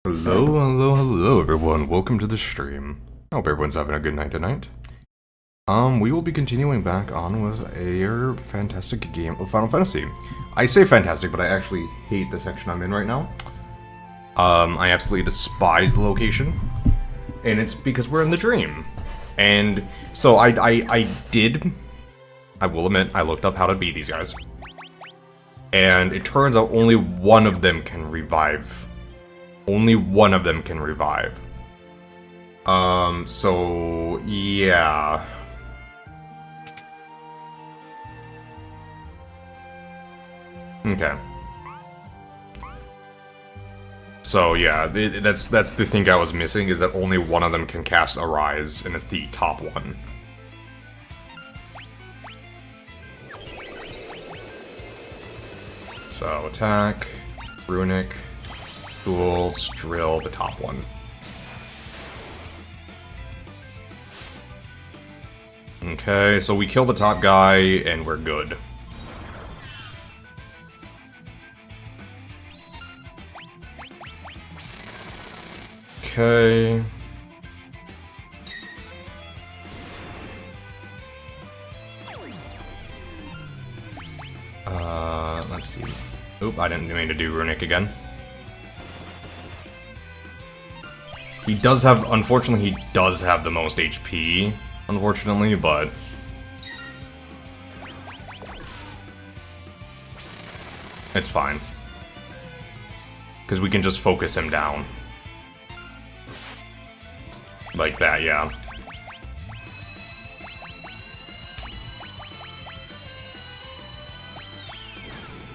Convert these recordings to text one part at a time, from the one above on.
Hello everyone, welcome to the stream. I hope everyone's having a good night tonight. We will be continuing back on with a fantastic game of Final Fantasy. I say fantastic, but I actually hate the section I'm in right now. I absolutely despise the location, and it's because we're in the dream. And so I will admit, I looked up how to beat these guys. And it turns out only one of them can revive. Only one of them can revive. So, yeah. Okay. So, yeah, that's the thing I was missing, is that only one of them can cast Arise, and it's the top one. So, attack, Runic, Tools, Drill, the top one. Okay, so we kill the top guy, and we're good. Okay. Let's see. Oop, I didn't mean to do Runic again. He does have, unfortunately, he does have the most HP, unfortunately, but... it's fine. Because we can just focus him down. Like that, yeah.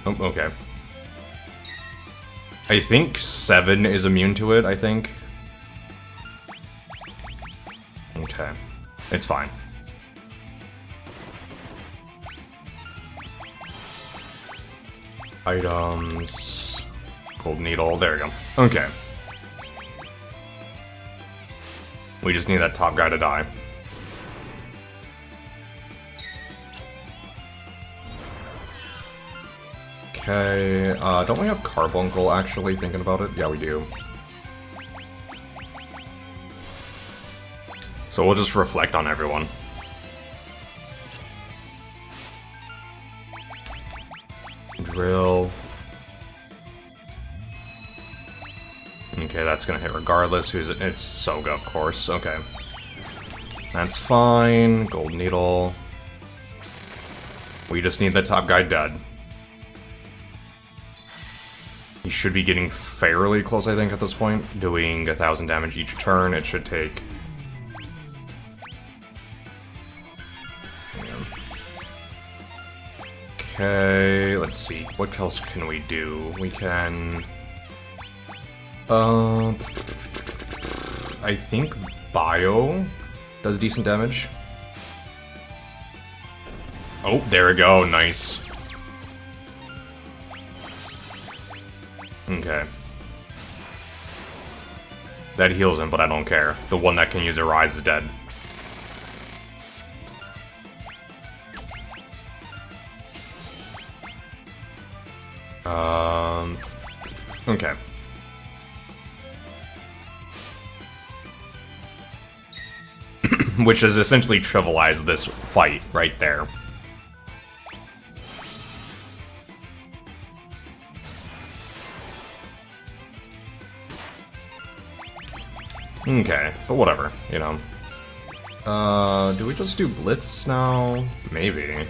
Oh, okay. I think 7 is immune to it, I think. Okay. It's fine. Items... Gold Needle, there we go. Okay. We just need that top guy to die. Okay, don't we have Carbuncle, actually, thinking about it? Yeah, we do. So we'll just reflect on everyone. Drill. Okay, that's gonna hit regardless. Who's it? It's Soga, of course. Okay. That's fine. Gold Needle. We just need the top guy dead. He should be getting fairly close, I think, at this point. Doing 1,000 damage each turn. It should take... okay, let's see. What else can we do? We can... I think Bio does decent damage. Oh, there we go. Nice. Okay. That heals him, but I don't care. The one that can use Arise is dead. Okay. Which has essentially trivialized this fight right there. Okay, but whatever, you know. Do we just do Blitz now? Maybe.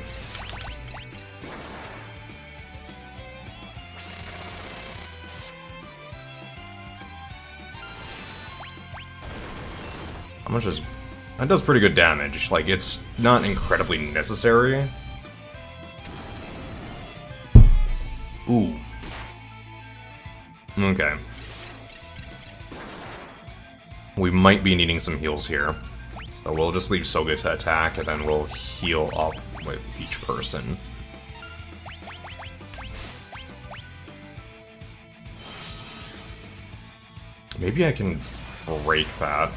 How much is... that does pretty good damage. Like, it's not incredibly necessary. Ooh. Okay. We might be needing some heals here. So we'll just leave Soga to attack, and then we'll heal up with each person. Maybe I can break that.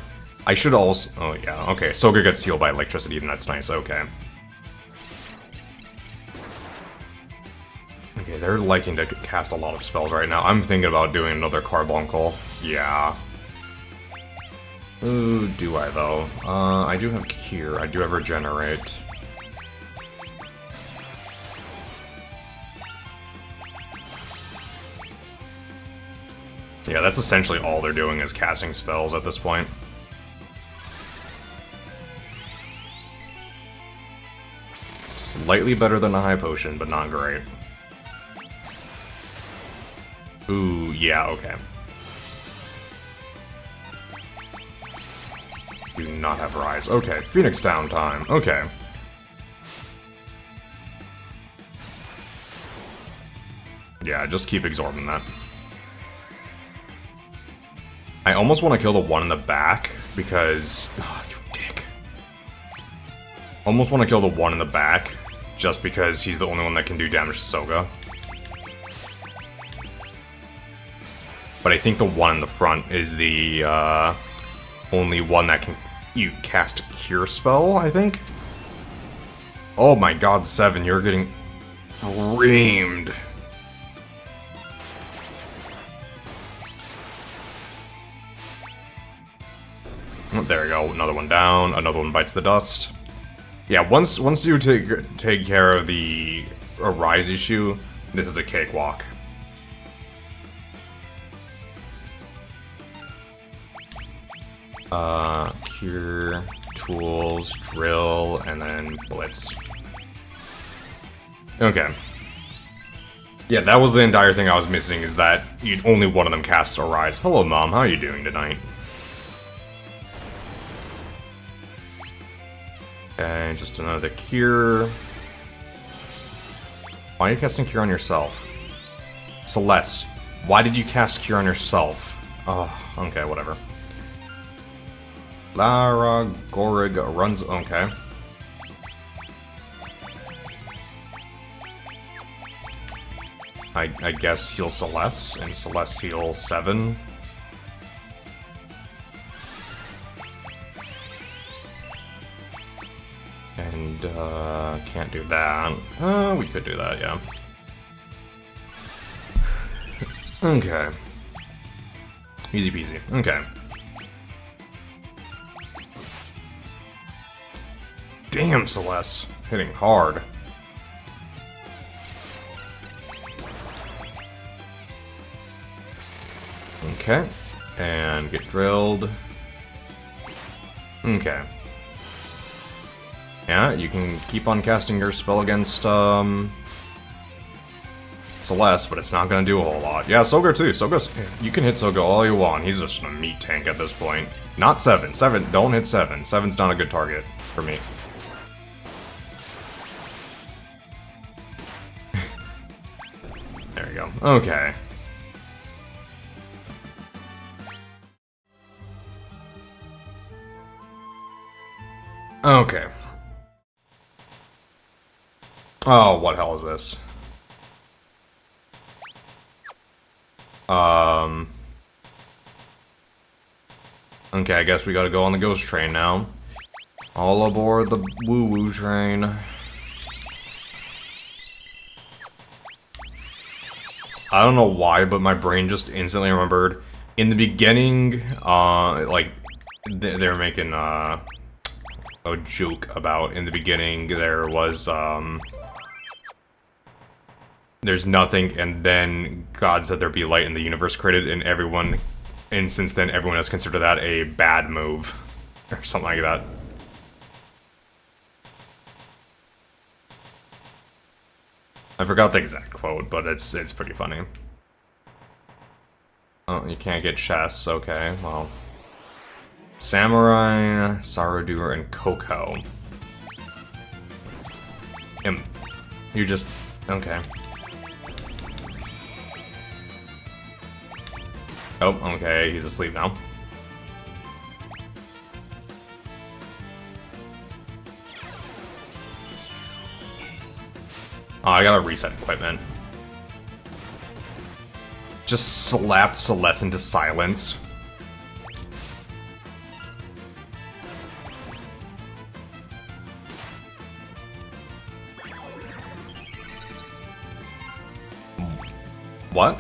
I should also... oh yeah, okay. Soga gets healed by electricity, and that's nice, okay. Okay, they're liking to cast a lot of spells right now. I'm thinking about doing another Carbuncle. Yeah. Ooh, do I though? I do have Cure. I do have Regenerate. Yeah, that's essentially all they're doing is casting spells at this point. Slightly better than a High Potion, but not great. Ooh, yeah, okay. Do not have Rise. Okay, Phoenix down time. Okay. Yeah, just keep absorbing that. I almost want to kill the one in the back, because... Oh, you dick. Almost want to kill the one in the back, just because he's the only one that can do damage to Soga. But I think the one in the front is the only one that can cast a Cure spell, I think? Oh my god, 7, you're getting reamed. There we go, another one down, another one bites the dust. Yeah, once you take care of the Rise issue, this is a cakewalk. Cure, Tools, Drill, and then Blitz. Okay. Yeah, that was the entire thing I was missing, is that only one of them casts Arise. Hello, Mom, how are you doing tonight? Okay, just another Cure. Why are you casting Cure on yourself? Celeste, why did you cast Cure on yourself? Oh, okay, whatever. Lara Gorig runs... Okay. I guess heal Celeste, and Celeste heal 7. And, can't do that. We could do that, yeah. Okay. Easy peasy. Okay. Damn, Celeste. Hitting hard. Okay. And get drilled. Okay. Yeah, you can keep on casting your spell against, Celeste, but it's not gonna do a whole lot. Yeah, Soga too. You can hit Soga all you want. He's just a meat tank at this point. Not 7. 7, don't hit 7. 7's not a good target for me. There we go. Okay. Okay. Oh, what hell is this? Okay, I guess we gotta go on the ghost train now. All aboard the woo-woo train. I don't know why, but my brain just instantly remembered. In the beginning, like, they're making, a joke about, in the beginning, there was, there's nothing, and then God said there'd be light in the universe created, and since then everyone has considered that a bad move. Or something like that. I forgot the exact quote, but it's pretty funny. Oh, you can't get chests, okay, well. Samurai, Saradur, and Koko. You just... okay. Oh, okay, he's asleep now. Oh, I gotta reset equipment. Just slapped Celeste into silence. What?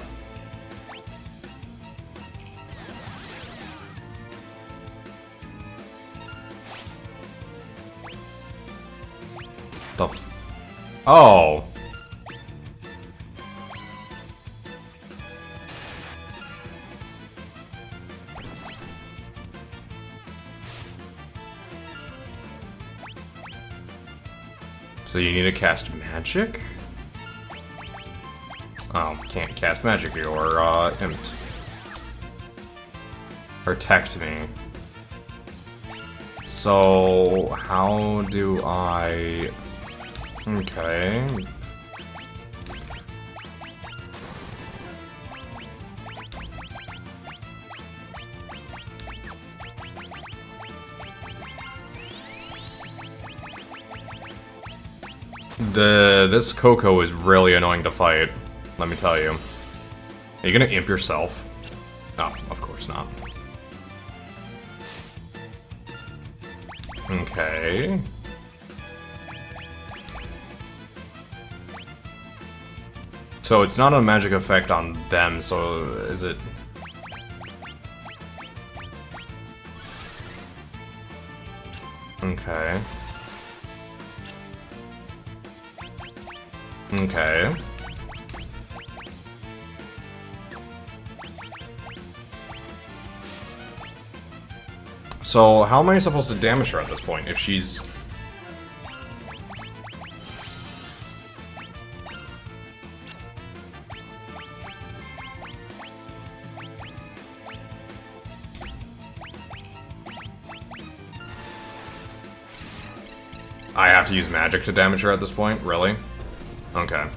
The f- Oh. So you need to cast magic? Oh, can't cast magic here, or, impt. Protect me. So, how do I... Okay. This Coco is really annoying to fight, let me tell you. Are you gonna imp yourself? Oh, of course not. Okay. So it's not a magic effect on them, so is it... Okay. Okay. So how am I supposed to damage her at this point if she's... I have to use magic to damage her at this point? Really? Okay.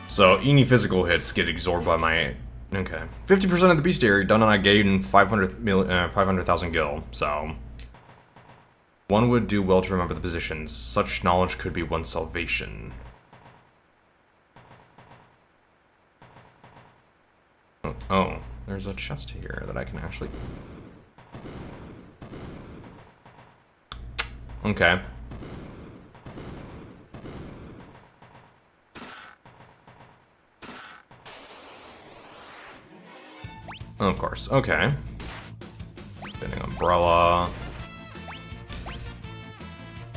So, any physical hits get absorbed by my... Okay. 50% of the bestiary done on I gain 500,000 gil, so... One would do well to remember the positions. Such knowledge could be one's salvation. Oh, there's a chest here that I can actually... Okay. Of course, okay. Spinning umbrella.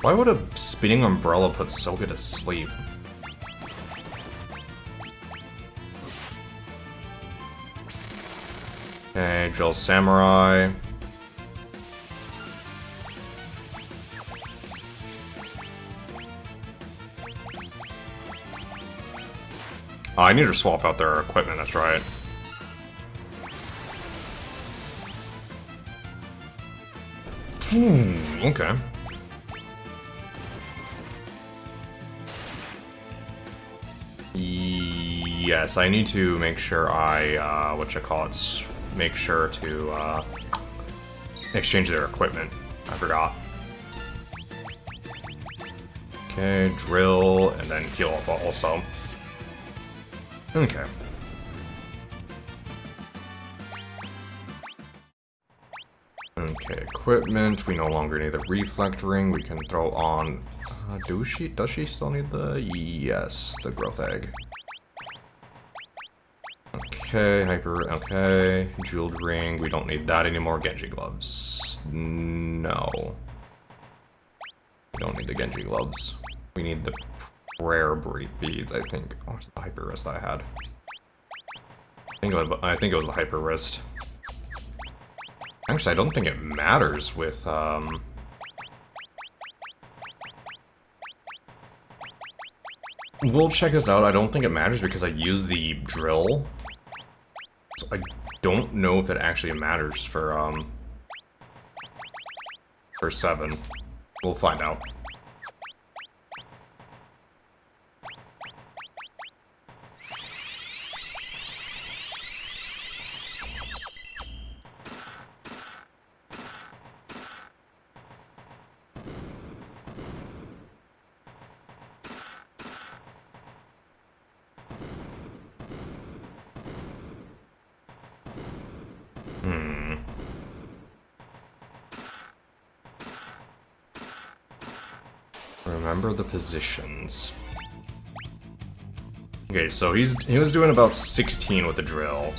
Why would a spinning umbrella put Soga to sleep? Okay, Drill Samurai. Oh, I need to swap out their equipment, that's right. Okay. Yes, I need to make sure I, make sure to, exchange their equipment. I forgot. Okay, drill, and then heal up also. Okay. Okay, equipment. We no longer need the reflect ring. We can throw on... does she still need the... Yes, the growth egg. Okay, hyper... Okay, jeweled ring. We don't need that anymore. Genji gloves. No. We don't need the Genji gloves. We need the prayer beads, I think. Oh, it's the hyper wrist that I had. I think it was the hyper wrist. Actually, I don't think it matters with, We'll check this out. I don't think it matters because I use the drill. So I don't know if it actually matters for 7. We'll find out. Remember the positions. Okay, so he was doing about 16 with the drill.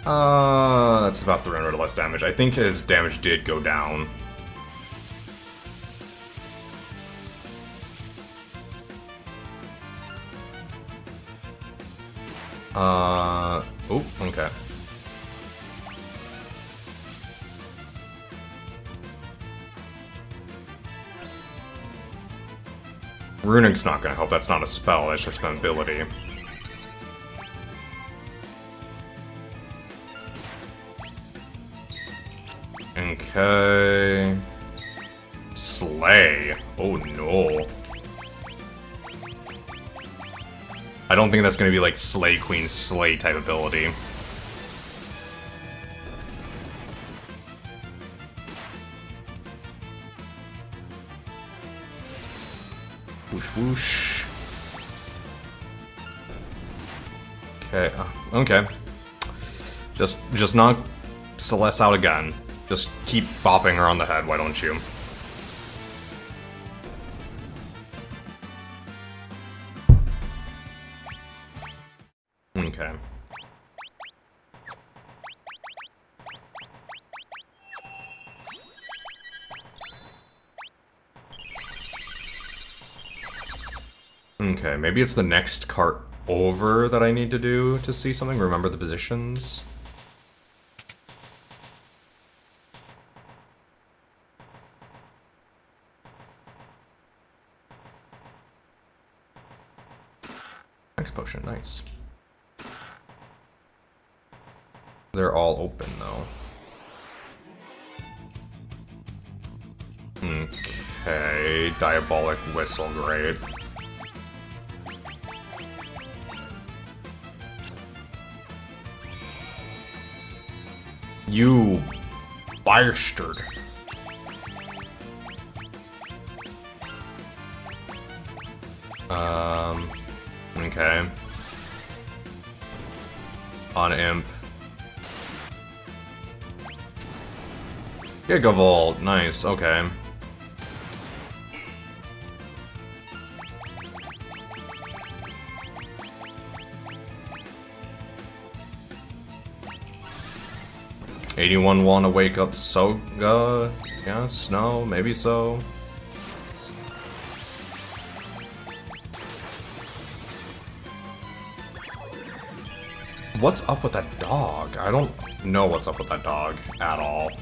That's about 300 less damage. I think his damage did go down. Oh, okay. Runing's not gonna help, that's not a spell, that's just an ability. Okay... Slay. Oh no. I don't think that's gonna be like Slay Queen Slay type ability. Whoosh whoosh. Okay, okay. Just knock Celeste out again. Just keep bopping her on the head, why don't you? Okay. Okay, maybe it's the next cart over that I need to do to see something. Remember the positions. Next potion, nice. They're all open though. Okay, Diabolic Whistle, great. You bastard. Okay. On Imp. Gigavolt, nice, okay. Anyone want to wake up Soga? Yes? No? Maybe so? What's up with that dog? I don't know what's up with that dog at all.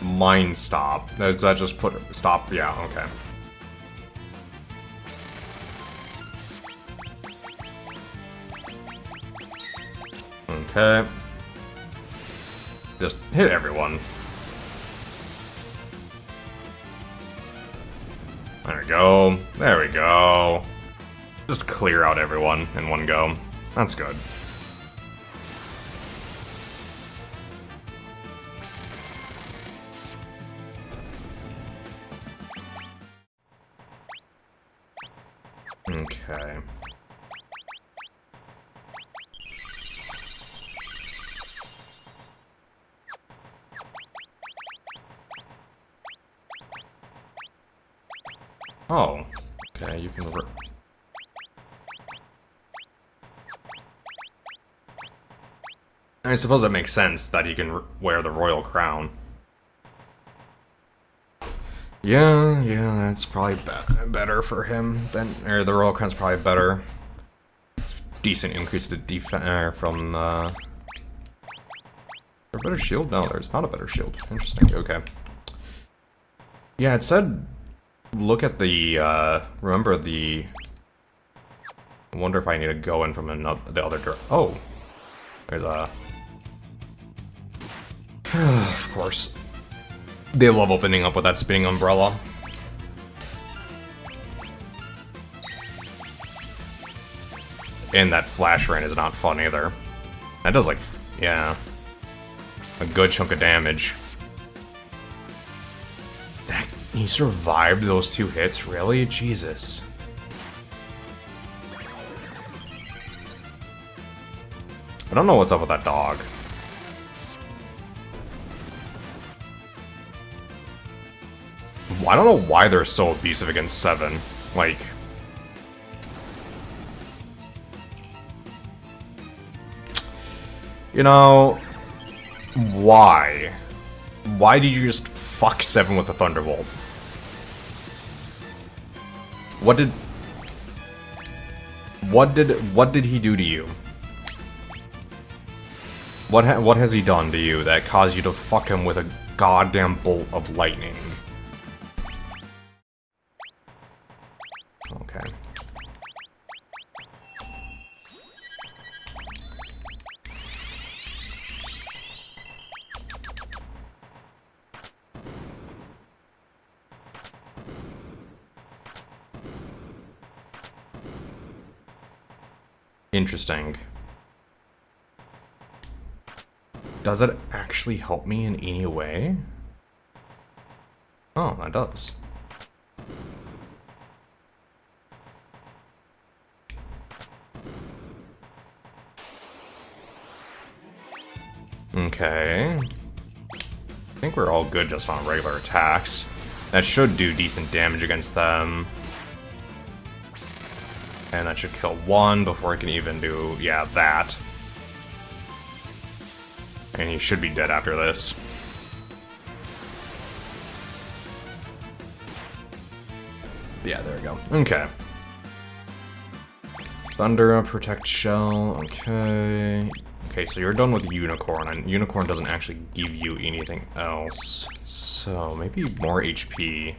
Mind stop. Does that just put stop? Yeah, okay. Okay. Just hit everyone. There we go. There we go. Just clear out everyone in one go. That's good. Okay. Oh, okay, you can... I suppose that makes sense that he can wear the royal crown. Yeah, that's probably better for him than... Or the royal crown's probably better. It's decent increase to defense from... Is there a better shield? No, there's not a better shield. Interesting, okay. Yeah, it said... Look at the, remember the... I wonder if I need to go in from the other direction. Oh! There's a... Of course. They love opening up with that spinning umbrella. And that flash rain is not fun either. That does like, yeah, a good chunk of damage. He survived those 2 hits? Really? Jesus. I don't know what's up with that dog. I don't know why they're so abusive against 7. Like... You know... Why? Why did you just fuck 7 with a Thunderbolt? What did he do to you? What has he done to you that caused you to fuck him with a goddamn bolt of lightning? Okay. Interesting. Does it actually help me in any way? Oh, that does. Okay. I think we're all good just on regular attacks. That should do decent damage against them. And that should kill 1 before I can even do, yeah, that. And he should be dead after this. Yeah, there we go. Okay. Thunder, Protect Shell, okay. Okay, so you're done with Unicorn, and Unicorn doesn't actually give you anything else. So, maybe more HP.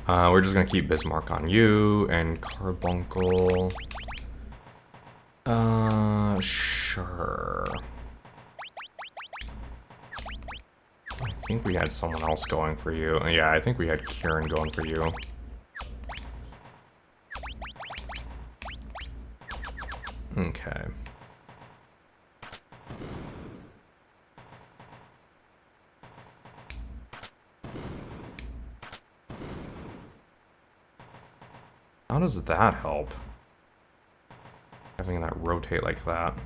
We're just gonna keep Bismarck on you, and Carbuncle... sure. I think we had someone else going for you. Yeah, I think we had Kieran going for you. Okay. How does that help? Having that rotate like that.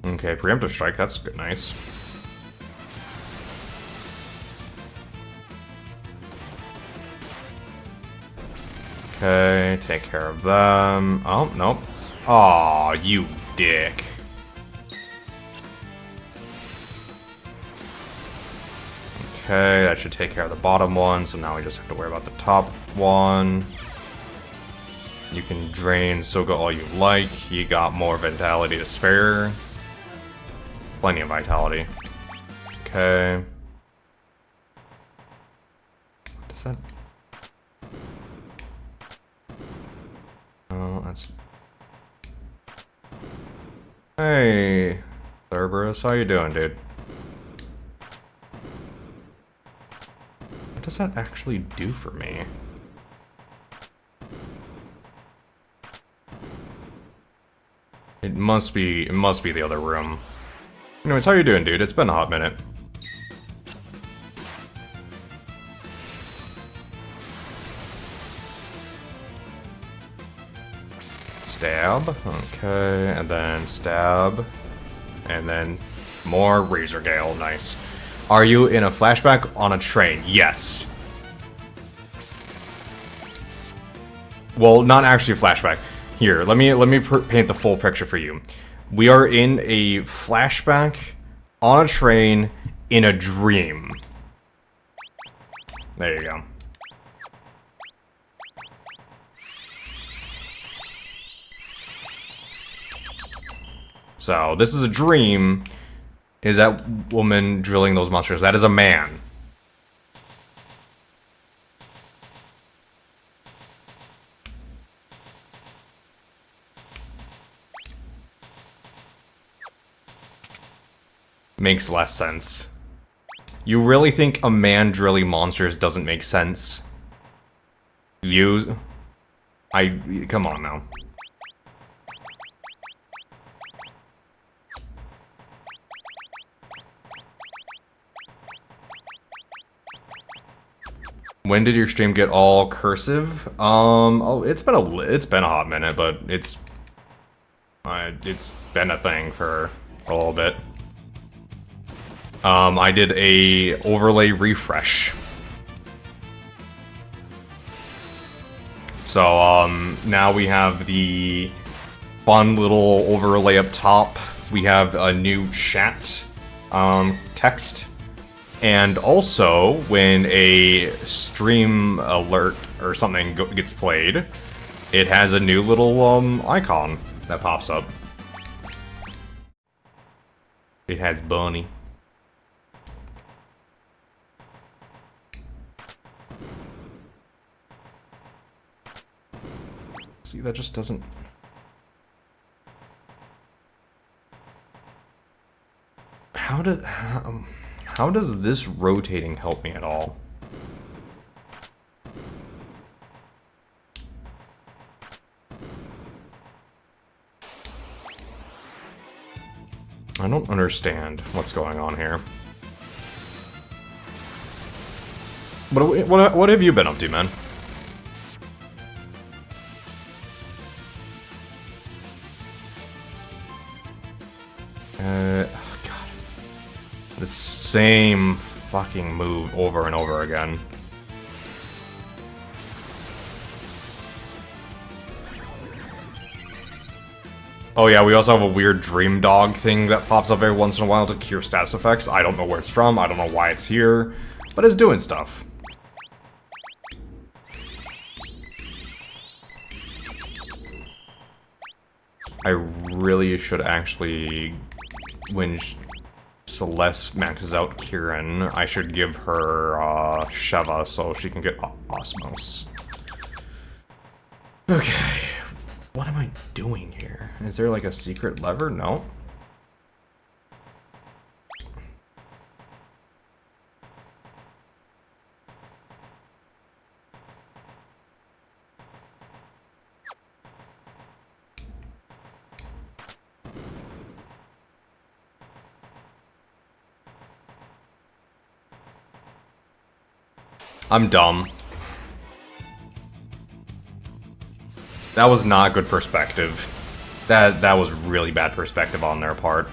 Okay, preemptive strike, that's good, nice. Okay, take care of them. Oh, nope. Aw, you dick. Okay, that should take care of the bottom one, so now we just have to worry about the top one. You can drain Soga all you like. You got more vitality to spare. Plenty of vitality. Okay. What does that... Oh, that's... Hey, Cerberus, how you doing, dude? What does that actually do for me? It must be the other room. Anyways, how you doing, dude? It's been a hot minute. Stab, okay, and then stab, and then more Razor Gale, nice. Are you in a flashback on a train? Yes. Well, not actually a flashback. Here, let me paint the full picture for you. We are in a flashback on a train in a dream. There you go. So, this is a dream. Is that woman drilling those monsters? That is a man. Makes less sense. You really think a man drilling monsters doesn't make sense? Come on now. When did your stream get all cursive? Oh, it's been a hot minute, but it's been a thing for a little bit. I did a overlay refresh. So, now we have the fun little overlay up top. We have a new chat, text. And also, when a stream alert or something gets played, it has a new little icon that pops up. It has Bunny. See, that just doesn't... How does this rotating help me at all? I don't understand what's going on here. What have you been up to, man? Oh god. The same fucking move over and over again. Oh yeah, we also have a weird dream dog thing that pops up every once in a while to cure status effects. I don't know where it's from, I don't know why it's here, but it's doing stuff. I really should actually, when Celeste maxes out Kieran, I should give her Sheva so she can get Osmos. Okay, what am I doing here? Is there like a secret lever? No. I'm dumb. That was not good perspective. That was really bad perspective on their part.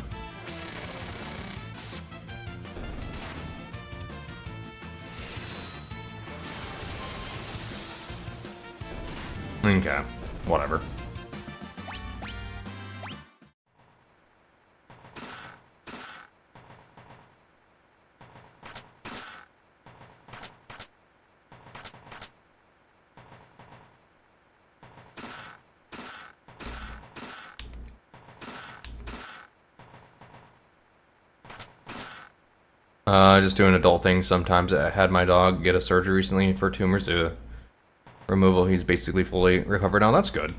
Okay, whatever. Just doing adult things sometimes. I had my dog get a surgery recently for tumors removal. He's basically fully recovered now. That's good.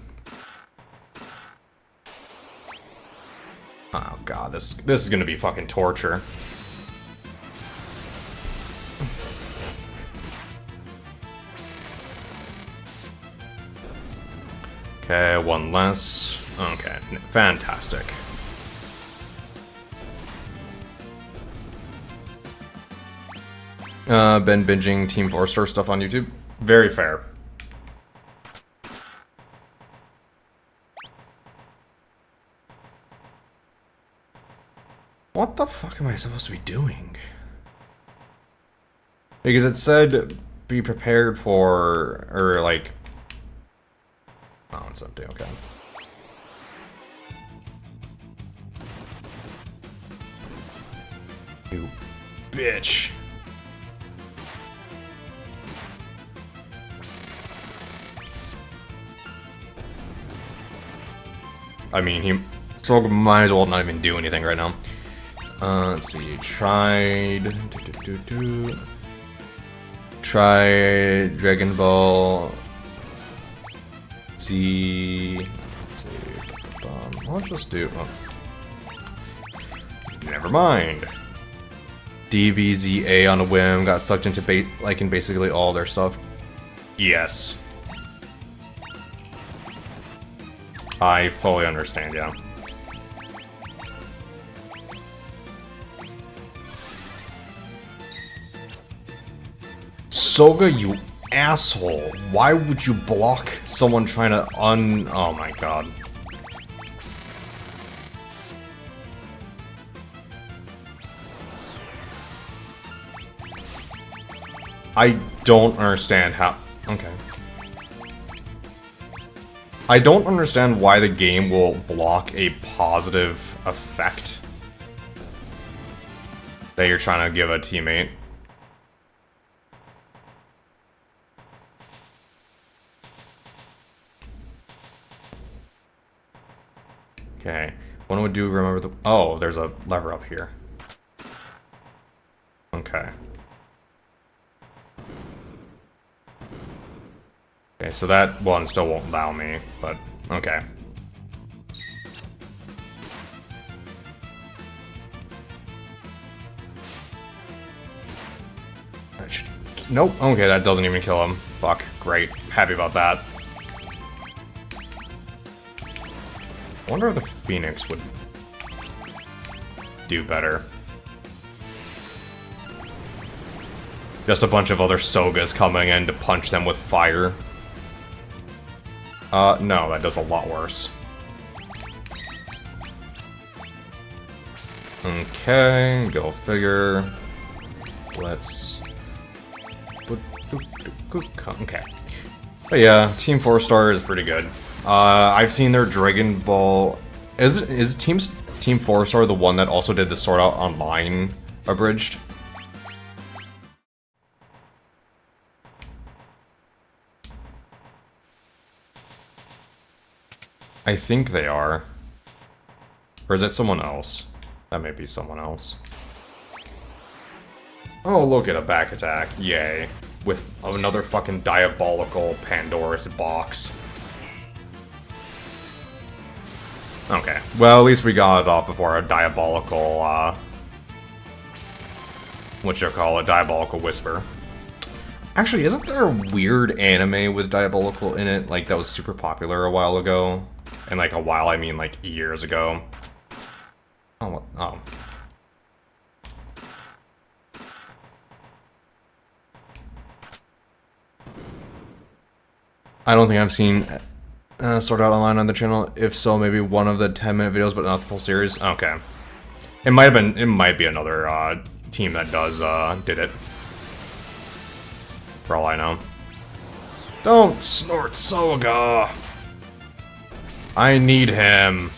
Oh god, this is gonna be fucking torture. Okay, one less. Okay, fantastic. Been binging Team 4-Star stuff on YouTube. Very fair. What the fuck am I supposed to be doing? Because it said be prepared for, or like... Oh, it's empty, okay. You bitch. I mean, he might as well not even do anything right now. Let's see. Tried Dragon Ball Z. Let's see. Let's just do. Oh. Never mind. DBZA on a whim. Got sucked into in basically all their stuff. Yes. I fully understand, yeah. Soga, you asshole. Why would you block someone trying to oh my god. I don't understand how... Okay. I don't understand why the game will block a positive effect that you're trying to give a teammate. Okay. What do I do? Remember the... Oh, there's a lever up here. Okay. Okay, so that one still won't allow me, but okay. Nope. Okay, that doesn't even kill him. Fuck. Great. Happy about that. I wonder if the Phoenix would do better. Just a bunch of other Sogas coming in to punch them with fire. No, that does a lot worse. Okay, go figure. Let's... Okay. But yeah, Team 4-Star is pretty good. I've seen their Dragon Ball... Is Team 4-Star the one that also did the Sword Art Online abridged? I think they are. Or is it someone else? That may be someone else. Oh, look at a back attack. Yay. With another fucking diabolical Pandora's box. Okay. Well, at least we got it off before a diabolical, diabolical whisper. Actually, isn't there a weird anime with diabolical in it? Like, that was super popular a while ago? And like a while, I mean like years ago. Oh, what? Oh. I don't think I've seen Sword Art Online on the channel. If so, maybe one of the 10-minute videos, but not the full series. Okay. It might be another team that did it. For all I know. Don't snort Soga! I need him.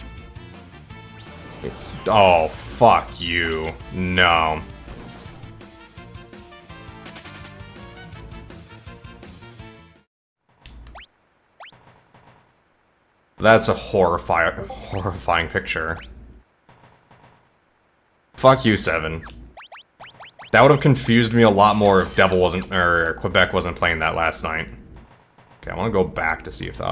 Oh, fuck you. No. That's a horrifying picture. Fuck you, Seven. That would have confused me a lot more if Devil wasn't, or Quebec wasn't playing that last night. Okay, I want to go back to see if,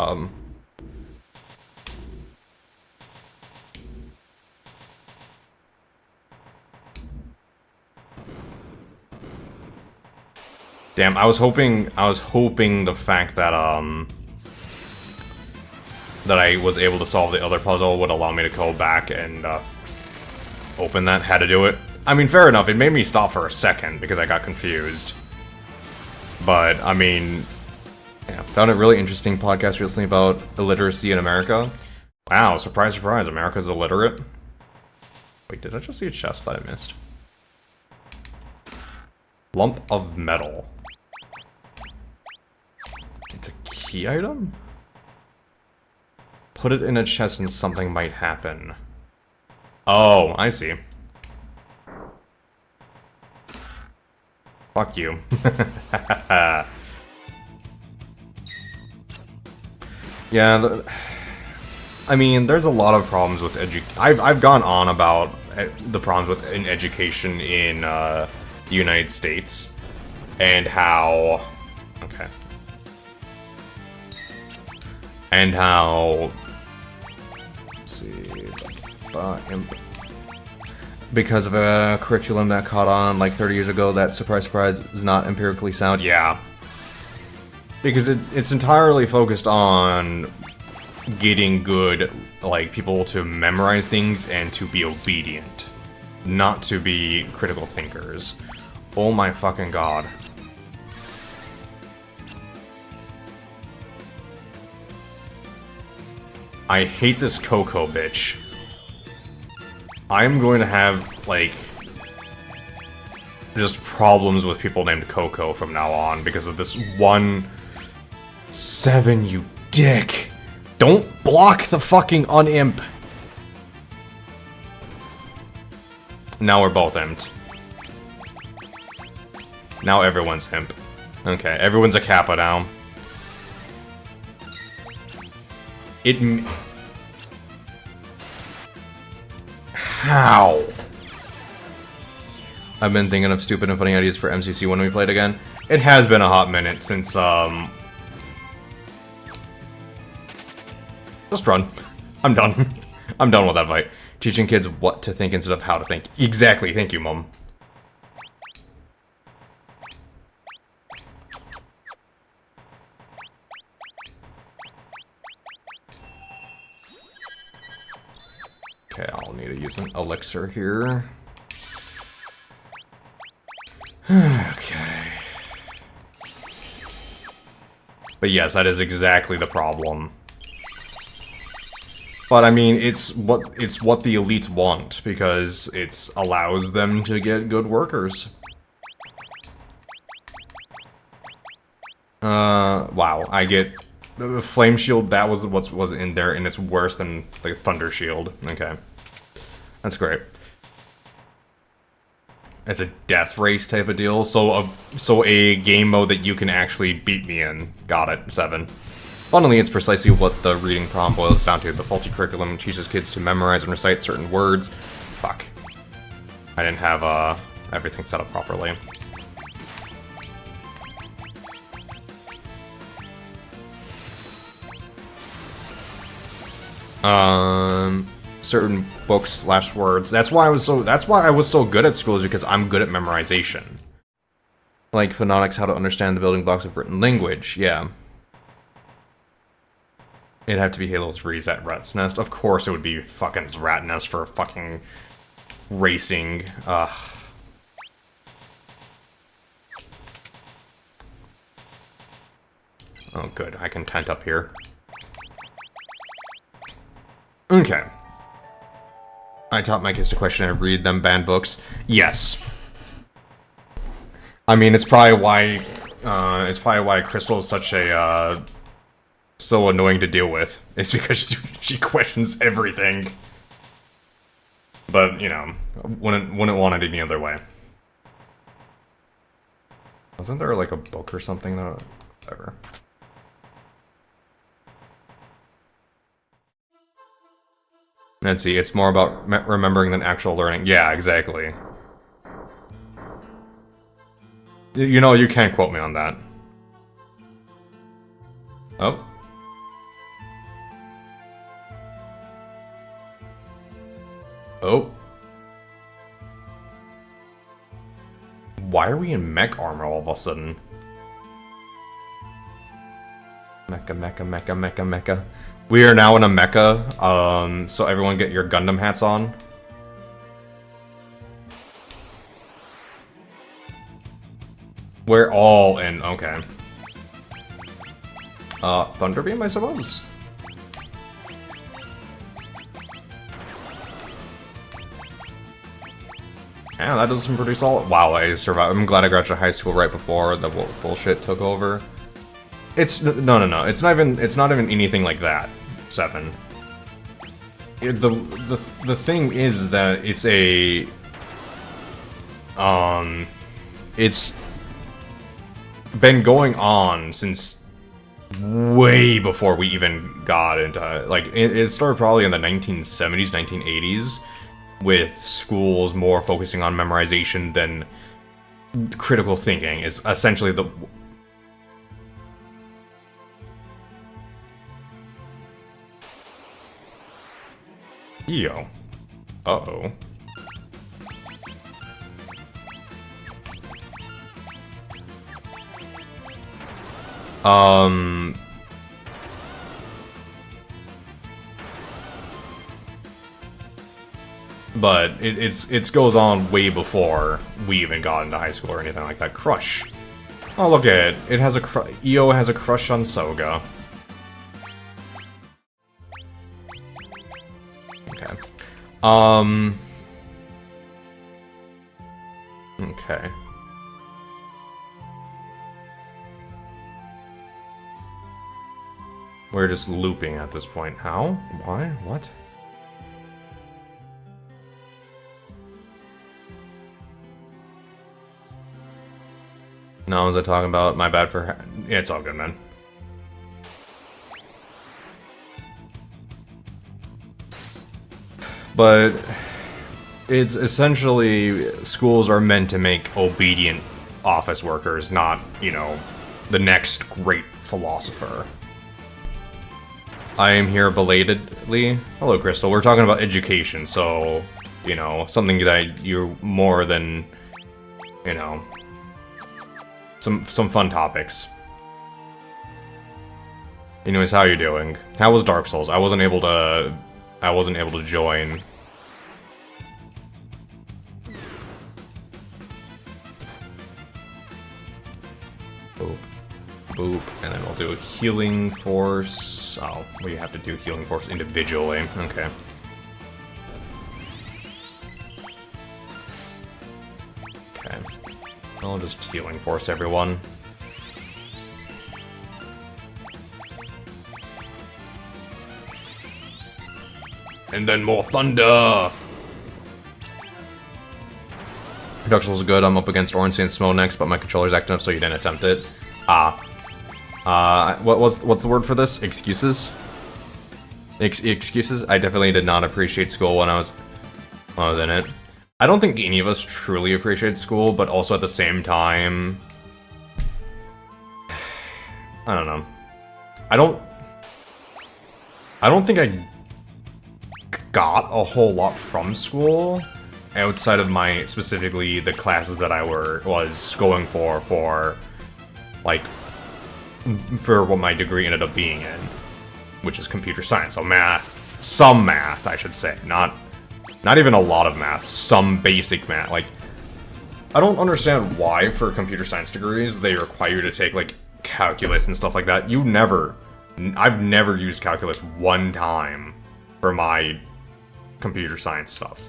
Damn, I was hoping the fact that, that I was able to solve the other puzzle would allow me to go back and, open that, had to do it. I mean, fair enough, it made me stop for a second because I got confused. But, I mean, yeah, found a really interesting podcast recently about illiteracy in America. Wow, surprise, surprise, America's illiterate? Wait, did I just see a chest that I missed? Lump of metal. It's a key item? Put it in a chest and something might happen. Oh, I see. Fuck you. Yeah, I mean, there's a lot of problems with I've gone on about the problems with education in the United States and how... Okay. And how... Let's see... because of a curriculum that caught on like 30 years ago that, surprise, surprise, is not empirically sound. Yeah. Because it's entirely focused on getting good, like, people to memorize things and to be obedient. Not to be critical thinkers. Oh my fucking god. I hate this Coco bitch. I'm going to have, like, just problems with people named Coco from now on because of this one... 7, you dick! Don't block the fucking unimp! Now we're both imped. Now everyone's imp. Okay, everyone's a Kappa now. How? I've been thinking of stupid and funny ideas for MCC when we played again. It has been a hot minute since, Just run. I'm done. I'm done with that fight. Teaching kids what to think instead of how to think. Exactly, thank you, Mom. Okay, I'll need to use an elixir here. Okay. But yes, that is exactly the problem. But I mean, it's what the elites want, because it allows them to get good workers. Wow, I get the flame shield. That was what was in there, and it's worse than the thunder shield. Okay, that's great. It's a death race type of deal. So a game mode that you can actually beat me in. Got it. 7. Funnily, it's precisely what the reading problem boils down to. The faulty curriculum teaches kids to memorize and recite certain words. Fuck. I didn't have everything set up properly. Certain books / words. That's why I was so good at school, is because I'm good at memorization. Like phonetics, how to understand the building blocks of written language. Yeah. It'd have to be Halo 3's at Rat's Nest. Of course it would be fucking Rat's Nest for fucking racing. Oh, good. I can tent up here. Okay. I taught my kids to question and read them banned books. Yes. I mean, it's probably why Crystal is such a, so annoying to deal with. It's because she questions everything. But, you know, wouldn't want it any other way. Wasn't there, like, a book or something that... Whatever. And see, it's more about remembering than actual learning. Yeah, exactly. You know, you can't quote me on that. Oh. Oh. Why are we in mech armor all of a sudden? Mecha. We are now in a mecha, so everyone get your Gundam hats on. We're all in, okay. Thunderbeam, I suppose? Yeah, that does some pretty solid. Wow, I survived. I'm glad I got to high school right before the bullshit took over. It's no. It's not even anything like that. 7. The thing is that it's a it's been going on since way before we even got into, like, it started probably in the 1970s, 1980s, with schools more focusing on memorization than critical thinking. Is essentially the... Yo. Uh-oh. But it goes on way before we even got into high school or anything like that. Crush. Oh, look at it. It has a EO has a crush on Soga. Okay. Okay. We're just looping at this point. How? Why? What? No, was I talking about? My bad for... Yeah, it's all good, man. But it's essentially, schools are meant to make obedient office workers, not, you know, the next great philosopher. I am here belatedly. Hello, Crystal. We're talking about education, so, you know, something that you're more than, you know, some fun topics. Anyways, how are you doing? How was Dark Souls? I wasn't able to join. Boop. Boop. And then we'll do a healing force. Oh, we have to do healing force individually. Okay. Okay. I'll just healing force everyone. And then more thunder! Dark Souls is good. I'm up against Orange and Smough next, but my controller's acting up, so you didn't attempt it. What's the word for this? Excuses? Excuses? I definitely did not appreciate school when I was in it. I don't think any of us truly appreciate school, but also at the same time... I don't know. I don't think I got a whole lot from school outside of my, specifically, the classes that I was going for, like, for what my degree ended up being in, which is computer science, so math. Some math, I should say. Not even a lot of math. Some basic math. Like, I don't understand why, for computer science degrees, they require you to take, like, calculus and stuff like that. I've never used calculus one time for my computer science stuff.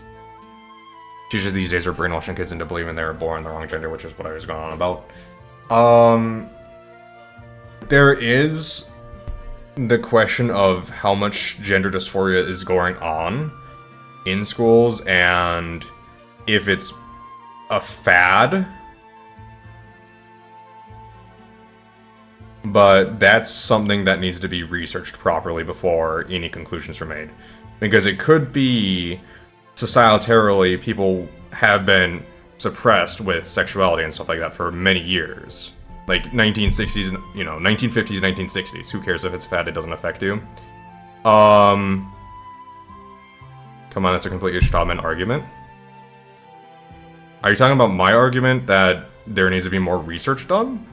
Teachers these days are brainwashing kids into believing they were born the wrong gender, which is what I was going on about. There is the question of how much gender dysphoria is going on in schools, and if it's a fad. But that's something that needs to be researched properly before any conclusions are made. Because it could be, societally, people have been suppressed with sexuality and stuff like that for many years. Like 1960s, you know, 1950s, 1960s. Who cares if it's a fad? It doesn't affect you. Come on, that's a completely strawman argument. Are you talking about my argument that there needs to be more research done?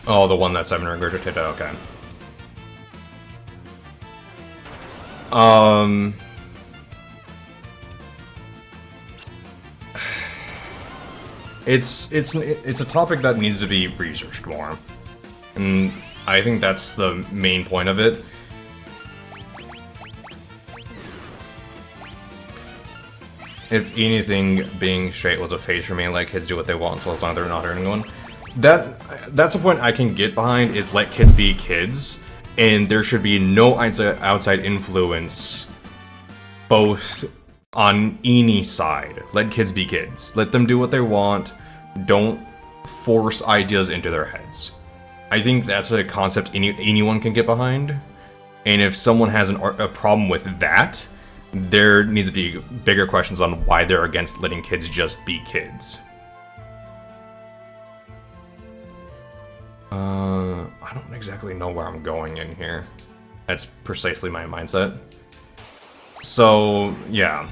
Oh, the one that Seven regurgitated, okay. It's a topic that needs to be researched more. And I think that's the main point of it. If anything, being straight was a phase for me, like kids do what they want, so as long as they're not hurting anyone. That's a point I can get behind, is let kids be kids, and there should be no outside influence, both on any side. Let kids be kids. Let them do what they want. Don't force ideas into their heads. I think that's a concept anyone can get behind, and if someone has a problem with that, there needs to be bigger questions on why they're against letting kids just be kids. I don't exactly know where I'm going in here. That's precisely my mindset. So, yeah.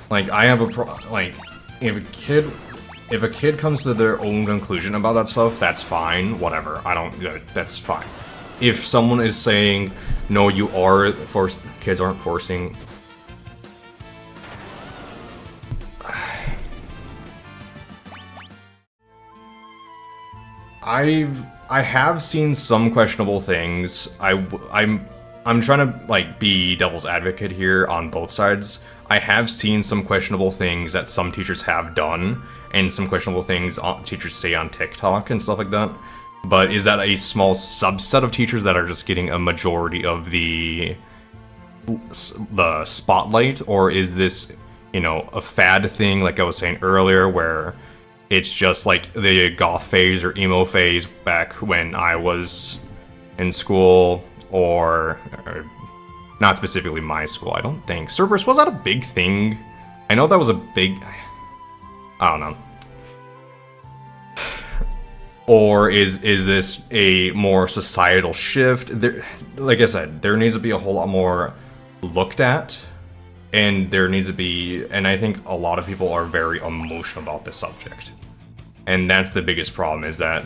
Like, I have like, if a kid comes to their own conclusion about that stuff, that's fine, whatever. That's fine. If someone is saying, no, kids aren't forcing... I have seen some questionable things. I'm trying to like be devil's advocate here on both sides. I have seen some questionable things that some teachers have done, and some questionable things teachers say on TikTok and stuff like that. But is that a small subset of teachers that are just getting a majority of the spotlight, or is this, you know, a fad thing like I was saying earlier, where it's just like the goth phase or emo phase back when I was in school, or not specifically my school, I don't think. Cerberus, was that a big thing? I know that was a big... I don't know. Or is this a more societal shift? There, like I said, there needs to be a whole lot more looked at, and there needs to be, and I think a lot of people are very emotional about this subject. And that's the biggest problem, is that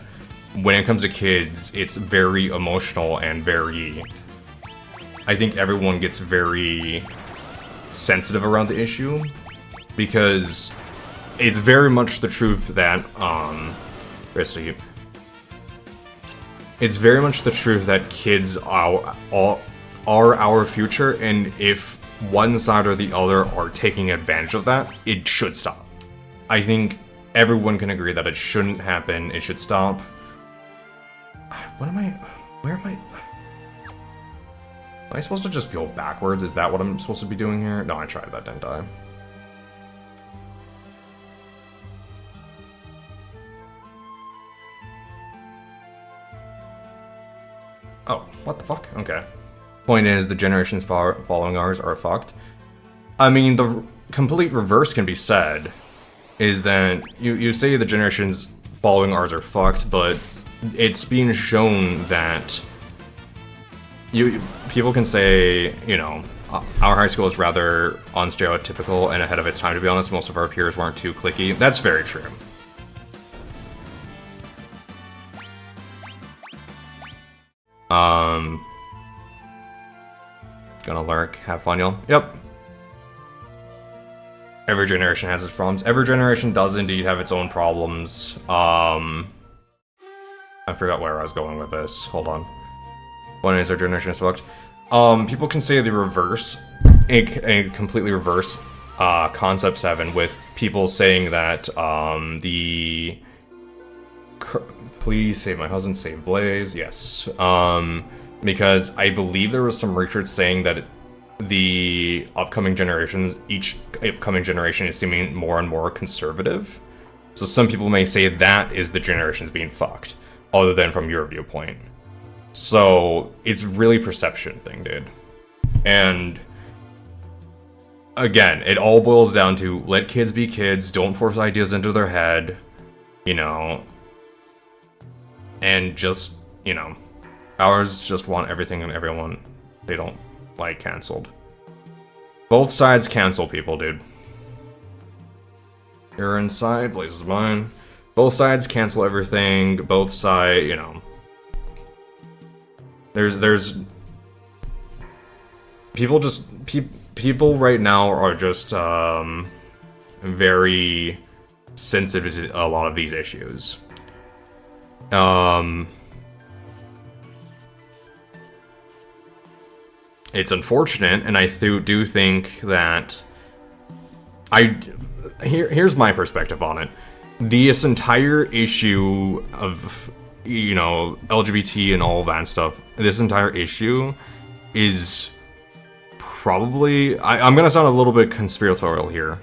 when it comes to kids, it's very emotional and very... I think everyone gets very sensitive around the issue, because it's very much the truth that, it's very much the truth that kids are our future, and if one side or the other are taking advantage of that, it should stop. I think everyone can agree that it shouldn't happen, it should stop. Where am I supposed to just go backwards? Is that what I'm supposed to be doing here? No, I tried that, didn't I? Oh, what the fuck? Okay. Point is, the generations following ours are fucked. I mean, the complete reverse can be said, is that you say the generations following ours are fucked, but it's being shown that people can say, you know, our high school is rather unstereotypical and ahead of its time, to be honest. Most of our peers weren't too cliquey. That's very true. Gonna lurk, have fun, y'all. Yep. Every generation has its problems. Every generation does indeed have its own problems. I forgot where I was going with this. Hold on. When is our generation is fucked? People can say the reverse, a completely reverse Concept 7, with people saying that please save my husband, save Blaze, yes. Because I believe there was some research saying that the upcoming generations, each upcoming generation is seeming more and more conservative. So some people may say that is the generations being fucked, other than from your viewpoint. So it's really perception thing, dude. And again, it all boils down to let kids be kids, don't force ideas into their head, you know, and just, you know, ours just want everything and everyone they don't like canceled. Both sides cancel people, dude. You're inside, Blaze is mine. Both sides cancel everything, both sides, you know. There's people just people right now are just very sensitive to a lot of these issues. It's unfortunate, and I do think that here's my perspective on it. This entire issue of, you know, LGBT and all that stuff, this entire issue is probably, I'm gonna sound a little bit conspiratorial here,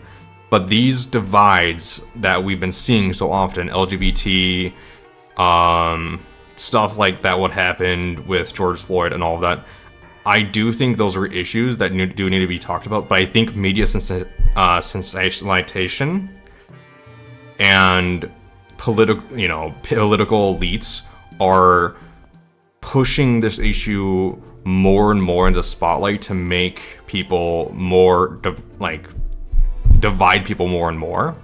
but these divides that we've been seeing so often, LGBT, stuff like that, what happened with George Floyd and all of that, I do think those are issues that do need to be talked about, but I think media sensationalization and political elites are pushing this issue more and more into the spotlight to make people more divide people more and more,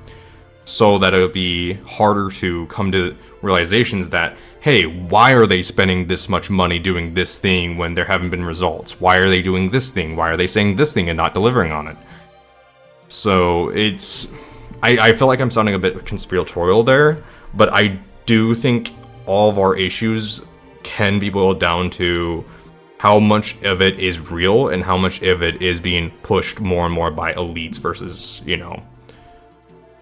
so that it'll be harder to come to realizations that, hey, why are they spending this much money doing this thing when there haven't been results? Why are they doing this thing? Why are they saying this thing and not delivering on it? So it's, I feel like I'm sounding a bit conspiratorial there, but I do think all of our issues can be boiled down to how much of it is real and how much of it is being pushed more and more by elites versus, you know.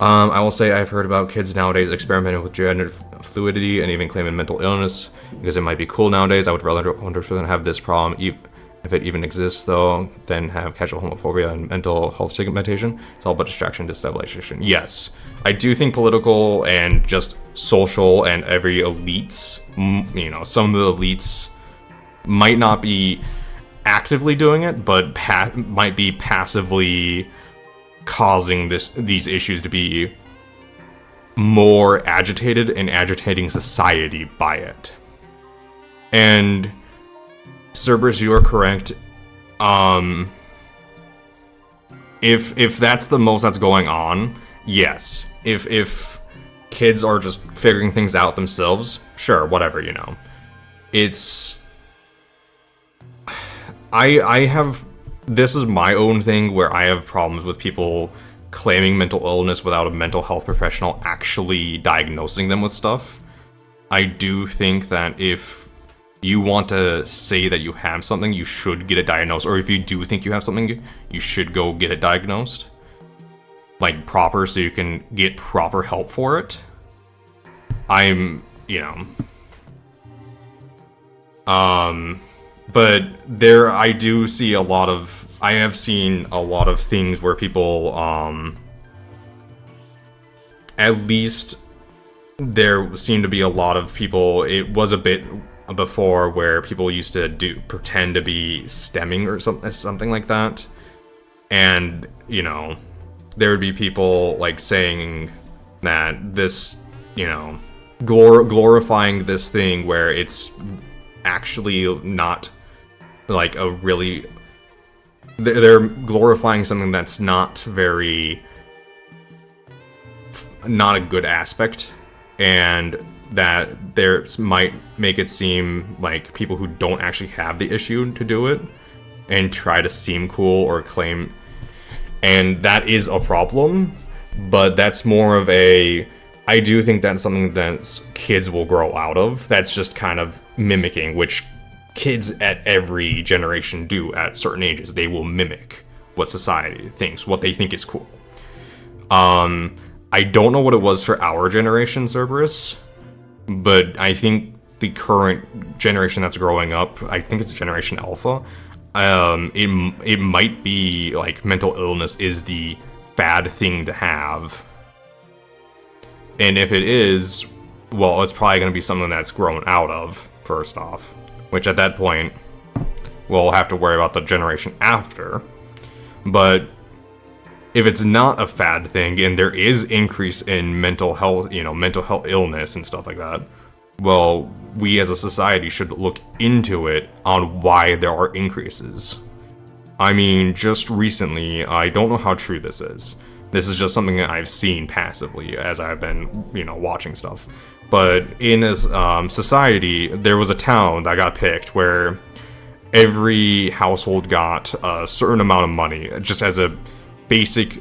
I will say I've heard about kids nowadays experimenting with gender fluidity and even claiming mental illness because it might be cool nowadays. I would rather 100% have this problem, if it even exists, though, than have casual homophobia and mental health stigmatization. It's all about distraction, destabilization. Yes, I do think political and just social and every elites, you know, some of the elites might not be actively doing it, but might be passively causing these issues to be more agitated and agitating society by it. And Cerberus, you are correct. If that's the most that's going on, yes. If kids are just figuring things out themselves, sure, whatever, you know. It's I have, this is my own thing where I have problems with people claiming mental illness without a mental health professional actually diagnosing them with stuff. I do think that if you want to say that you have something, you should get it diagnosed. Or if you do think you have something, you should go get it diagnosed. Like, proper, so you can get proper help for it. I'm, you know... But there, I do see a lot of... I have seen a lot of things where people, at least there seem to be a lot of people, it was a bit before where people used to pretend to be stemming or something like that. And, you know, there would be people, like, saying that this, you know, glorifying this thing where it's actually not, like, a really... They're glorifying something that's not very... not a good aspect, and that there might make it seem like people who don't actually have the issue to do it and try to seem cool or claim, and that is a problem. But that's more of a, I do think that's something that kids will grow out of. That's just kind of mimicking, which kids at every generation do at certain ages. They will mimic what society thinks, what they think is cool. I don't know what it was for our generation, Cerberus, but I think the current generation that's growing up, I think it's Generation Alpha, it might be like mental illness is the bad thing to have. And if it is, well, it's probably going to be something that's grown out of, first off. Which at that point, we'll have to worry about the generation after. But if it's not a fad thing, and there is increase in mental health, you know, mental health illness and stuff like that, well, we as a society should look into it on why there are increases. I mean, just recently, I don't know how true this is. This is just something that I've seen passively as I've been, you know, watching stuff. But in a society, there was a town that got picked where every household got a certain amount of money, just as a basic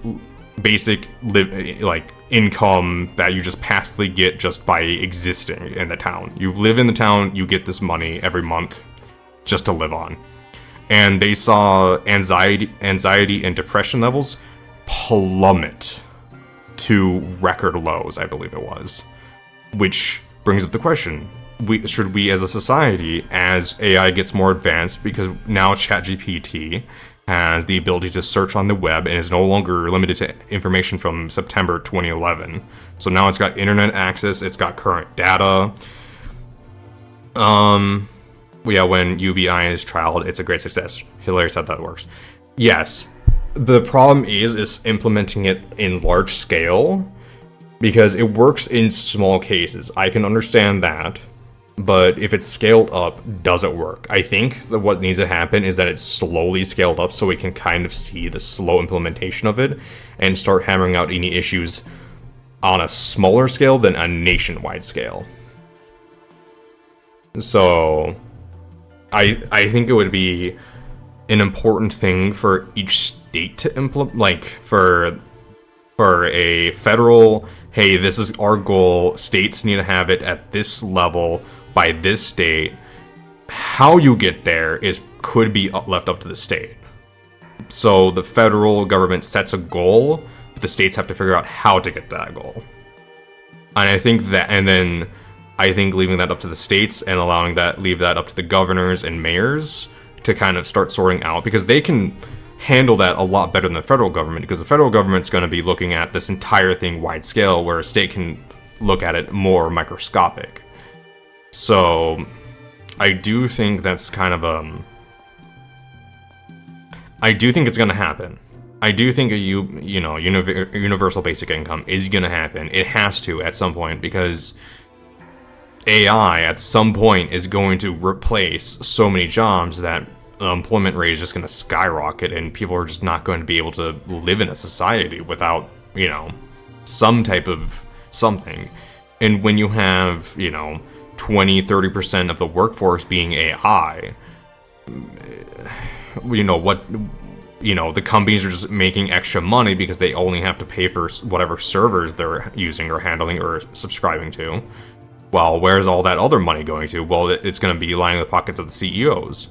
like income that you just passively get just by existing in the town. You live in the town, you get this money every month just to live on. And they saw anxiety and depression levels plummet to record lows, I believe it was. Which brings up the question, should we as a society, as AI gets more advanced, because now ChatGPT has the ability to search on the web and is no longer limited to information from September 2011. So now it's got internet access, it's got current data. Yeah, when UBI is trialed, it's a great success. Hilarious how that works. Yes, the problem is implementing it in large scale, because it works in small cases. I can understand that, but if it's scaled up, does it work? I think that what needs to happen is that it's slowly scaled up so we can kind of see the slow implementation of it and start hammering out any issues on a smaller scale than a nationwide scale. So I think it would be an important thing for each state to implement, like for for a federal, hey, this is our goal, states need to have it at this level by this date. How you get there could be left up to the state. So the federal government sets a goal, but the states have to figure out how to get to that goal. And I think leaving that up to the states and leave that up to the governors and mayors to kind of start sorting out, because they can handle that a lot better than the federal government, because the federal government's going to be looking at this entire thing wide scale, where a state can look at it more microscopic. So I do think that's kind of I do think it's going to happen. I do think a universal basic income is going to happen. It has to at some point, because AI at some point is going to replace so many jobs that the employment rate is just going to skyrocket, and people are just not going to be able to live in a society without, some type of something. And when you have, 20-30% of the workforce being AI, the companies are just making extra money because they only have to pay for whatever servers they're using or handling or subscribing to. Well, where's all that other money going to? Well, it's going to be lining the pockets of the CEOs.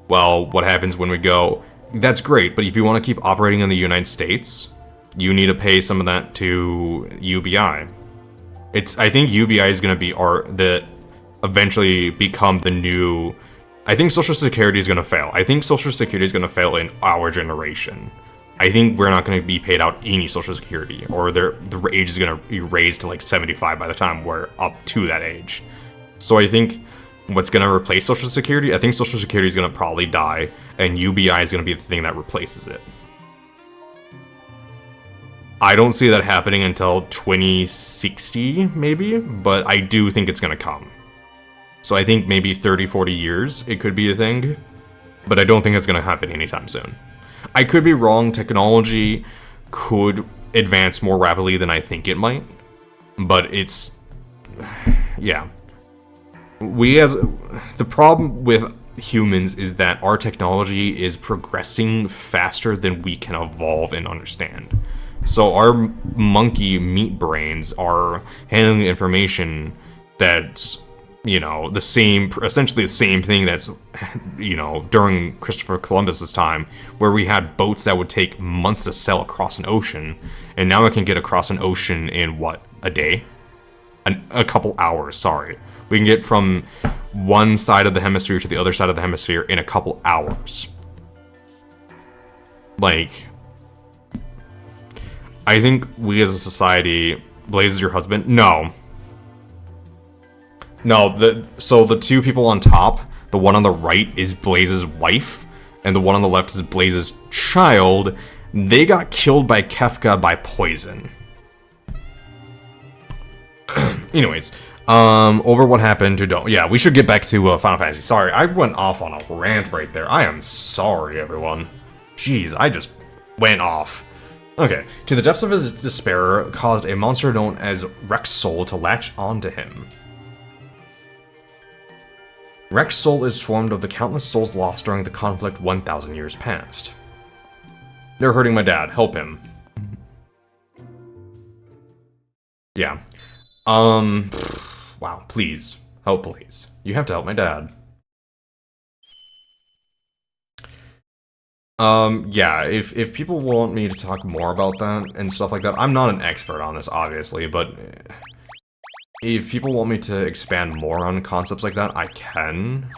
Well, what happens when we go, that's great, but if you want to keep operating in the United States, you need to pay some of that to UBI. I think UBI is going to be eventually become the new... I think Social Security is going to fail. I think Social Security is going to fail in our generation. I think we're not going to be paid out any Social Security, or the age is going to be raised to like 75 by the time we're up to that age. So I think what's going to replace Social Security, I think Social Security is going to probably die, and UBI is going to be the thing that replaces it. I don't see that happening until 2060, maybe, but I do think it's going to come. So I think maybe 30-40 years it could be a thing, but I don't think it's going to happen anytime soon. I could be wrong. Technology could advance more rapidly than I think it might, but yeah. The problem with humans is that our technology is progressing faster than we can evolve and understand. So our monkey meat brains are handling information that's, essentially the same thing that's, during Christopher Columbus's time, where we had boats that would take months to sail across an ocean, and now it can get across an ocean in, a day? A couple hours, sorry. We can get from one side of the hemisphere to the other side of the hemisphere in a couple hours. I think we as a society... Blaze is your husband? No. So the two people on top, the one on the right is Blaze's wife, and the one on the left is Blaze's child. They got killed by Kefka by poison. Anyways, over what happened to Dome. Yeah, we should get back to Final Fantasy. Sorry, I went off on a rant right there. I am sorry, everyone. Jeez, I just went off. Okay, to the depths of his despair caused a monster known as Rex Soul to latch onto him. Rex Soul is formed of the countless souls lost during the conflict 1,000 years past. They're hurting my dad. Help him. Yeah. Wow, please. Help, please. You have to help my dad. Yeah, if people want me to talk more about that and stuff like that, I'm not an expert on this, obviously, but if people want me to expand more on concepts like that, I can.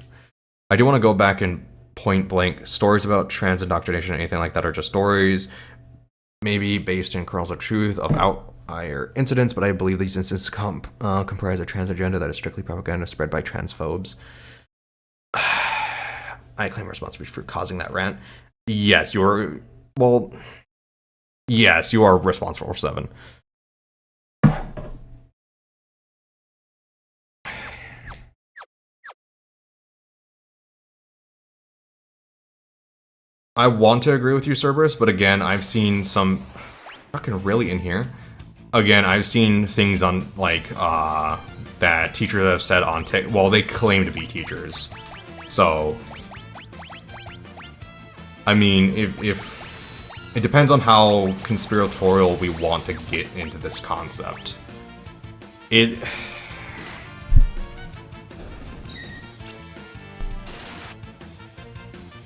I do want to go back and point blank stories about trans indoctrination or anything like that are just stories, maybe based in kernels of truth of outlier incidents, but I believe these incidents comprise a trans agenda that is strictly propaganda spread by transphobes. I claim responsibility for causing that rant. Yes, you are responsible for 7. I want to agree with you, Cerberus, but again, I've seen some... Fucking really in here? Again, I've seen things on, that teachers have said on TikTok. Well, they claim to be teachers. So... I mean, if It depends on how conspiratorial we want to get into this concept.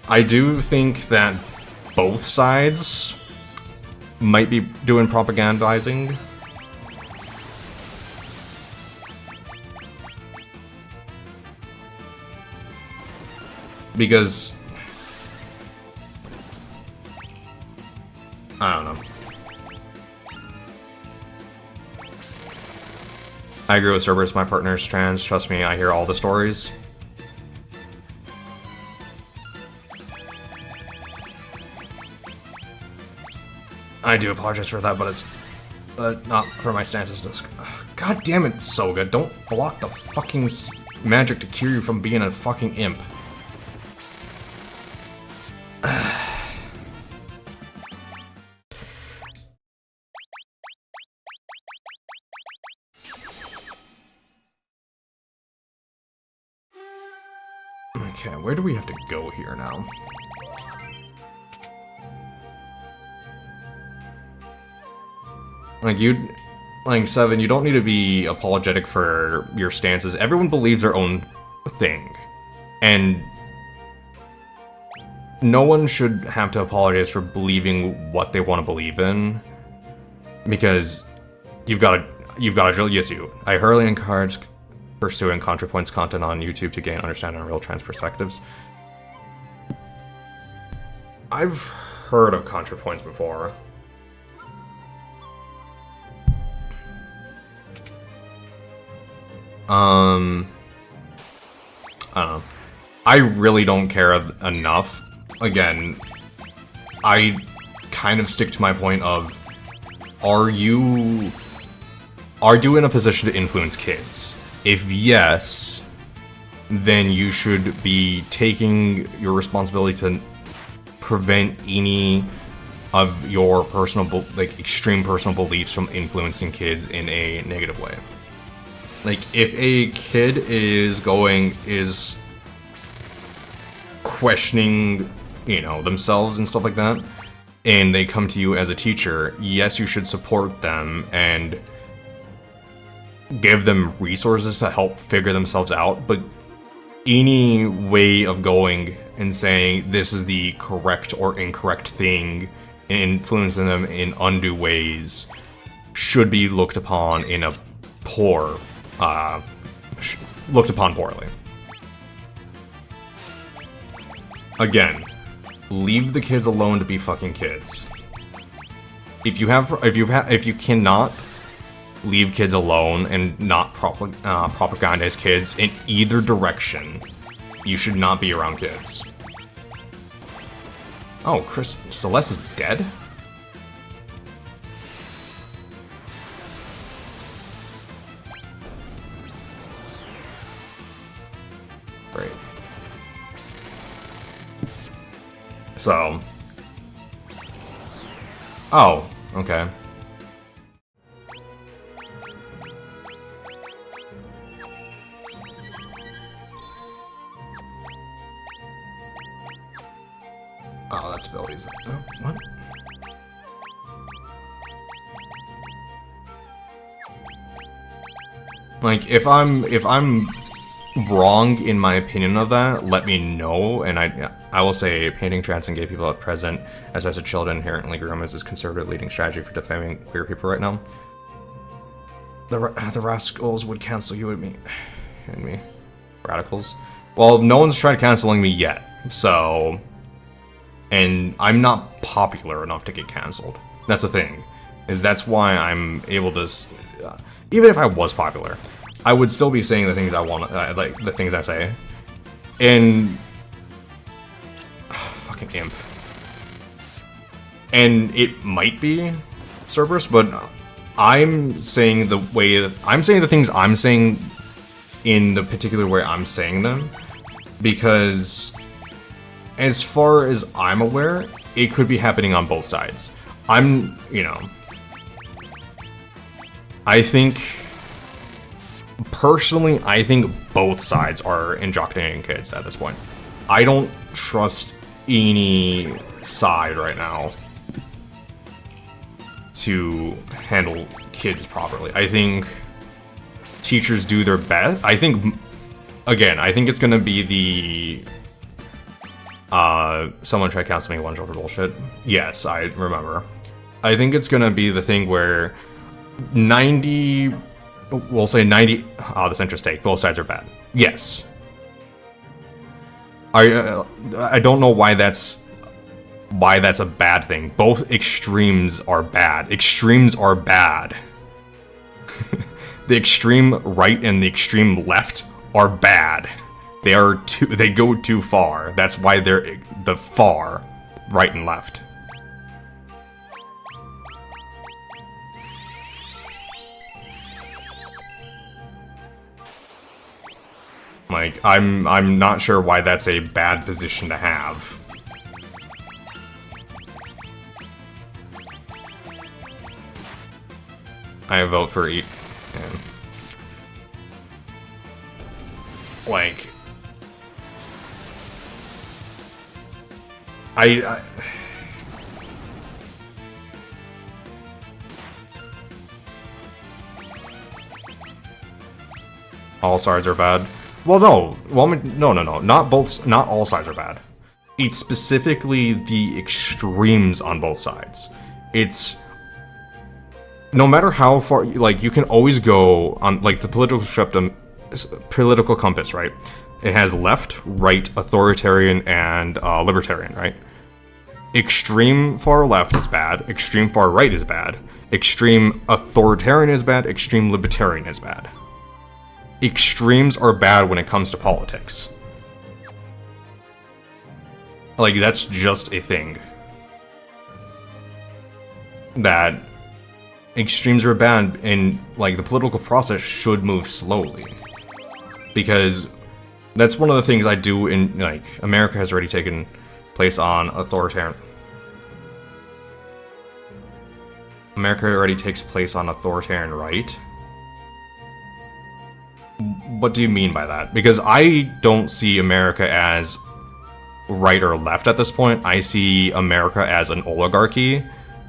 I do think that both sides might be doing propagandizing. Because I don't know. I agree with Cerberus, my partner's trans. Trust me, I hear all the stories. I do apologize for that, but it's not for my stances. God damn it, Soga. Don't block the fucking magic to cure you from being a fucking imp. Okay, where do we have to go here now? Like Seven, you don't need to be apologetic for your stances. Everyone believes their own thing. And no one should have to apologize for believing what they want to believe in. Because you've got to yes you. I highly encourage pursuing ContraPoints content on YouTube to gain understanding on real trans perspectives. I've heard of ContraPoints before. I don't know. I really don't care enough. Again, I kind of stick to my point of, are you in a position to influence kids? If yes, then you should be taking your responsibility to prevent any of your personal, like, extreme personal beliefs from influencing kids in a negative way. Like, if a kid is questioning, you know, themselves and stuff like that, and they come to you as a teacher, yes, you should support them and give them resources to help figure themselves out, but any way of going and saying this is the correct or incorrect thing and influencing them in undue ways should be looked upon in a looked upon poorly. Again, leave the kids alone to be fucking kids. If you cannot leave kids alone and not propagandize kids in either direction, you should not be around kids. Oh, Celeste is dead? Great. So. Oh, okay. Oh, that's abilities. Oh, what? Like, if I'm wrong in my opinion of that, let me know, and I will say painting trans and gay people at present as children inherently groom is conservative leading strategy for defaming queer people right now. The rascals would cancel you and me. Radicals. Well, no one's tried canceling me yet, so. And I'm not popular enough to get canceled. That's the thing. That's why I'm able to. Even if I was popular, I would still be saying the things I want, like the things I say. And fucking imp. And it might be Cerberus, but I'm saying the things I'm saying in the particular way I'm saying them, because as far as I'm aware, it could be happening on both sides. Personally, I think both sides are indoctrinating kids at this point. I don't trust any side right now. to handle kids properly. I think teachers do their best. I think, again, I think it's gonna be the someone tried canceling one shoulder bullshit. Yes, I remember. I think it's gonna be the thing where 90, we'll say 90. Oh, this interest take. Both sides are bad. Yes. I don't know why that's a bad thing. Both extremes are bad. Extremes are bad. The extreme right and the extreme left are bad. They go too far. That's why they're the far right and left. Like, I'm not sure why that's a bad position to have. I vote for each. Yeah. Like, I all sides are bad. Well, no. Well, no. Not all sides are bad. It's specifically the extremes on both sides. It's no matter how far, like, you can always go on, like, the political compass, right? It has left, right, authoritarian, and libertarian, right? Extreme far left is bad. Extreme far right is bad. Extreme authoritarian is bad. Extreme libertarian is bad. Extremes are bad when it comes to politics. Like, that's just a thing. That extremes are bad, and, like, the political process should move slowly. Because that's one of the things I do in, like, America has already taken place on authoritarian. America already takes place on authoritarian right. What do you mean by that? Because I don't see America as right or left at this point. I see America as an oligarchy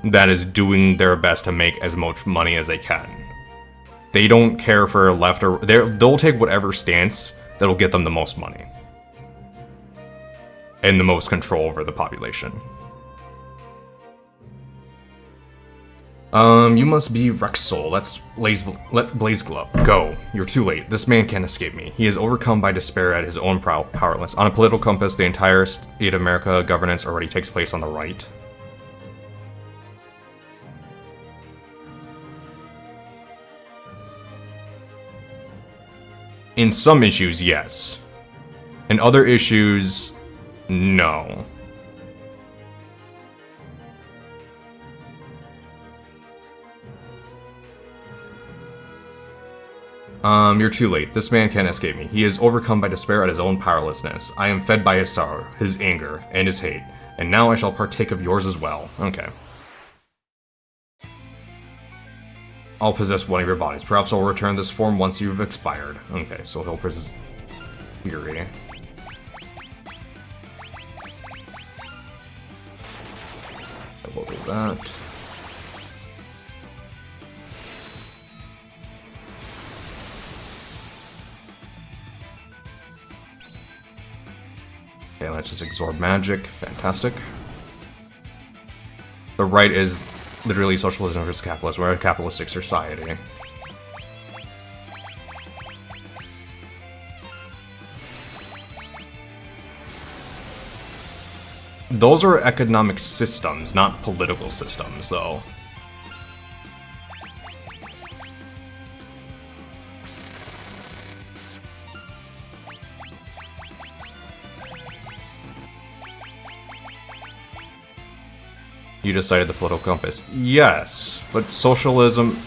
that is doing their best to make as much money as they can. They don't care for left or... They'll take whatever stance that'll get them the most money. And the most control over the population. You must be Rexol. Let BlazGlup go. You're too late. This man can't escape me. He is overcome by despair at his own powerlessness. On a political compass, the entire state of America governance already takes place on the right. In some issues, yes. In other issues, no. You're too late. This man can't escape me. He is overcome by despair at his own powerlessness. I am fed by his sorrow, his anger, and his hate. And now I shall partake of yours as well. Okay. I'll possess one of your bodies. Perhaps I'll return this form once you've expired. Okay, so he'll possess Fury. We'll do that. Okay, let's just absorb magic. Fantastic. The right is literally socialism versus capitalism. We're a capitalistic society. Those are economic systems, not political systems, though. You decided the political compass. Yes, but socialism...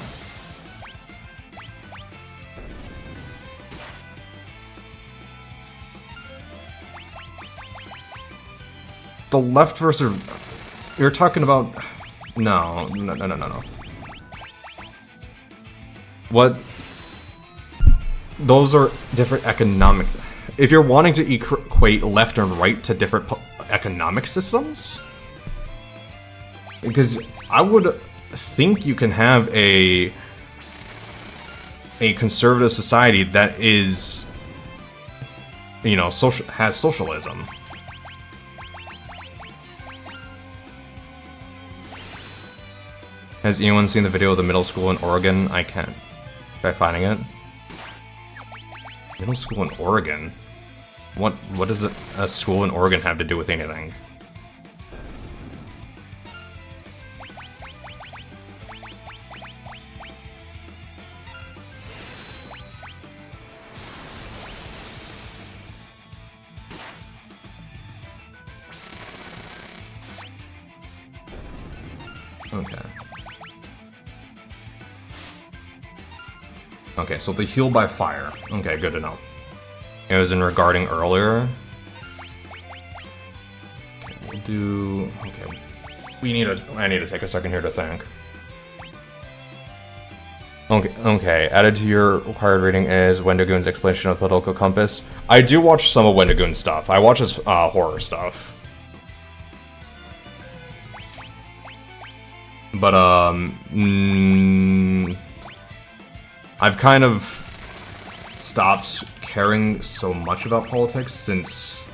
The left versus... You're talking about... No. What? Those are different economic... If you're wanting to equate left and right to different economic systems... Because I would think you can have a conservative society that is, you know, has socialism. Has anyone seen the video of the middle school in Oregon? I can't. Try finding it. Middle school in Oregon? What does a school in Oregon have to do with anything? Okay. Okay, so the heal by fire. Okay, good to know. It was in regarding earlier. Okay, we'll do... Okay. I need to take a second here to think. Okay. Added to your required reading is Wendigoon's explanation of political compass. I do watch some of Wendigoon's stuff. I watch his horror stuff. But, I've kind of stopped caring so much about politics since...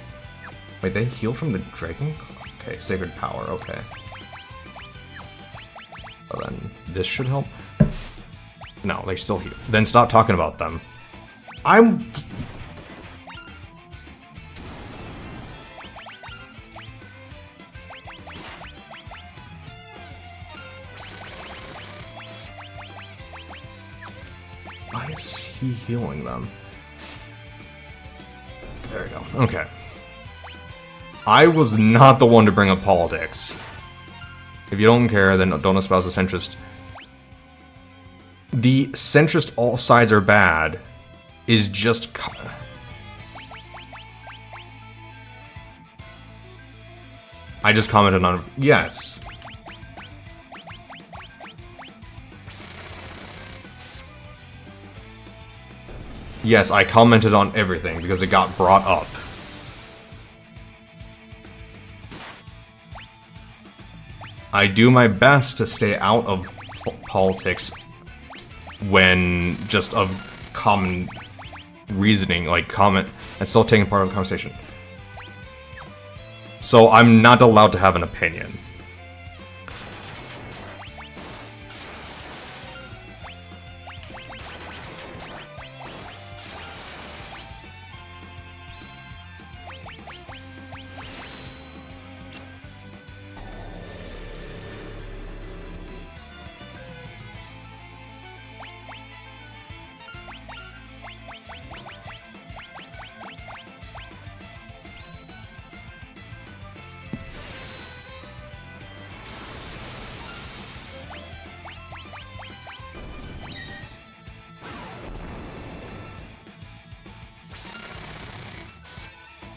Wait, they heal from the dragon? Okay, sacred power, okay. Well then, this should help? No, they still heal. Then stop talking about them. I is he healing them? There we go. Okay. I was not the one to bring up politics. If you don't care, then don't espouse the centrist. The centrist all sides are bad is just... I just commented on... Yes. Yes, I commented on everything because it got brought up. I do my best to stay out of politics when just of common reasoning, like comment, and still taking part of the conversation. So I'm not allowed to have an opinion.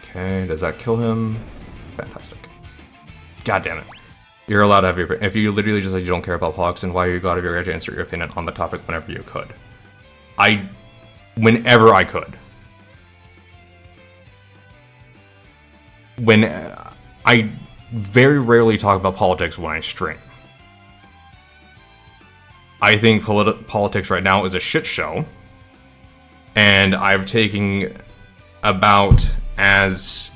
Okay, does that kill him? Fantastic. God damn it. You're allowed to have your... If you literally just said you don't care about politics, then why are you glad of your right to insert your opinion on the topic whenever you could? Whenever I could. I very rarely talk about politics when I stream. I think politics right now is a shit show. And I've taken about as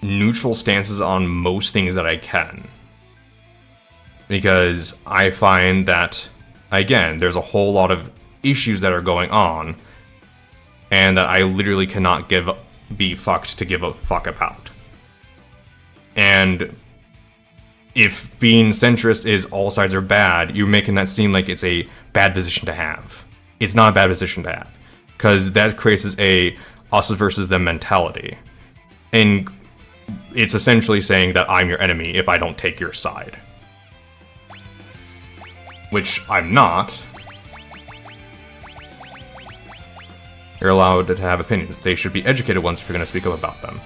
neutral stances on most things that I can. Because I find that, again, there's a whole lot of issues that are going on, and that I literally cannot be fucked to give a fuck about. And if being centrist is all sides are bad, you're making that seem like it's a bad position to have. It's not a bad position to have. Because that creates a us versus them mentality. And it's essentially saying that I'm your enemy if I don't take your side. Which I'm not. You're allowed to have opinions. They should be educated ones if you're going to speak up about them.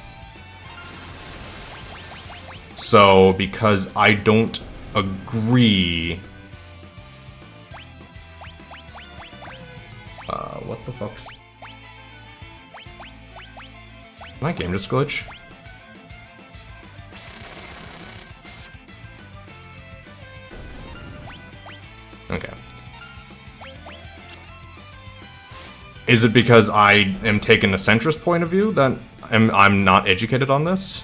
So, because I don't agree... what the fuck's... My game just glitch? Okay. Is it because I am taking a centrist point of view that I'm not educated on this?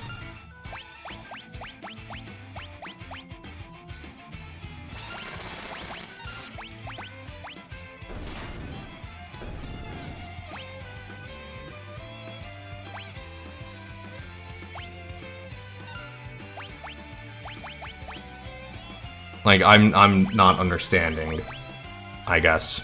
Like, I'm not understanding, I guess.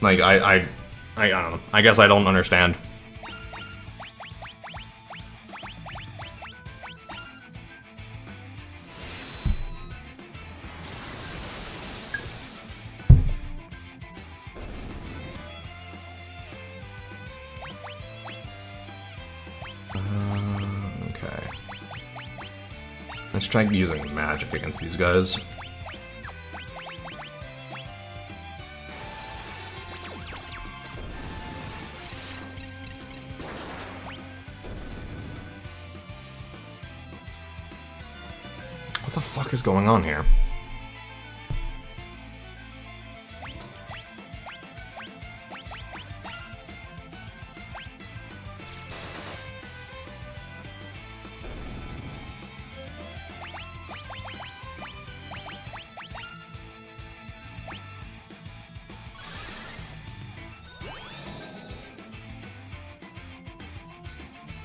Like, I don't know. I guess I don't understand. Okay. Let's try using magic against these guys. What the fuck is going on here?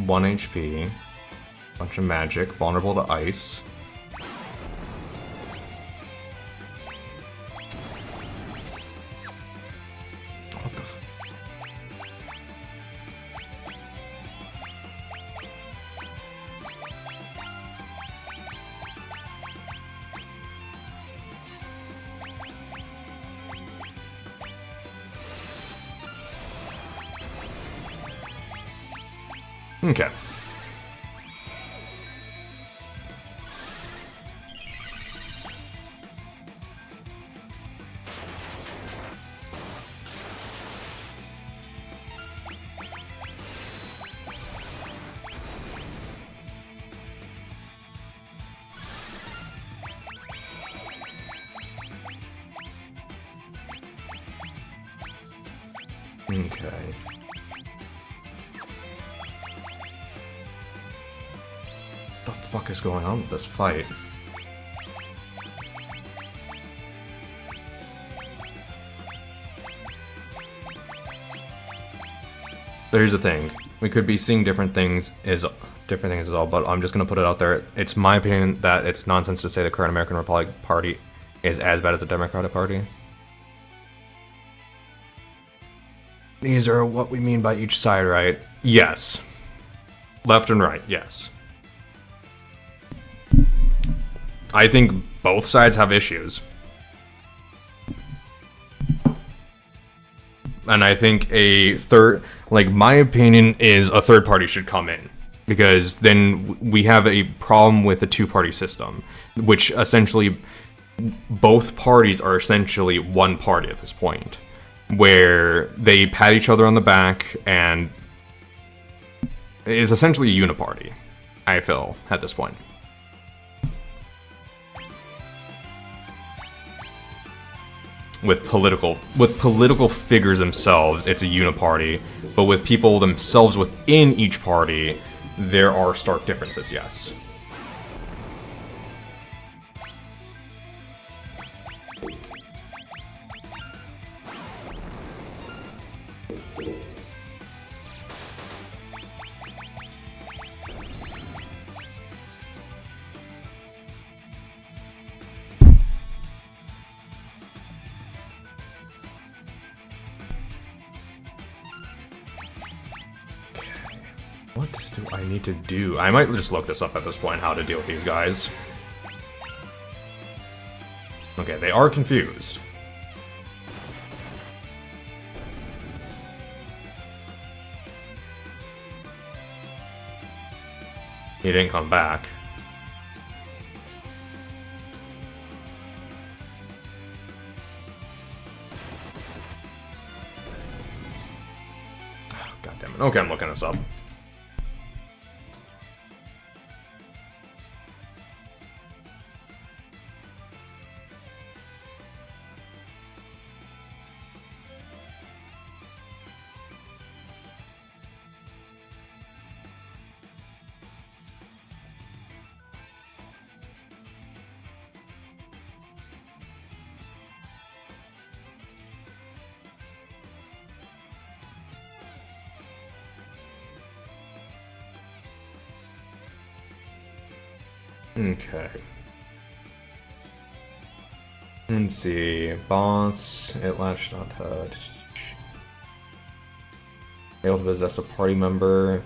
One HP, bunch of magic, vulnerable to ice. What the f- Okay. Okay. What the fuck is going on with this fight? Here's the thing. We could be seeing different things as well, but I'm just gonna put it out there. It's my opinion that it's nonsense to say the current American Republic Party is as bad as the Democratic Party. These are what we mean by each side, right? Yes. Left and right, yes. I think both sides have issues. And I think my opinion is a third party should come in. Because then we have a problem with the two-party system, which essentially, both parties are essentially one party at this point, where they pat each other on the back and is essentially a uniparty, I feel, at this point. With political figures themselves, it's a uniparty, but with people themselves within each party, there are stark differences, yes. What do I need to do? I might just look this up at this point, how to deal with these guys. Okay, they are confused. He didn't come back. God damn it. Okay, I'm looking this up. Okay. Let's see. Boss, it latched on touch. Able to possess a party member.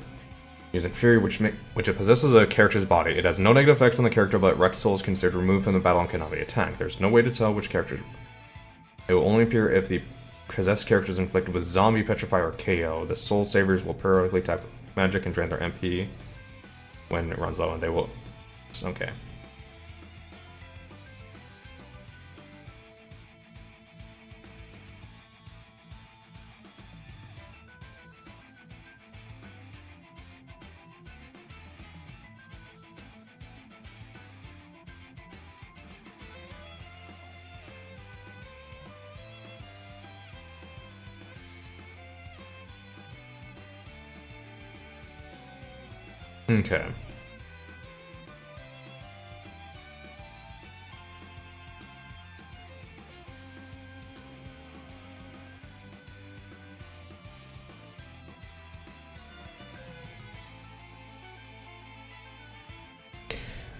Using Fury, which it possesses a character's body. It has no negative effects on the character, but wrecked soul is considered removed from the battle and cannot be attacked. There's no way to tell which character. It will only appear if the possessed character is inflicted with zombie, petrify, or KO. The soul savers will periodically tap magic and drain their MP when it runs low, and they will. Okay. Okay.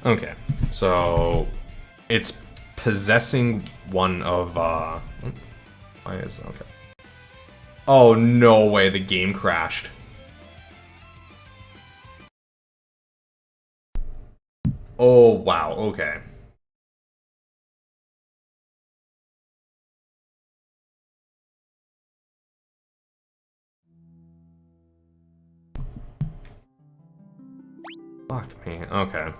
Okay, so it's possessing one of why is okay. Oh no way, the game crashed. Oh wow, okay. Fuck me, okay.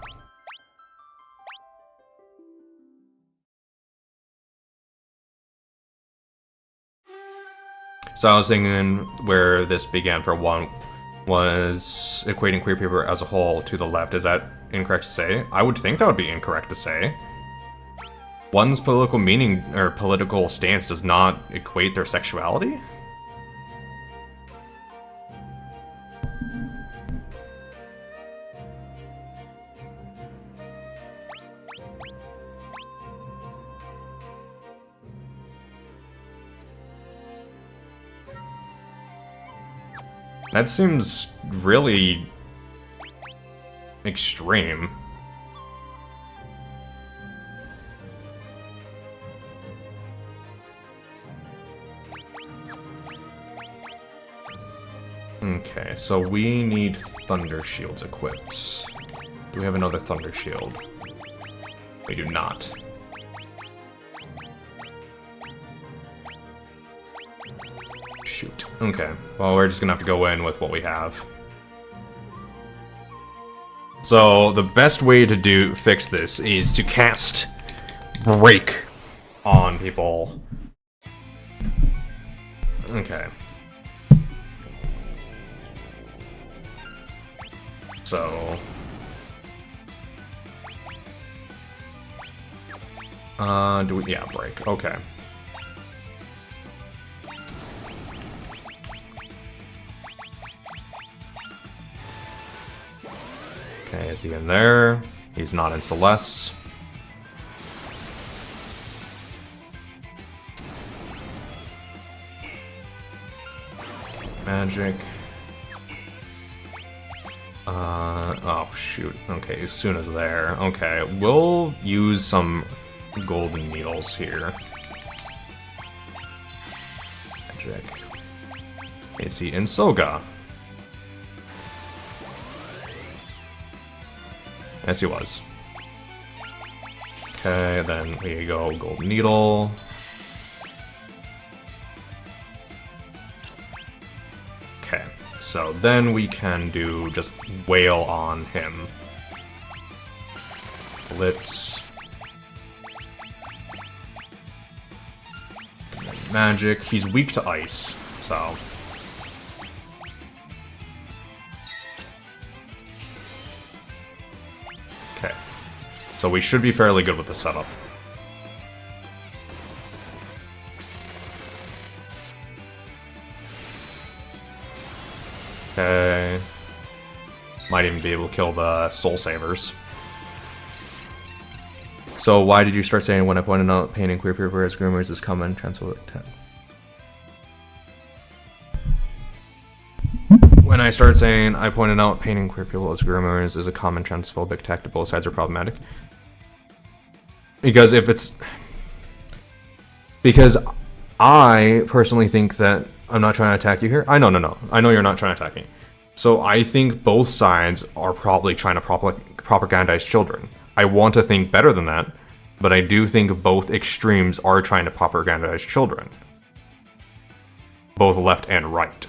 So I was thinking where this began for one was equating queer people as a whole to the left. Is that incorrect to say? I would think that would be incorrect to say. One's political meaning or political stance does not equate their sexuality? That seems really extreme. Okay, so we need Thunder Shields equipped. Do we have another Thunder Shield? We do not. Shoot. Okay, well, we're just gonna have to go in with what we have. So, the best way to fix this is to cast Break on people. Okay. So... do we... yeah, Break. Okay. Okay, is he in there? He's not in Celeste. Magic. Oh shoot. Okay, Suna's there. Okay, we'll use some golden needles here. Magic. Is he in Soga? Yes, he was. Okay, then we go Golden Needle. Okay, so then we can do just Wail on him. Blitz. Magic. He's weak to ice, so... Okay. So we should be fairly good with the setup. Okay. Might even be able to kill the Soul Savers. So why did you start saying when I pointed out pain and queer people as groomers is common transphobic? When I started saying I pointed out pain and queer people as groomers is a common transphobic tactic, both sides are problematic. Because if it's... Because I personally think that... I'm not trying to attack you here. No. I know you're not trying to attack me. So I think both sides are probably trying to propagandize children. I want to think better than that, but I do think both extremes are trying to propagandize children. Both left and right.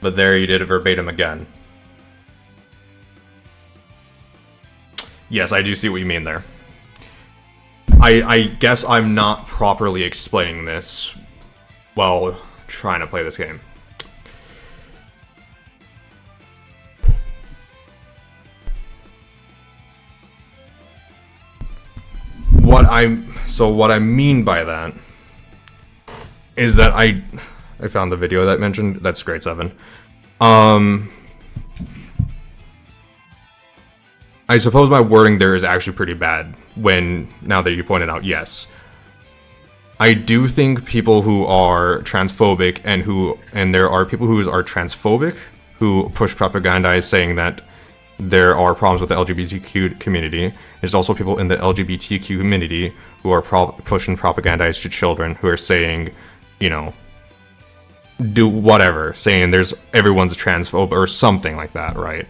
But there you did it verbatim again. Yes, I do see what you mean there. I guess I'm not properly explaining this while trying to play this game. What I mean by that is that I found the video that mentioned, that's grade 7. I suppose my wording there is actually pretty bad now that you pointed out, yes. I do think people who are transphobic and there are people who are transphobic who push propaganda saying that there are problems with the LGBTQ community. There's also people in the LGBTQ community who are pushing propaganda to children who are saying, you know, do whatever, saying everyone's transphobe or something like that, right?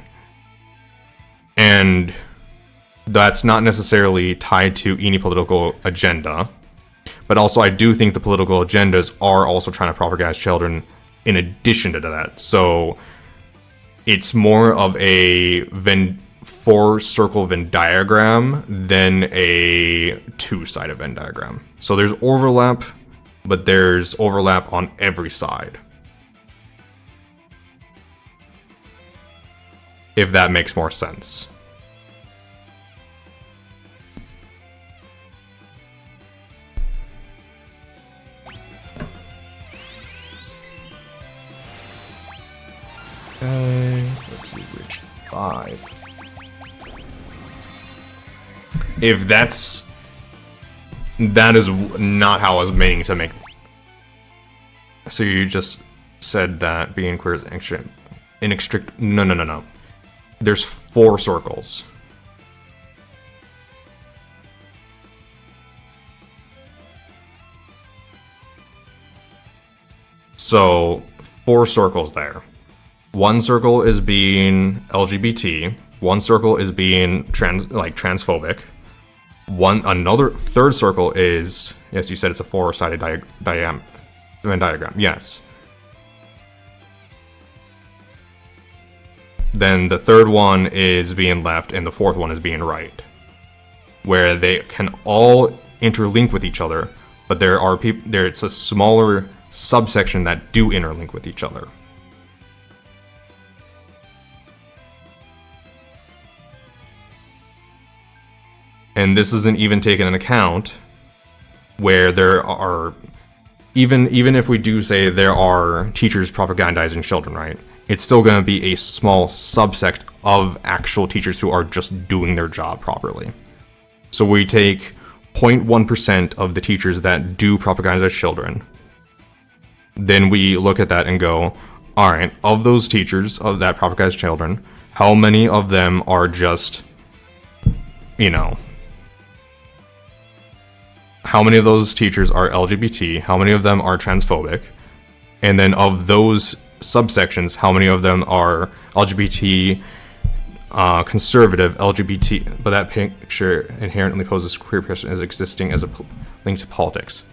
And that's not necessarily tied to any political agenda, but also I do think the political agendas are also trying to propagandize children in addition to that. So it's more of a 4-circle Venn diagram than a 2-sided Venn diagram. So there's overlap, but there's overlap on every side. If that makes more sense. Okay, let's see which 5. If that is not how I was meaning to make. So you just said that being queer is inextricable. No. There's 4 circles. So 4 circles there. 1 circle is being LGBT. 1 circle is being transphobic. Another 3rd circle is, yes, you said it's a 4-sided diagram. Yes. Then the 3rd one is being left, and the 4th one is being right, where they can all interlink with each other, but there are it's a smaller subsection that do interlink with each other. And this isn't even taken into account where there are, even if we do say there are teachers propagandizing children, right? It's still going to be a small subsect of actual teachers who are just doing their job properly. So we take 0.1% of the teachers that do propagandize children. Then we look at that and go, all right, of those teachers of that propagandize children, how many of them are just, you know, how many of those teachers are LGBT? How many of them are transphobic? And then of those subsections, how many of them are LGBT, conservative LGBT, but that picture inherently poses queer person as existing as a link to politics.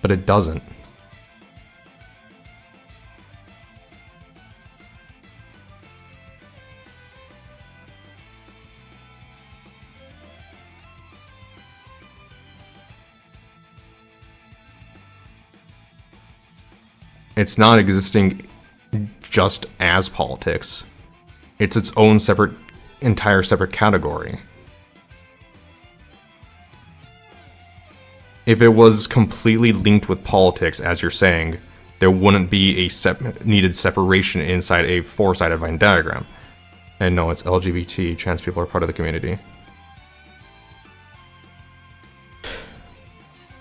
But it doesn't. It's not existing just as politics. It's its own entire separate category. If it was completely linked with politics, as you're saying, there wouldn't be a needed separation inside a four-sided Venn diagram. And no, it's LGBT, trans people are part of the community.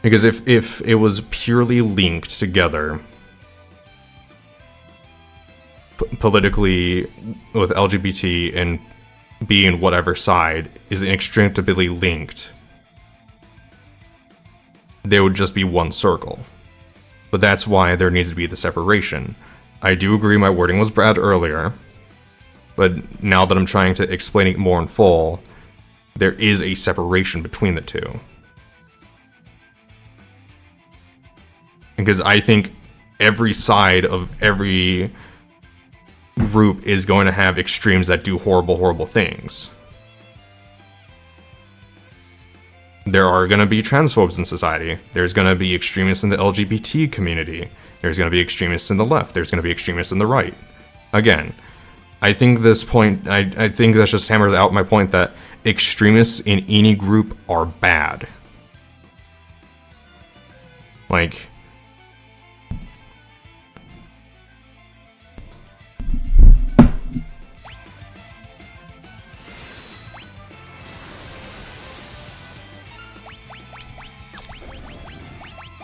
Because if it was purely linked together, politically with LGBT and being whatever side is inextricably linked, there would just be one circle. But that's why there needs to be the separation. I do agree my wording was bad earlier, but now that I'm trying to explain it more in full, there is a separation between the two. Because I think every side of every group is going to have extremes that do horrible, horrible things. There are going to be transphobes in society. There's going to be extremists in the LGBT community. There's going to be extremists in the left. There's going to be extremists in the right. Again, I think this point, I think that just hammers out my point that extremists in any group are bad. Like,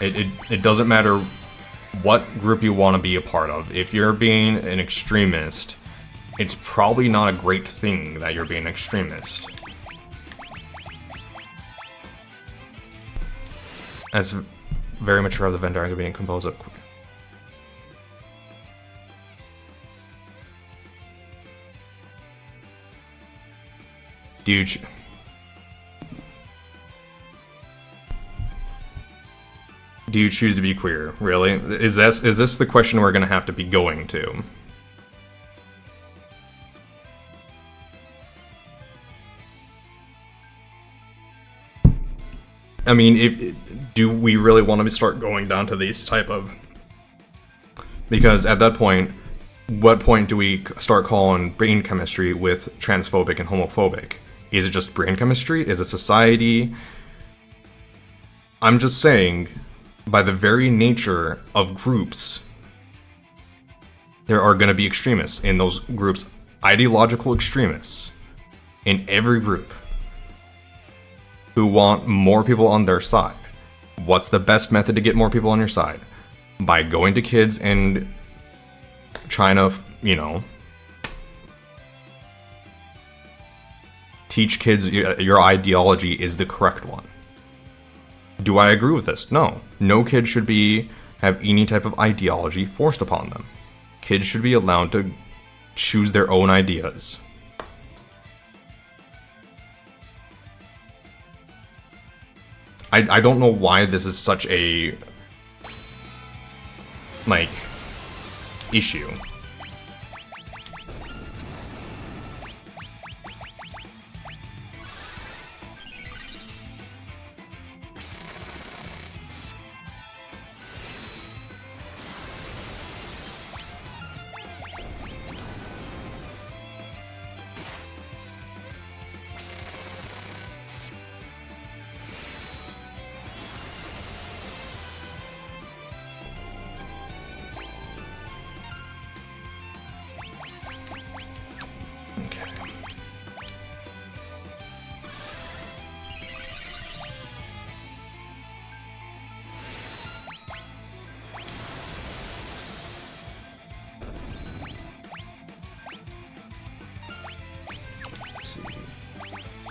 it doesn't matter what group you want to be a part of. If you're being an extremist, it's probably not a great thing that you're being an extremist. That's very mature of the Venn diagram being composed of. Do you choose to be queer? Really? Is this the question we're gonna have to be going to? I mean, do we really want to start going down to these type of? Because at that point, what point do we start calling brain chemistry with transphobic and homophobic? Is it just brain chemistry? Is it society? I'm just saying, by the very nature of groups, there are going to be extremists in those groups, ideological extremists in every group who want more people on their side. What's the best method to get more people on your side? By going to kids and trying to, you know, teach kids your ideology is the correct one. Do I agree with this? No. No kid should have any type of ideology forced upon them. Kids should be allowed to choose their own ideas. I don't know why this is such a, like, issue.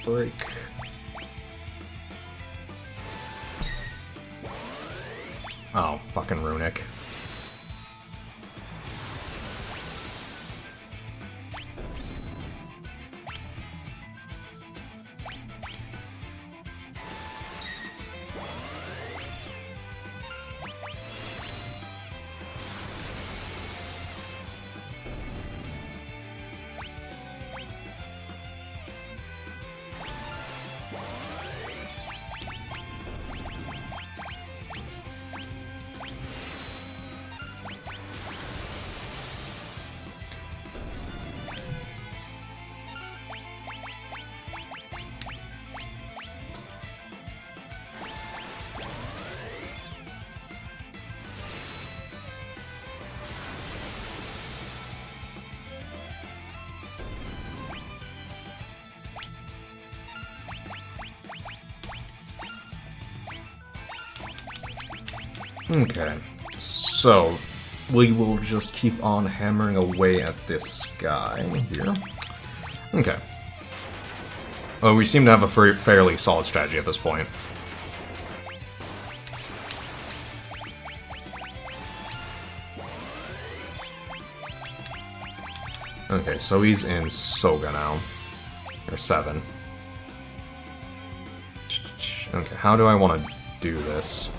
Break. Oh, fucking Runic. Okay, so we will just keep on hammering away at this guy here. Okay. Oh, we seem to have a fairly solid strategy at this point. Okay, so he's in Soga now. Or 7. Okay, how do I want to do this?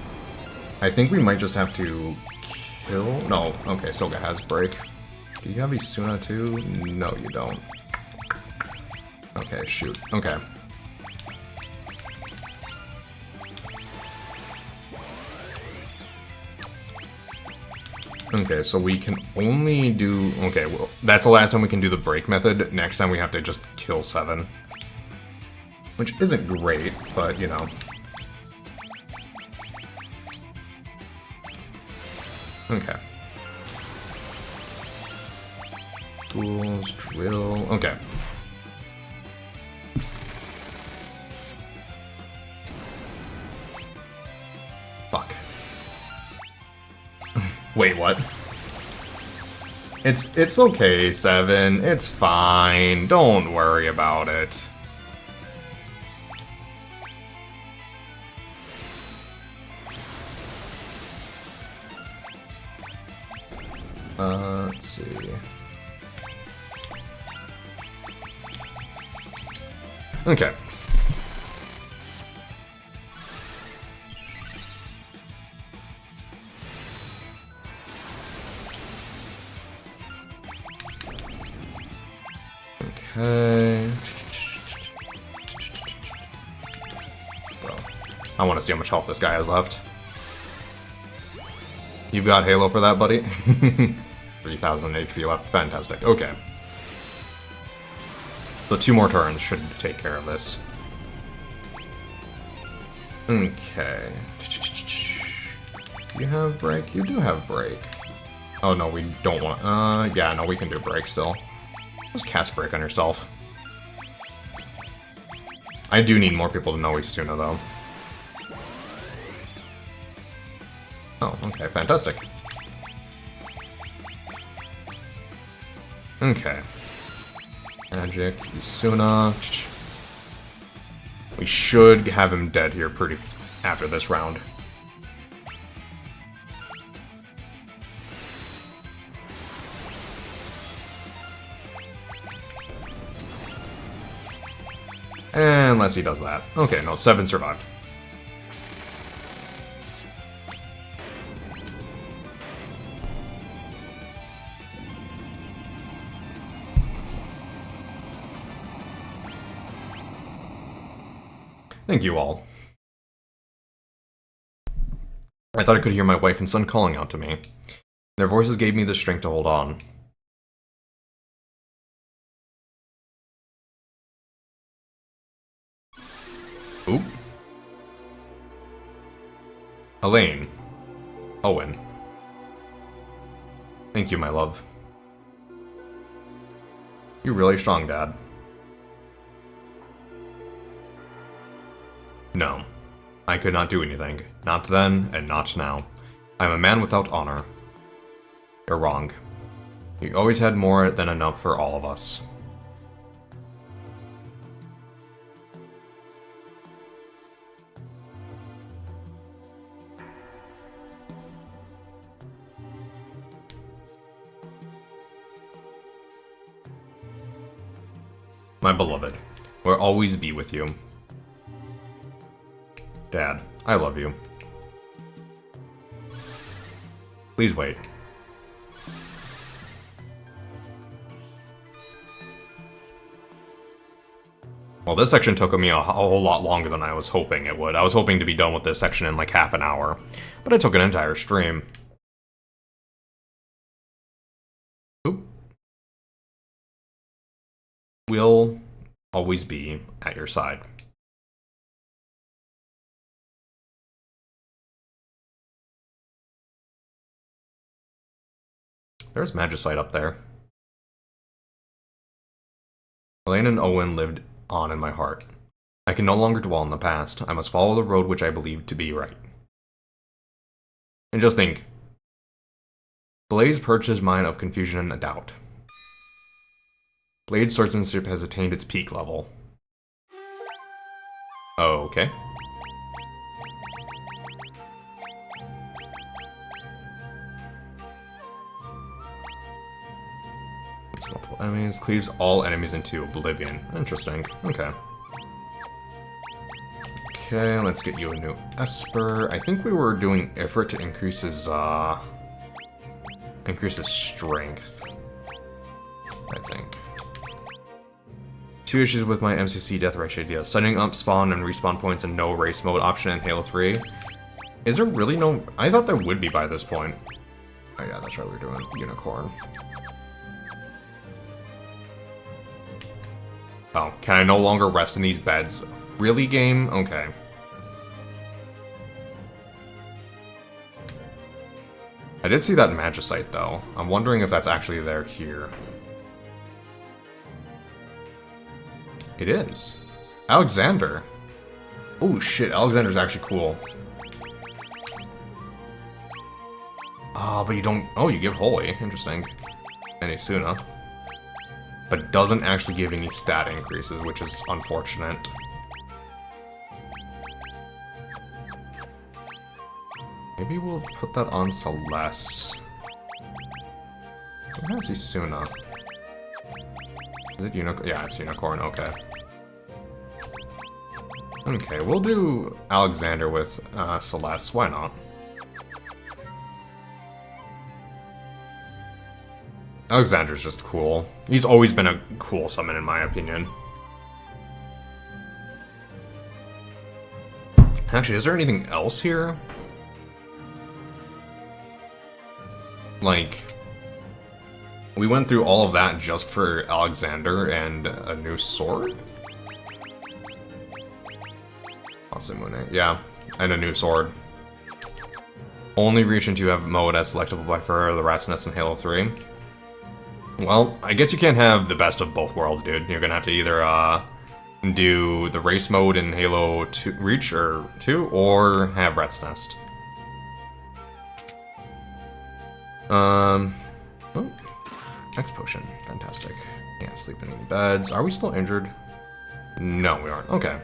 I think we might just have to kill... No, okay, Soga has break. Do you have Isuna too? No, you don't. Okay, shoot. Okay. Okay, so we can only do... Okay, well, that's the last time we can do the break method. Next time we have to just kill 7. Which isn't great, but, you know... Okay. Tools, drill... Okay. Fuck. Wait, what? It's okay, 7. It's fine. Don't worry about it. Let's see. Okay. Okay. Well, I want to see how much health this guy has left. You've got Halo for that, buddy? 3,000 HP left. Fantastic. Okay. So 2 more turns should take care of this. Okay. Do you have break? You do have break. Oh, no, we don't want... yeah, no, we can do break still. Just cast break on yourself. I do need more people to know Isuna, though. Oh, okay, fantastic. Okay. Magic, Isuna. We should have him dead here pretty after this round. Unless he does that. Okay, no, 7 survived. Thank you all. I thought I could hear my wife and son calling out to me. Their voices gave me the strength to hold on. Oop. Elaine. Owen. Thank you, my love. You're really strong, Dad. No. I could not do anything. Not then, and not now. I'm a man without honor. You're wrong. You always had more than enough for all of us. My beloved, will always be with you. Dad, I love you. Please wait. Well, this section took me a whole lot longer than I was hoping it would. I was hoping to be done with this section in like half an hour, but it took an entire stream. Oop. Will always be at your side. There's Magicite up there. Elaine and Owen lived on in my heart. I can no longer dwell in the past. I must follow the road which I believe to be right. And just think. Blade's purges mine of confusion and doubt. Blade's swordsmanship has attained its peak level. Okay. Multiple enemies, cleaves all enemies into oblivion. Interesting. Okay. Okay, let's get you a new Esper. I think we were doing Ifrit to increase his strength. I think. 2 issues with my MCC Death Rush idea. Setting up spawn and respawn points and no race mode option in Halo 3. Is there really no... I thought there would be by this point. Oh yeah, that's right, we were doing Unicorn. Oh, can I no longer rest in these beds? Really, game? Okay. I did see that Magicite, though. I'm wondering if that's actually there here. It is. Alexander. Oh shit, Alexander's actually cool. Ah, but you don't... Oh, you give Holy. Interesting. And Isuna. But doesn't actually give any stat increases, which is unfortunate. Maybe we'll put that on Celeste. Where has Isuna? Is it Unicorn? Yeah, it's Unicorn, okay. Okay, we'll do Alexander with Celeste, why not? Alexander's just cool. He's always been a cool summon in my opinion. Actually, is there anything else here? Like, we went through all of that just for Alexander and a new sword? Masamune, yeah, and a new sword. Only region to have mode as selectable by fur the Rat's Nest in Halo 3. Well, I guess you can't have the best of both worlds, dude. You're gonna have to either do the race mode in Halo 2 Reach or 2, or have Rat's Nest. Oh, X potion, fantastic. Can't sleep in any beds. Are we still injured? No, we aren't. Okay.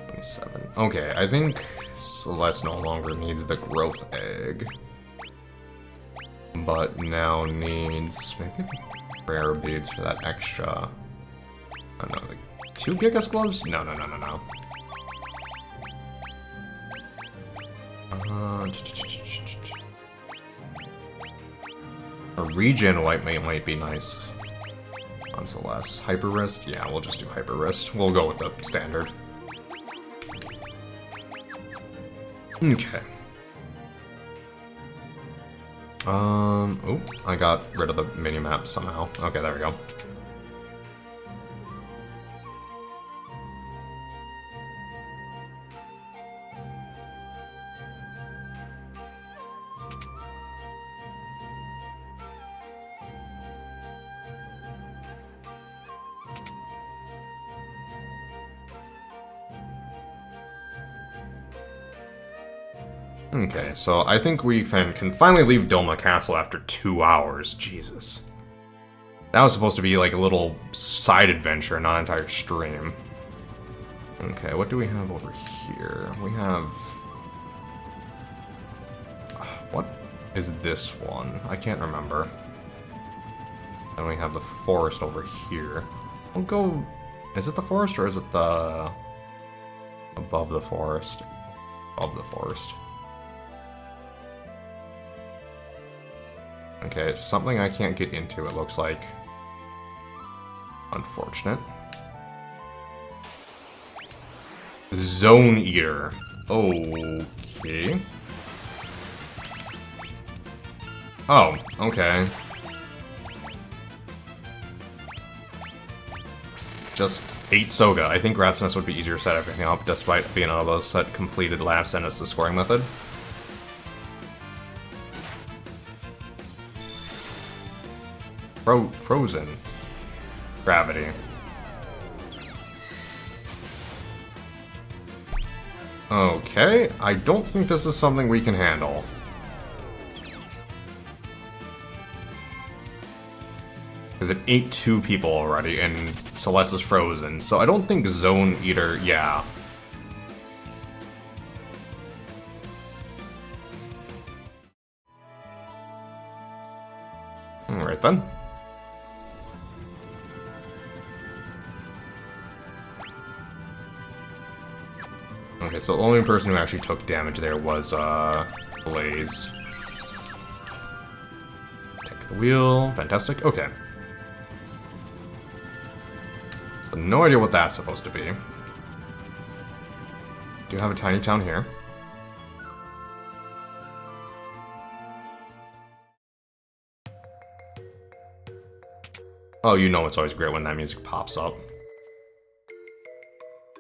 27. Okay, I think Celeste no longer needs the growth egg. But now needs maybe rare beads for that extra. Oh no, like 2 Gigas gloves? No. A regen wipe might be nice on Celeste. Hyper wrist? Yeah, we'll just do hyper wrist. We'll go with the standard. Okay. Oh, I got rid of the mini-map somehow. Okay, there we go. Okay, so I think we can finally leave Doma Castle after 2 hours. Jesus. That was supposed to be like a little side adventure, not an entire stream. Okay, what do we have over here? We have... What is this one? I can't remember. Then we have the forest over here. We'll go... Is it the forest or is it the... above the forest? Above the forest. Okay, it's something I can't get into, it looks like. Unfortunate. Zone Eater. Okay. Oh, okay. Just 8 Soga. I think Rat's Nest would be easier to set everything up, despite being able to set completed labs and as the scoring method. Frozen. Gravity. Okay, I don't think this is something we can handle. Because it ate 2 people already, and Celeste is frozen, so I don't think Zone Eater, yeah. Alright then. Okay, so the only person who actually took damage there was, Blaze. Take the wheel. Fantastic. Okay. So no idea what that's supposed to be. Do have a tiny town here. Oh, you know it's always great when that music pops up.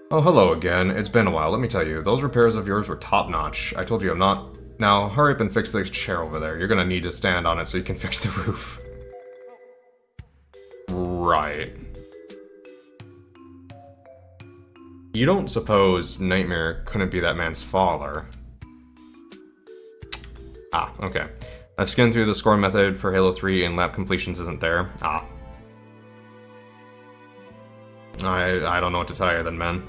Oh, hello again. It's been a while. Let me tell you, those repairs of yours were top-notch. I told you I'm not... Now, hurry up and fix the chair over there. You're gonna need to stand on it so you can fix the roof. Right. You don't suppose Nightmare couldn't be that man's father? Ah, okay. I've skimmed through the scoring method for Halo 3 and lap completions isn't there. Ah. I don't know what to tell you then, man.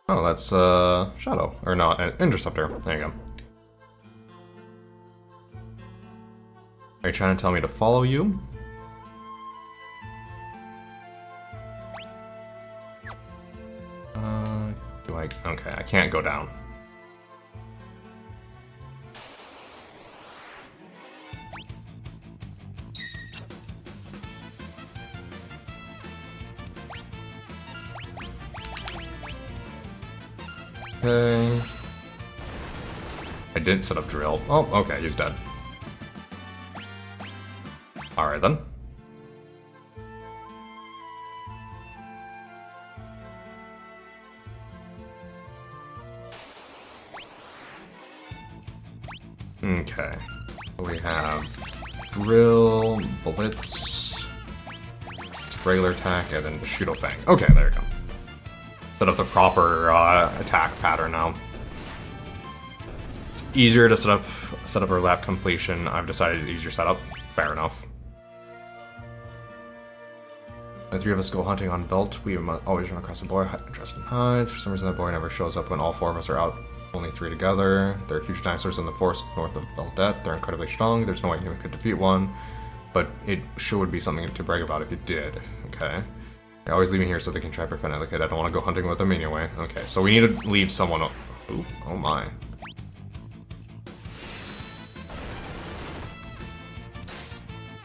Oh, that's, Shadow. Or not, Interceptor. There you go. Are you trying to tell me to follow you? Do I... Okay, I can't go down. Okay. I didn't set up drill. Oh, okay, he's dead. Alright then. Okay. We have drill, blitz, regular attack, and then Shadow Fang. Okay, there you go. Set up the proper attack pattern now. Easier to set up our lap completion. I've decided it's easier setup. Fair enough. The 3 of us go hunting on Belt. We always run across a boy dressed in hides. For some reason, that boy never shows up when all 4 of us are out. Only 3 together. There are huge dinosaurs in the forest north of Veldet. They're incredibly strong. There's no way human could defeat one. But it sure would be something to brag about if you did. Okay. They always leave me here so they can try to prevent it. I don't want to go hunting with them anyway. Okay, so we need to leave someone... Ooh, oh my.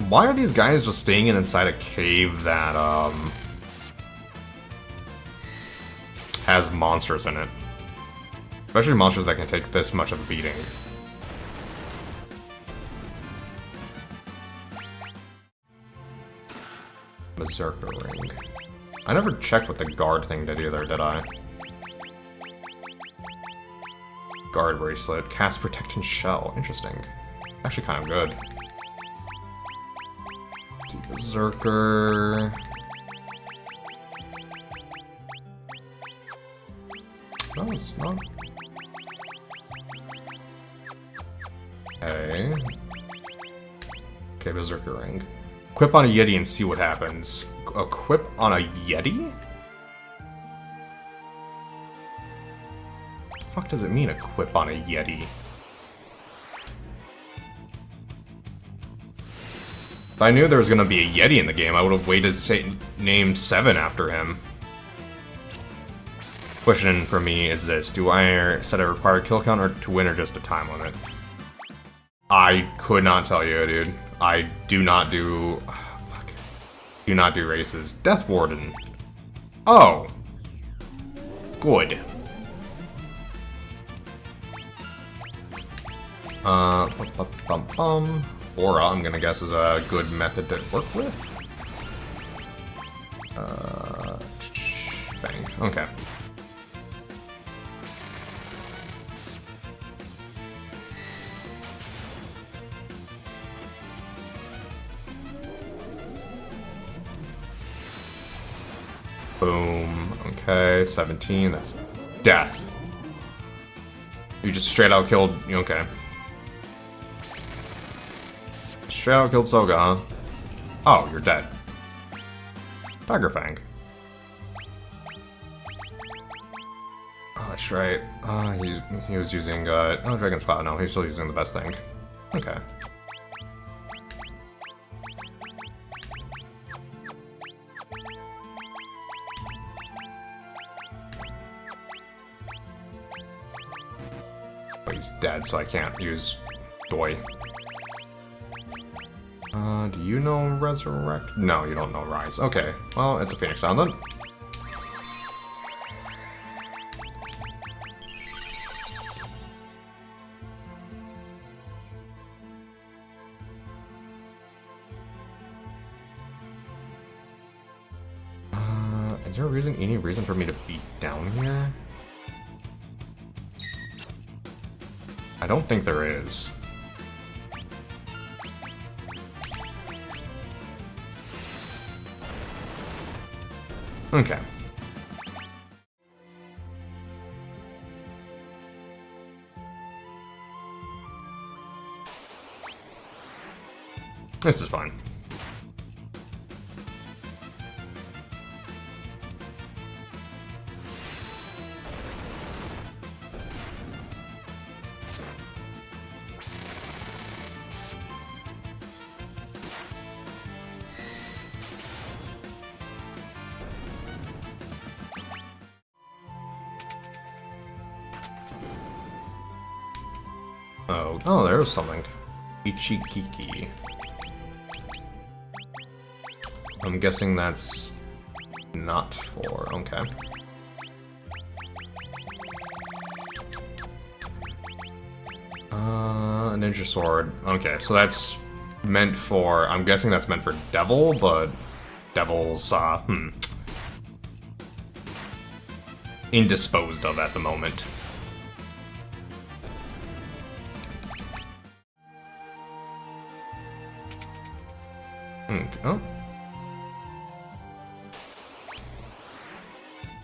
Why are these guys just staying inside a cave that, has monsters in it? Especially monsters that can take this much of a beating. Berserker Ring. I never checked what the guard thing did either, did I? Guard bracelet. Cast Protecting Shell. Interesting. Actually kind of good. Berserker. No, it's not. Okay. Okay, Berserker Ring. Equip on a Yeti and see what happens. Equip on a Yeti? What the fuck does it mean, equip on a Yeti? If I knew there was gonna be a Yeti in the game, I would have waited to say name 7 after him. Question for me is this: do I set a required kill count or to win, or just a time limit? I could not tell you, dude. I do not do... fuck. Do not do races. Death Warden. Oh. Good. Aura, I'm gonna guess, is a good method to work with. Bang. Okay. Boom. Okay, 17. That's death. You just straight out killed. Okay. Straight out killed Soga, huh? Oh, you're dead. Tiger Fang. Oh, that's right. He was using, oh, Dragon's Cloud. No, he's still using the best thing. Okay. But he's dead, so I can't use Doi. Do you know Resurrect? No, you don't know Rise. Okay, well, it's a Phoenix Down then. Is there any reason for me to beat down here? I don't think there is. Okay. This is fine. Oh, there was something. Ichikiki. I'm guessing that's not for... okay. Ninja Sword. Okay, so that's meant for... I'm guessing that's meant for Devil, but... Devil's, indisposed of at the moment. Oh.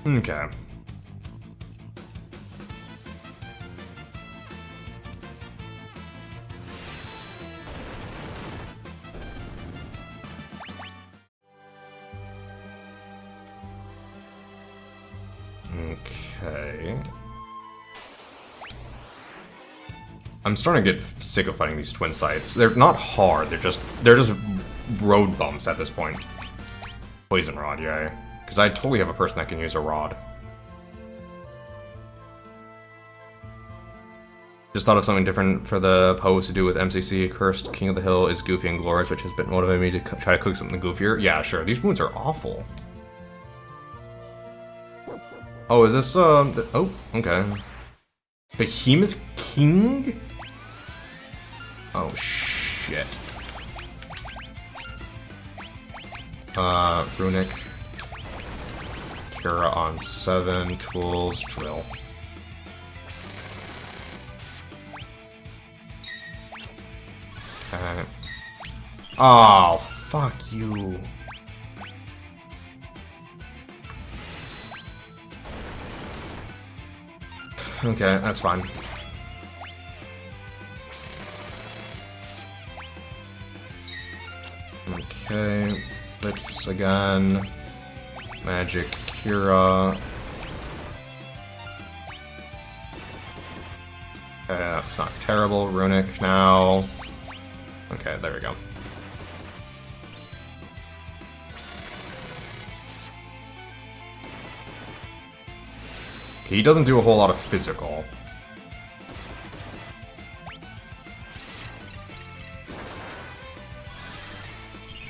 Okay. Okay. I'm starting to get sick of fighting these twin sites. They're not hard, they're just road bumps at this point. Poison Rod, yeah. Because I totally have a person that can use a rod. Just thought of something different for the pose to do with MCC. Cursed King of the Hill is goofy and glorious, which has been motivating me to try to cook something goofier. Yeah, sure. These moons are awful. Oh, is this, oh, okay. Behemoth King? Oh, shit. Runic. Kira on 7, tools, drill. Okay. Oh, fuck you. Okay, that's fine. Okay, Blitz again. Magic Cura. Okay, that's not terrible. Runic now. Okay, there we go. He doesn't do a whole lot of physical.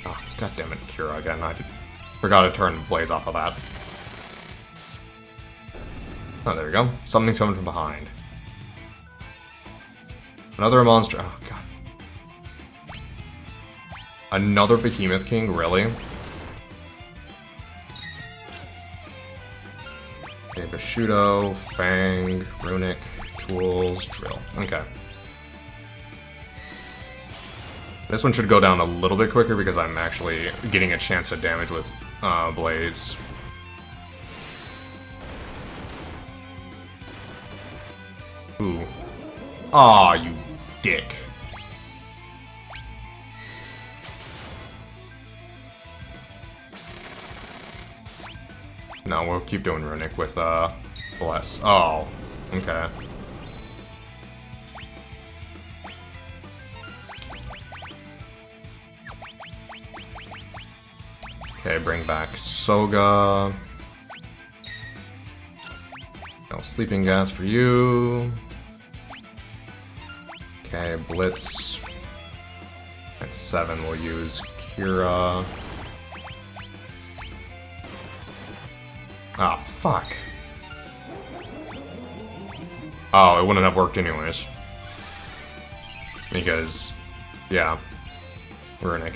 Oh, God damn it, Cura again. I forgot to turn Blaze off of that. Oh, there we go. Something's coming from behind. Another monster. Oh, God. Another Behemoth King, really? Okay, Bushido, Fang, Runic, Tools, Drill. Okay. This one should go down a little bit quicker because I'm actually getting a chance at damage with Blaze. Ooh. Aw, you dick. No, we'll keep doing Runic with, Bless. Oh, okay. Okay, bring back Soga. No sleeping gas for you. Okay, Blitz. At 7, we'll use Cura. Ah, fuck. Oh, it wouldn't have worked anyways. Because, yeah. Runic.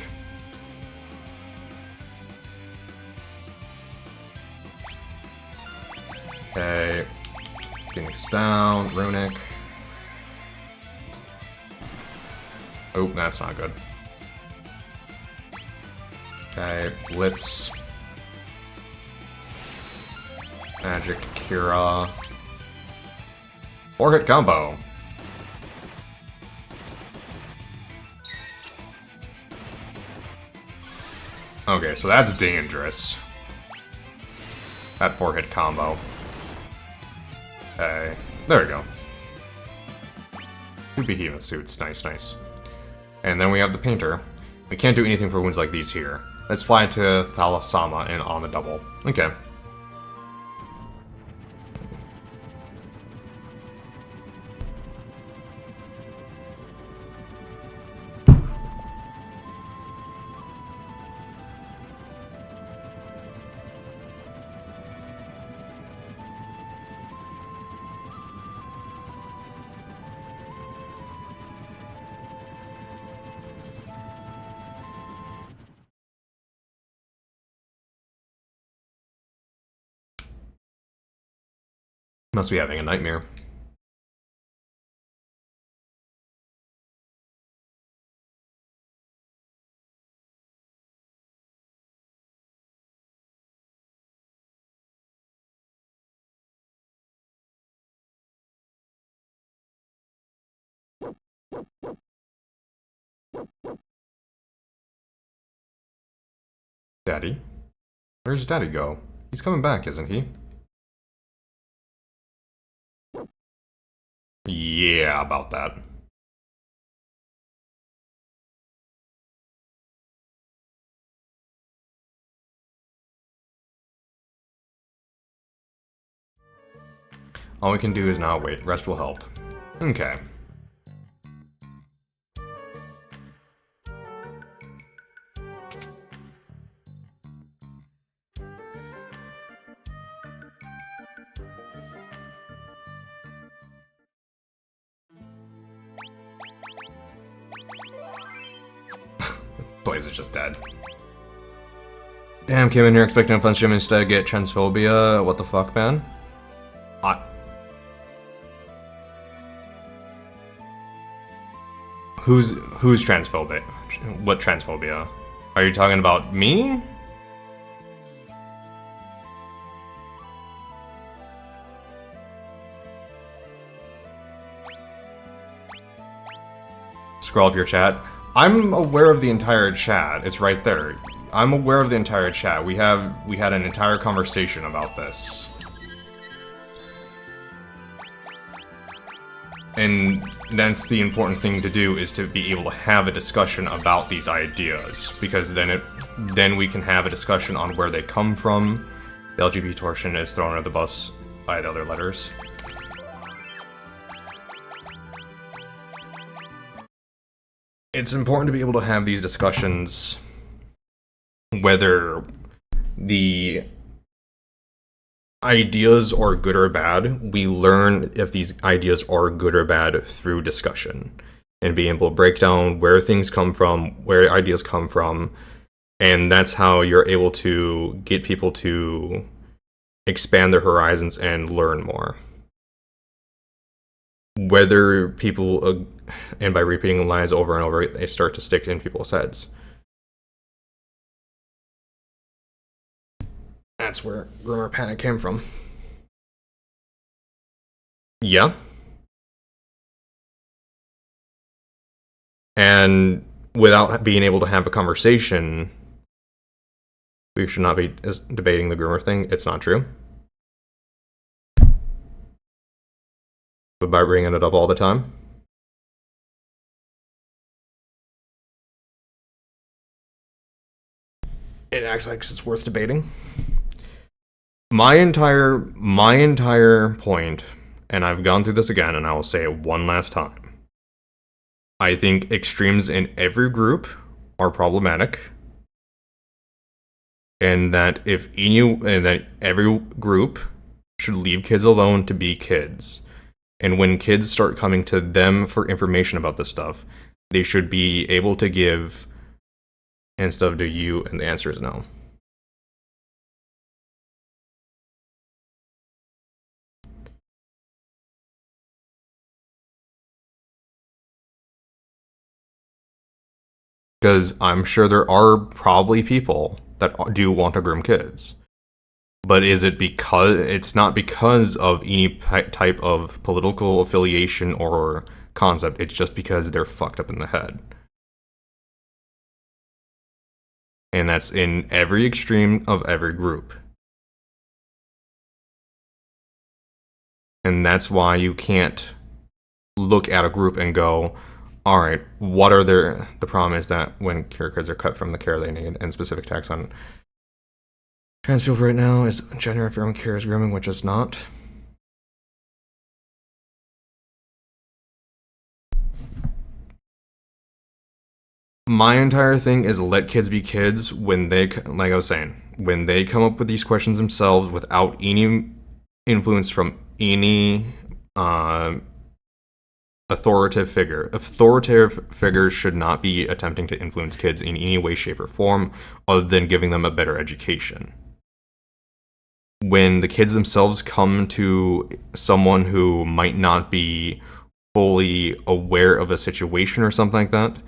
Okay. Phoenix down, Runic. Oh, that's not good. Okay, Blitz. Magic, Cura. 4-hit combo. Okay, so that's dangerous. That 4-hit combo. Okay, there we go. 2 Behemoth suits, nice, nice. And then we have the Painter. We can't do anything for wounds like these here. Let's fly to Thalasama and on the double. Okay. Must be having a nightmare. Daddy? Where's Daddy go? He's coming back, isn't he? Yeah, about that. All we can do is now wait. Rest will help. Okay. Blaze is just dead. Damn, came in here expecting a fun stream instead get transphobia. What the fuck, man? Who's transphobic? What transphobia? Are you talking about me? scroll up your chat. I'm aware of the entire chat. It's right there. I'm aware of the entire chat. We had an entire conversation about this. And that's the important thing to do, is to be able to have a discussion about these ideas, because then we can have a discussion on where they come from. The LGBT torsion is thrown under the bus by the other letters. It's important to be able to have these discussions, whether the ideas are good or bad. We learn if these ideas are good or bad through discussion, and being able to break down where things come from, where ideas come from, and that's how you're able to get people to expand their horizons and learn more. Whether people, and by repeating lines over and over, they start to stick in people's heads. That's where Groomer Panic came from. Yeah. And without being able to have a conversation, we should not be debating the groomer thing. It's not true. But by bringing it up all the time, it acts like it's worth debating. My entire point, and I've gone through this again, and I will say it one last time. I think extremes in every group are problematic, and that every group should leave kids alone to be kids. And when kids start coming to them for information about this stuff, they should be able to give instead of do you, and the answer is no. Because I'm sure there are probably people that do want to groom kids. But is it because it's not because of any type of political affiliation or concept? It's just because they're fucked up in the head. And that's in every extreme of every group. And that's why you can't look at a group and go, all right, what are their... The problem is that when care kids are cut from the care they need, and specific tax on trans people right now is gender affirming care is grooming, which is not. My entire thing is let kids be kids when they, like I was saying, when they come up with these questions themselves without any influence from any authoritative figure. Authoritative figures should not be attempting to influence kids in any way, shape, or form other than giving them a better education. When the kids themselves come to someone who might not be fully aware of a situation or something like that,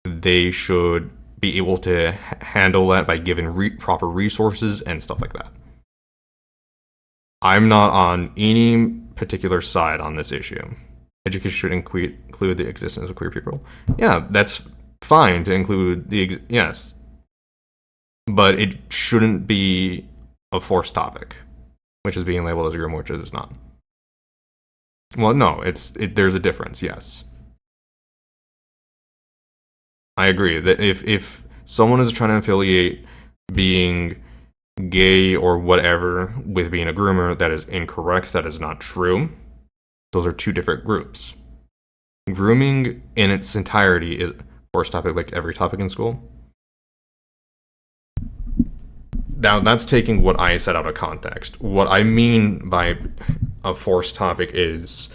they should be able to handle that by giving proper resources and stuff like that. I'm not on any particular side on this issue. Education should include the existence of queer people. Yeah, that's fine to include yes. But it shouldn't be a forced topic, which is being labeled as a groomer, which is not. Well, no, there's a difference, yes. I agree that if someone is trying to affiliate being gay or whatever with being a groomer, that is incorrect, that is not true. Those are two different groups. Grooming in its entirety is a forced topic like every topic in school. Now, that's taking what I said out of context. What I mean by a forced topic is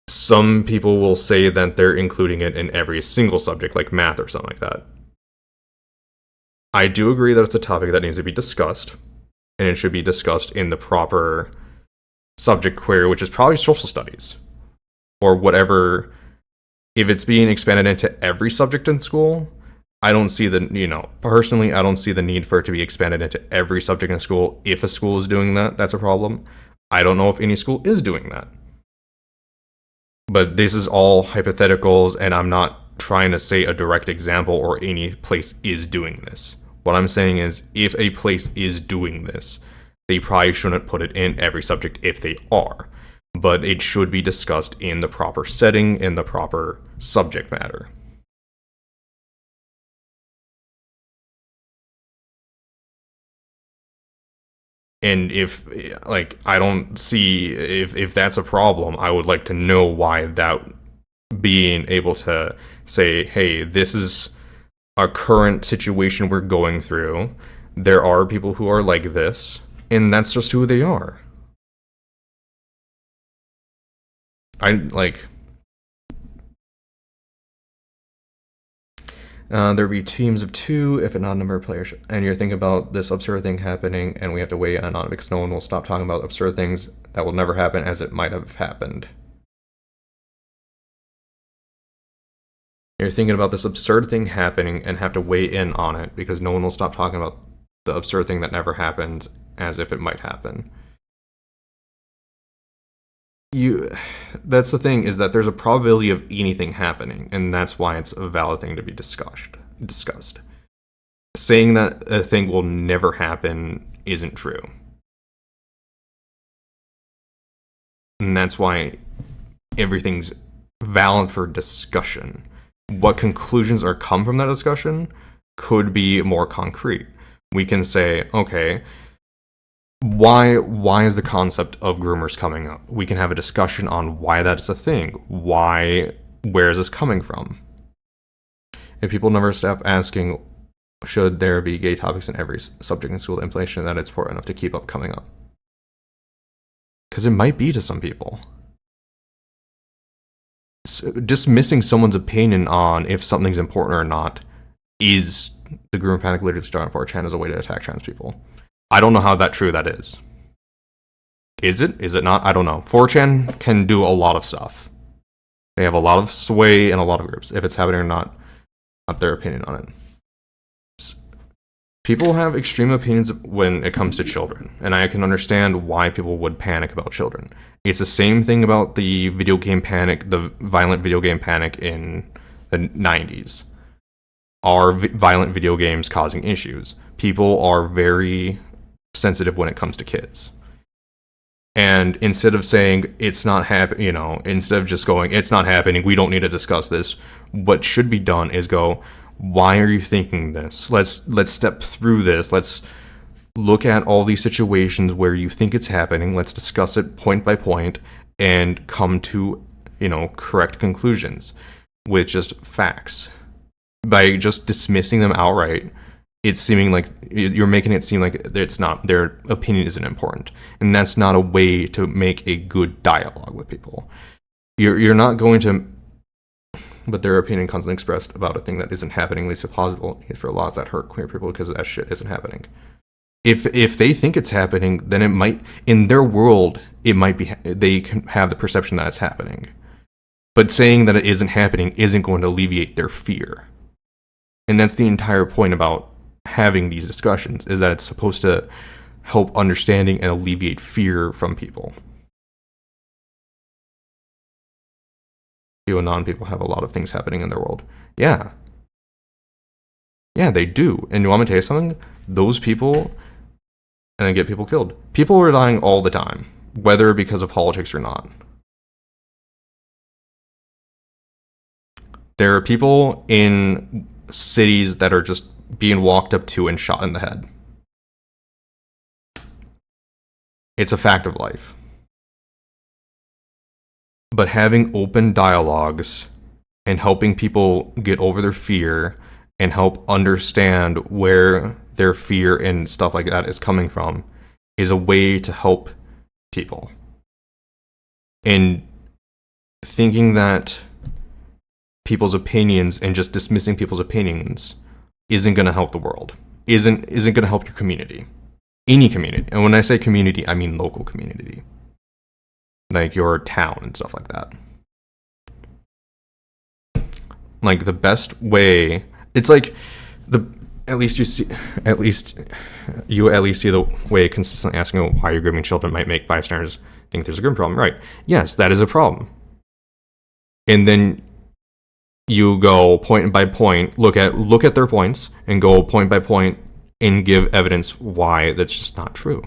some people will say that they're including it in every single subject, like math or something like that. I do agree that it's a topic that needs to be discussed, and it should be discussed in the proper subject query, which is probably social studies, or whatever. If it's being expanded into every subject in school, I don't see personally, I don't see the need for it to be expanded into every subject in school. If a school is doing that, that's a problem. I don't know if any school is doing that. But this is all hypotheticals, and I'm not trying to say a direct example or any place is doing this. What I'm saying is, if a place is doing this, they probably shouldn't put it in every subject if they are. But it should be discussed in the proper setting, in the proper subject matter. And if, like, I don't see, if that's a problem, I would like to know why that being able to say, hey, this is a current situation we're going through. There are people who are like this, and that's just who they are. There'd be teams of 2 if a not number of players, and you're thinking about this absurd thing happening, and we have to weigh in on it because no one will stop talking about absurd things that will never happen as it might have happened. You're thinking about this absurd thing happening and have to weigh in on it because no one will stop talking about the absurd thing that never happened as if it might happen. That's the thing, is that there's a probability of anything happening, and that's why it's a valid thing to be discussed. Saying that a thing will never happen isn't true. And that's why everything's valid for discussion. What conclusions are come from that discussion could be more concrete. We can say, okay, why is the concept of groomers coming up? We can have a discussion on why that's a thing. Where is this coming from? If people never stop asking, should there be gay topics in every subject in school, the implication that it's important enough to keep up coming up. Because it might be to some people. Dismissing someone's opinion on if something's important or not is the Groomer Panic literature on 4chan as a way to attack trans people. I don't know how true that is. Is it? Is it not? I don't know. 4chan can do a lot of stuff. They have a lot of sway in a lot of groups. If it's happening or not their opinion on it. People have extreme opinions when it comes to children, and I can understand why people would panic about children. It's the same thing about the video game panic, the violent video game panic in the 90s. Are violent video games causing issues? People are very sensitive when it comes to kids. And instead of saying it's not happening, instead of just going, it's not happening, we don't need to discuss this, what should be done is go, why are you thinking this? Let's step through this. Let's look at all these situations where you think it's happening. Let's discuss it point by point and come to, correct conclusions with just facts. By just dismissing them outright, it's seeming like you're making it seem like it's not, their opinion isn't important. And that's not a way to make a good dialogue with people. You're not going to, but their opinion constantly expressed about a thing that isn't happening leads to plausible need for laws that hurt queer people because that shit isn't happening. If they think it's happening, then it might, in their world, it might be, they can have the perception that it's happening. But saying that it isn't happening isn't going to alleviate their fear. And that's the entire point about having these discussions, is that it's supposed to help understanding and alleviate fear from people. QAnon people have a lot of things happening in their world. Yeah, they do. And you want me to tell you something? Those people, and they get people killed. People are dying all the time, whether because of politics or not. There are people in cities that are just being walked up to and shot in the head. It's a fact of life. But having open dialogues and helping people get over their fear and help understand where their fear and stuff like that is coming from is a way to help people. And thinking that people's opinions and just dismissing people's opinions isn't going to help the world, isn't going to help your community, any community. And when I say community, I mean local community, like your town and stuff like that. Like the best way, it's like at least you see the way consistently asking why you're grooming children might make bystanders think there's a grooming problem, right? Yes, that is a problem. And then you go point by point, look at their points, and go point by point and give evidence why that's just not true.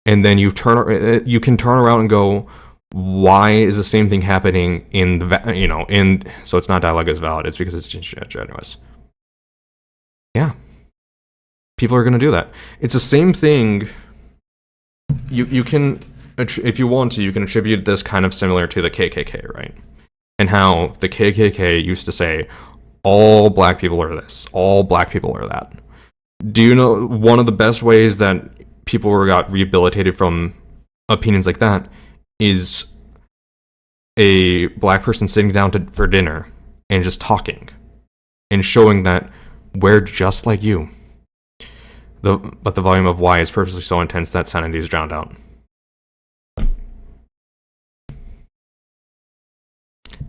And then you can turn around and go, why is the same thing happening in the so it's not dialogue is valid, it's because it's disingenuous. Yeah, people are going to do that. It's the same thing. You can, if you want to, you can attribute this kind of similar to the KKK, right? And how the KKK used to say, all black people are this, all black people are that. Do you know one of the best ways that people got rehabilitated from opinions like that is a black person sitting down for dinner and just talking and showing that we're just like you. But the volume of why is purposely so intense that sanity is drowned out.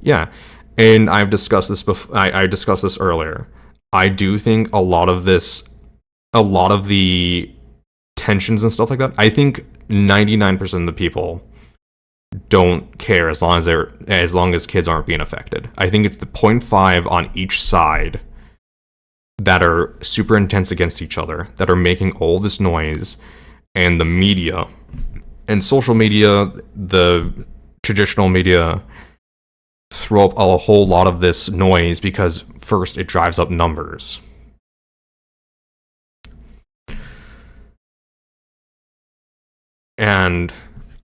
Yeah, and I've discussed this before. I discussed this earlier. I do think a lot of the tensions and stuff like that, I think 99% of the people don't care as long as kids aren't being affected. I think it's the 0.5 on each side that are super intense against each other, that are making all this noise, and the media and social media, the traditional media, throw up a whole lot of this noise because first it drives up numbers. And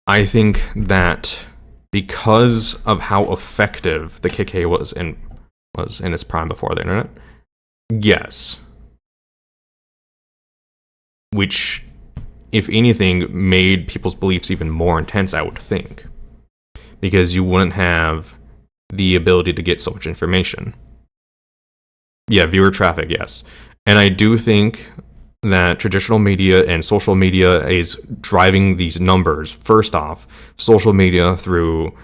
I think that because of how effective the KKK was in its prime before the internet, yes, which, if anything, made people's beliefs even more intense, I would think, because you wouldn't have the ability to get so much information. Yeah, viewer traffic, yes. And I do think that traditional media and social media is driving these numbers. First off, social media through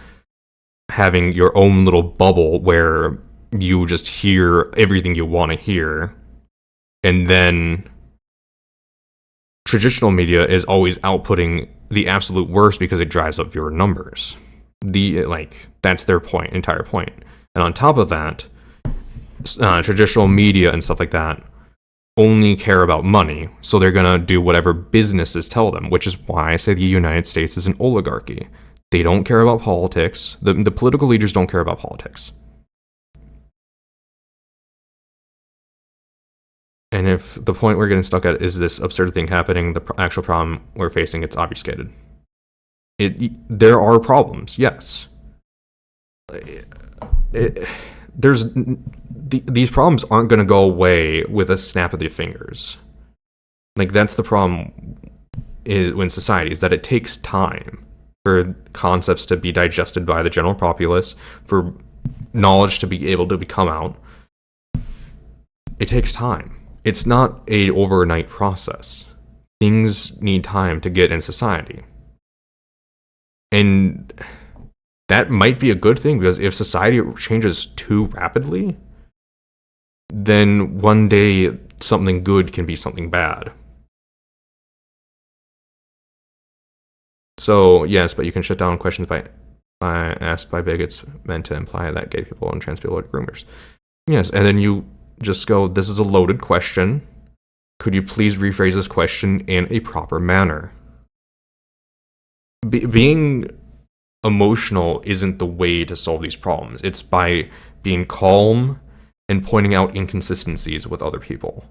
having your own little bubble where you just hear everything you want to hear. And then traditional media is always outputting the absolute worst because it drives up viewer numbers. That's their entire point. And on top of that, traditional media and stuff like that only care about money, so they're gonna do whatever businesses tell them, which is why I say the United States is an oligarchy. They don't care about politics. The political leaders don't care about politics. And if the point we're getting stuck at is this absurd thing happening, the actual problem we're facing, it's obfuscated. There are problems, yes. These problems aren't going to go away with a snap of your fingers. That's the problem in society, is that it takes time for concepts to be digested by the general populace, for knowledge to be able to come out. It takes time. It's not an overnight process. Things need time to get in society. And that might be a good thing, because if society changes too rapidly, then one day something good can be something bad. So, yes, but you can shut down questions asked by bigots meant to imply that gay people and trans people are groomers. Yes, and then you just go, this is a loaded question. Could you please rephrase this question in a proper manner? Being emotional isn't the way to solve these problems. It's by being calm and pointing out inconsistencies with other people.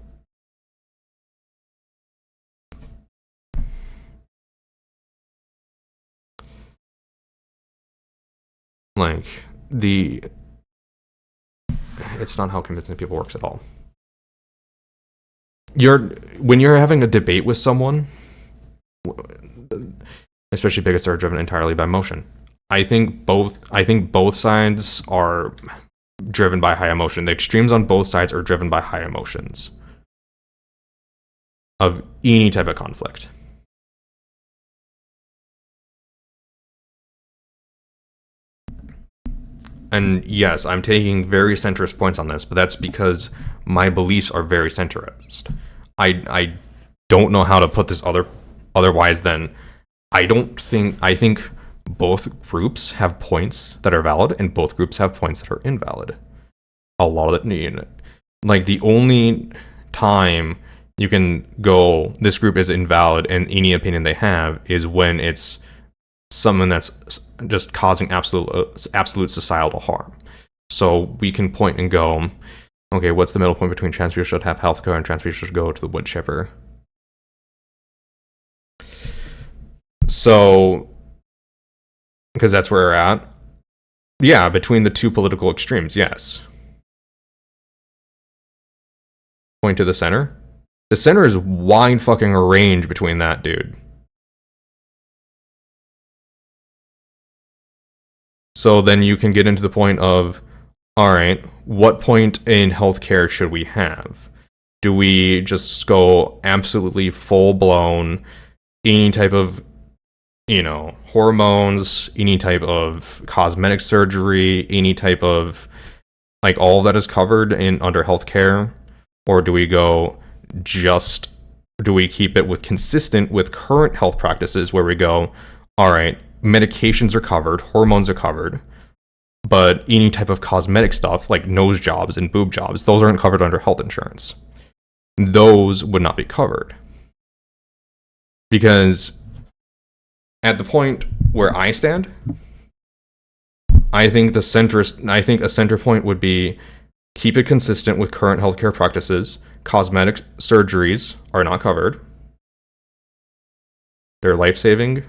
It's not how convincing people works at all. When you're having a debate with someone, especially bigots that are driven entirely by emotion, I think both sides are driven by high emotion. The extremes on both sides are driven by high emotions of any type of conflict. And yes, I'm taking very centrist points on this, but that's because my beliefs are very centrist. I don't know how to put this otherwise than I think both groups have points that are valid and both groups have points that are invalid. A lot of it, like the only time you can go, this group is invalid and any opinion they have is when it's someone that's just causing absolute societal harm. So we can point and go, okay, what's the middle point between trans people should have healthcare and trans people should go to the wood chipper? So, because that's where we're at. Yeah, between the two political extremes, yes. Point to the center. The center is wide fucking range between that, dude. So then you can get into the point of, all right, what point in healthcare should we have? Do we just go absolutely full-blown, any type of, hormones, any type of cosmetic surgery, any type of, like, all that is covered under healthcare? Or do we keep it consistent with current health practices where we go, all right, medications are covered, hormones are covered, but any type of cosmetic stuff like nose jobs and boob jobs, those aren't covered under health insurance. Those would not be covered. Because at the point where I stand, I think a center point would be keep it consistent with current healthcare practices. Cosmetic surgeries are not covered. They're life-saving.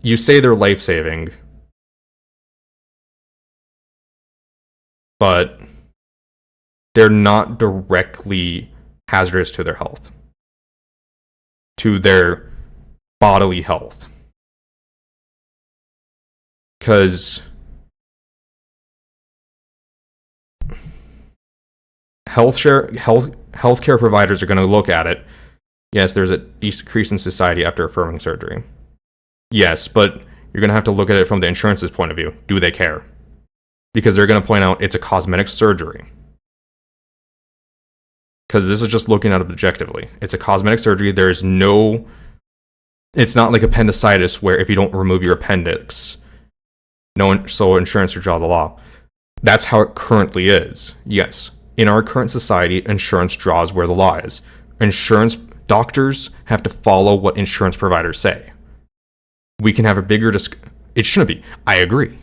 You say they're life-saving, but they're not directly hazardous to their health, to their bodily health. Because healthcare providers are going to look at it. Yes, there's a decrease in society after affirming surgery. Yes, but you're going to have to look at it from the insurance's point of view. Do they care? Because they're going to point out it's a cosmetic surgery. Because this is just looking at it objectively. It's a cosmetic surgery. It's not like appendicitis where if you don't remove your appendix, so insurance would draw the law. That's how it currently is. Yes. In our current society, insurance draws where the law is. Doctors have to follow what insurance providers say. We can have a bigger it shouldn't be. I agree.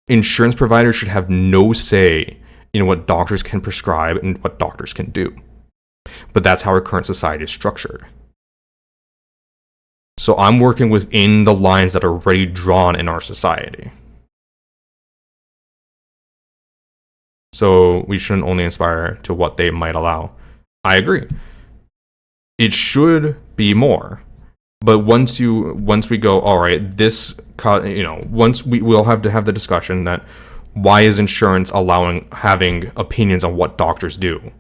Insurance providers should have no say in what doctors can prescribe and what doctors can do. But that's how our current society is structured. So I'm working within the lines that are already drawn in our society. So we shouldn't only aspire to what they might allow. I agree. It should be more. But once we go, all right, we'll have to have the discussion that why is insurance having opinions on what doctors do?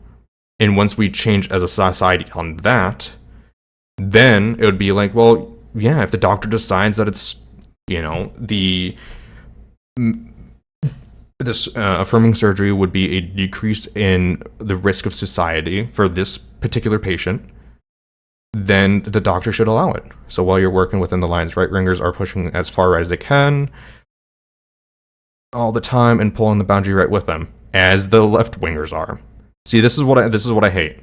And once we change as a society on that, then it would be like, well, yeah, if the doctor decides that it's, this affirming surgery would be a decrease in the risk of society for this particular patient, then the doctor should allow it. So while you're working within the lines, right-wingers are pushing as far as they can all the time and pulling the boundary right with them, as the left-wingers are. See, this is what I hate,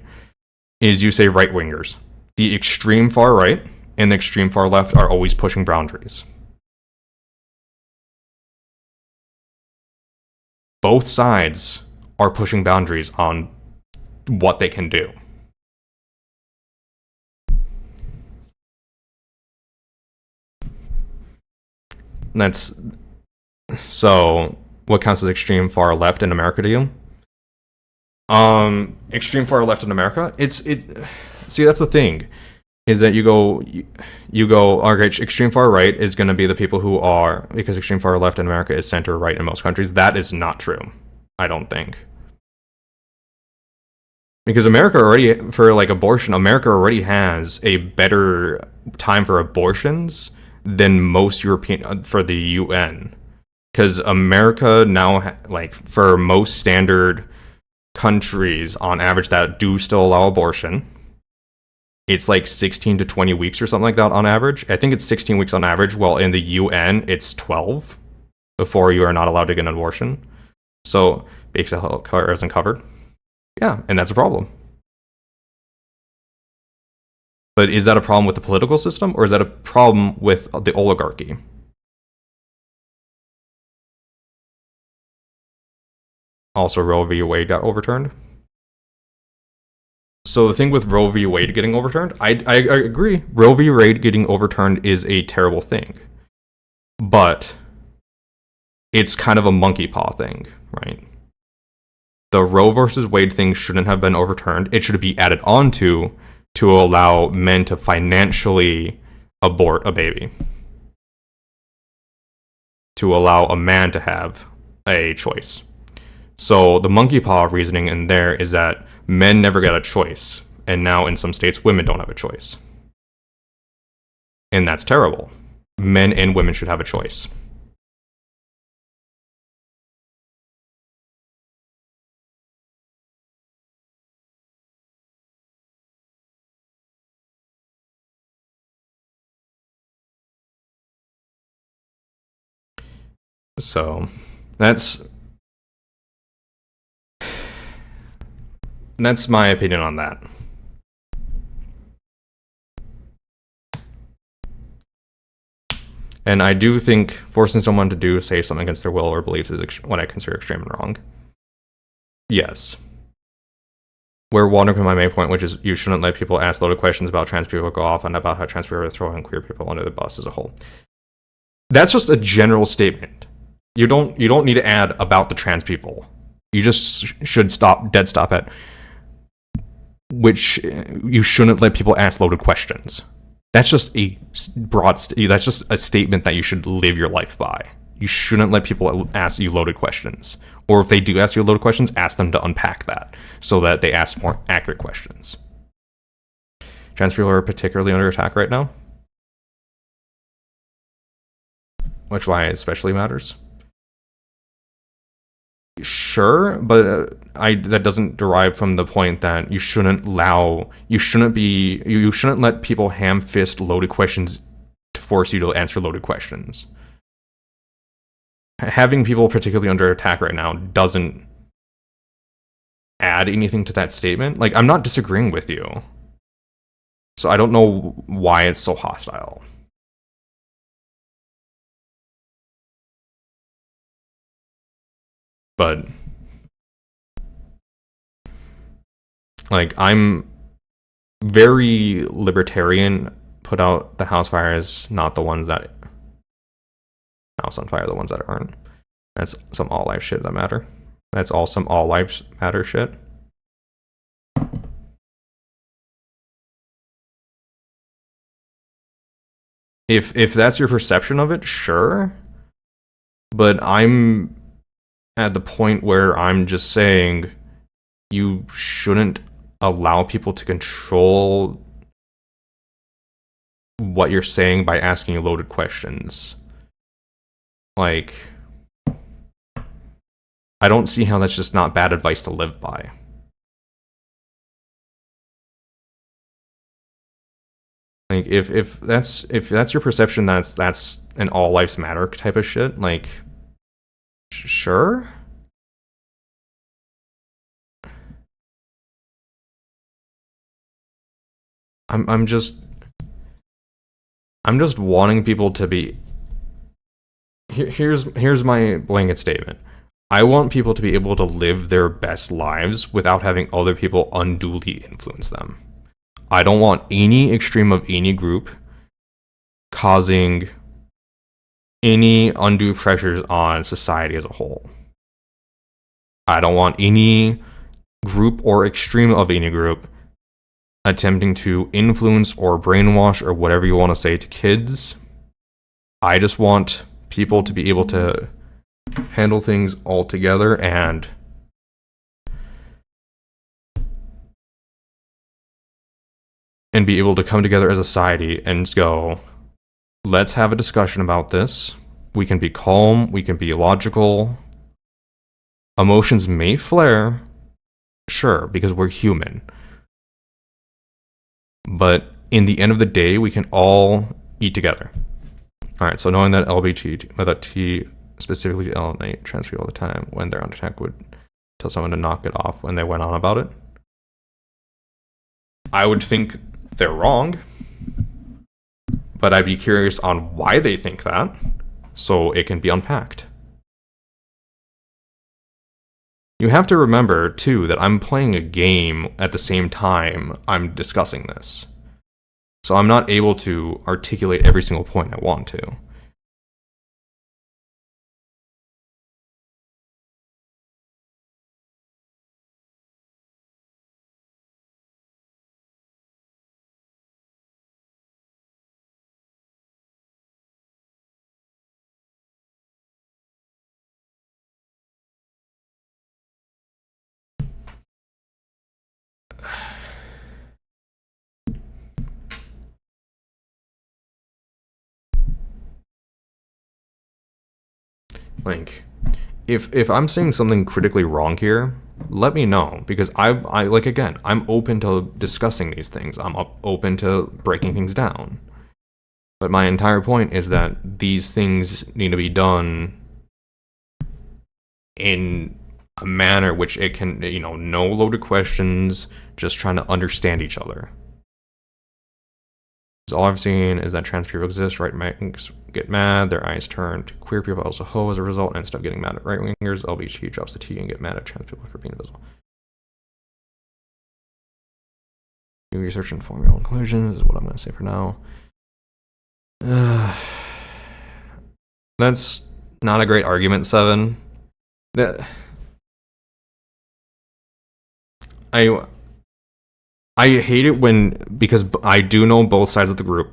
is you say right-wingers. The extreme far right and the extreme far left are always pushing boundaries. Both sides are pushing boundaries on what they can do. So what counts as extreme far left in America to you? Extreme far left in America, see, that's the thing, is that you go, okay, extreme far right is going to be the people who are, because extreme far left in America is center right in most countries. That is not true, I don't think. Because America already, for like abortion, America already has a better time for abortions than most European, for the UN. Because America now, like, for most standard countries on average that do still allow abortion, it's like 16 to 20 weeks or something like that on average. I think it's 16 weeks on average, while in the UN it's 12 before you are not allowed to get an abortion. So basic health care isn't covered. Yeah, and that's a problem. But is that a problem with the political system, or is that a problem with the oligarchy? Also, Roe v. Wade got overturned. So the thing with Roe v. Wade getting overturned, I agree. Roe v. Wade getting overturned is a terrible thing. But it's kind of a monkey paw thing, right? The Roe versus Wade thing shouldn't have been overturned. It should be added on to allow men to financially abort a baby. To allow a man to have a choice. So the monkey paw reasoning in there is that men never got a choice, and now in some states women don't have a choice. And that's terrible. Men and women should have a choice. So that's my opinion on that. And I do think forcing someone to say something against their will or beliefs is what I consider extreme and wrong. Yes. We're wandering from my main point, which is you shouldn't let people ask loaded questions about trans people go off and about how trans people are throwing queer people under the bus as a whole. That's just a general statement. You don't need to add about the trans people. You just should dead stop at which you shouldn't let people ask loaded questions. That's just a that's just a statement that you should live your life by. You shouldn't let people ask you loaded questions. Or if they do ask you loaded questions, ask them to unpack that so that they ask more accurate questions. Trans people are particularly under attack right now, which why it especially matters. Sure, but that doesn't derive from the point that you shouldn't let people ham-fist loaded questions to force you to answer loaded questions. Having people particularly under attack right now doesn't add anything to that statement. Like, I'm not disagreeing with you, so I don't know why it's so hostile. But like, I'm very libertarian. Put out the house fires, not the ones that house on fire, the ones that aren't. That's some all life shit that matter. That's all some all lives matter shit. If that's your perception of it, sure. But I'm at the point where I'm just saying you shouldn't allow people to control what you're saying by asking you loaded questions. Like, I don't see how that's just not bad advice to live by. Like, if that's your perception, that's an all lives matter type of shit, like, sure. I'm just wanting people to be. Here's my blanket statement. I want people to be able to live their best lives without having other people unduly influence them. I don't want any extreme of any group causing any undue pressures on society as a whole. I don't want any group or extreme of any group attempting to influence or brainwash or whatever you want to say to kids. I just want people to be able to handle things all together and be able to come together as a society and go, let's have a discussion about this. We can be calm, we can be logical. Emotions may flare, Sure, because we're human. But in the end of the day, we can all eat together. All right, so knowing that LBT, that T specifically L and A transfer all the time when they're on attack would tell someone to knock it off when they went on about it. I would think they're wrong, but I'd be curious on why they think that, so it can be unpacked. You have to remember, too, that I'm playing a game at the same time I'm discussing this. So I'm not able to articulate every single point I want to. Like, if I'm saying something critically wrong here, let me know, because I like, again, I'm open to discussing these things. I'm open to breaking things down. But my entire point is that these things need to be done in a manner which it can, no loaded questions, just trying to understand each other. So all I've seen is that trans people exist, right wingers get mad, their eyes turn to queer people as a whole as a result, and instead of getting mad at right wingers, LBGT drops the T and get mad at trans people for being invisible. New research and formula inclusion is what I'm going to say for now. That's not a great argument, Seven. I hate it because I do know both sides of the group.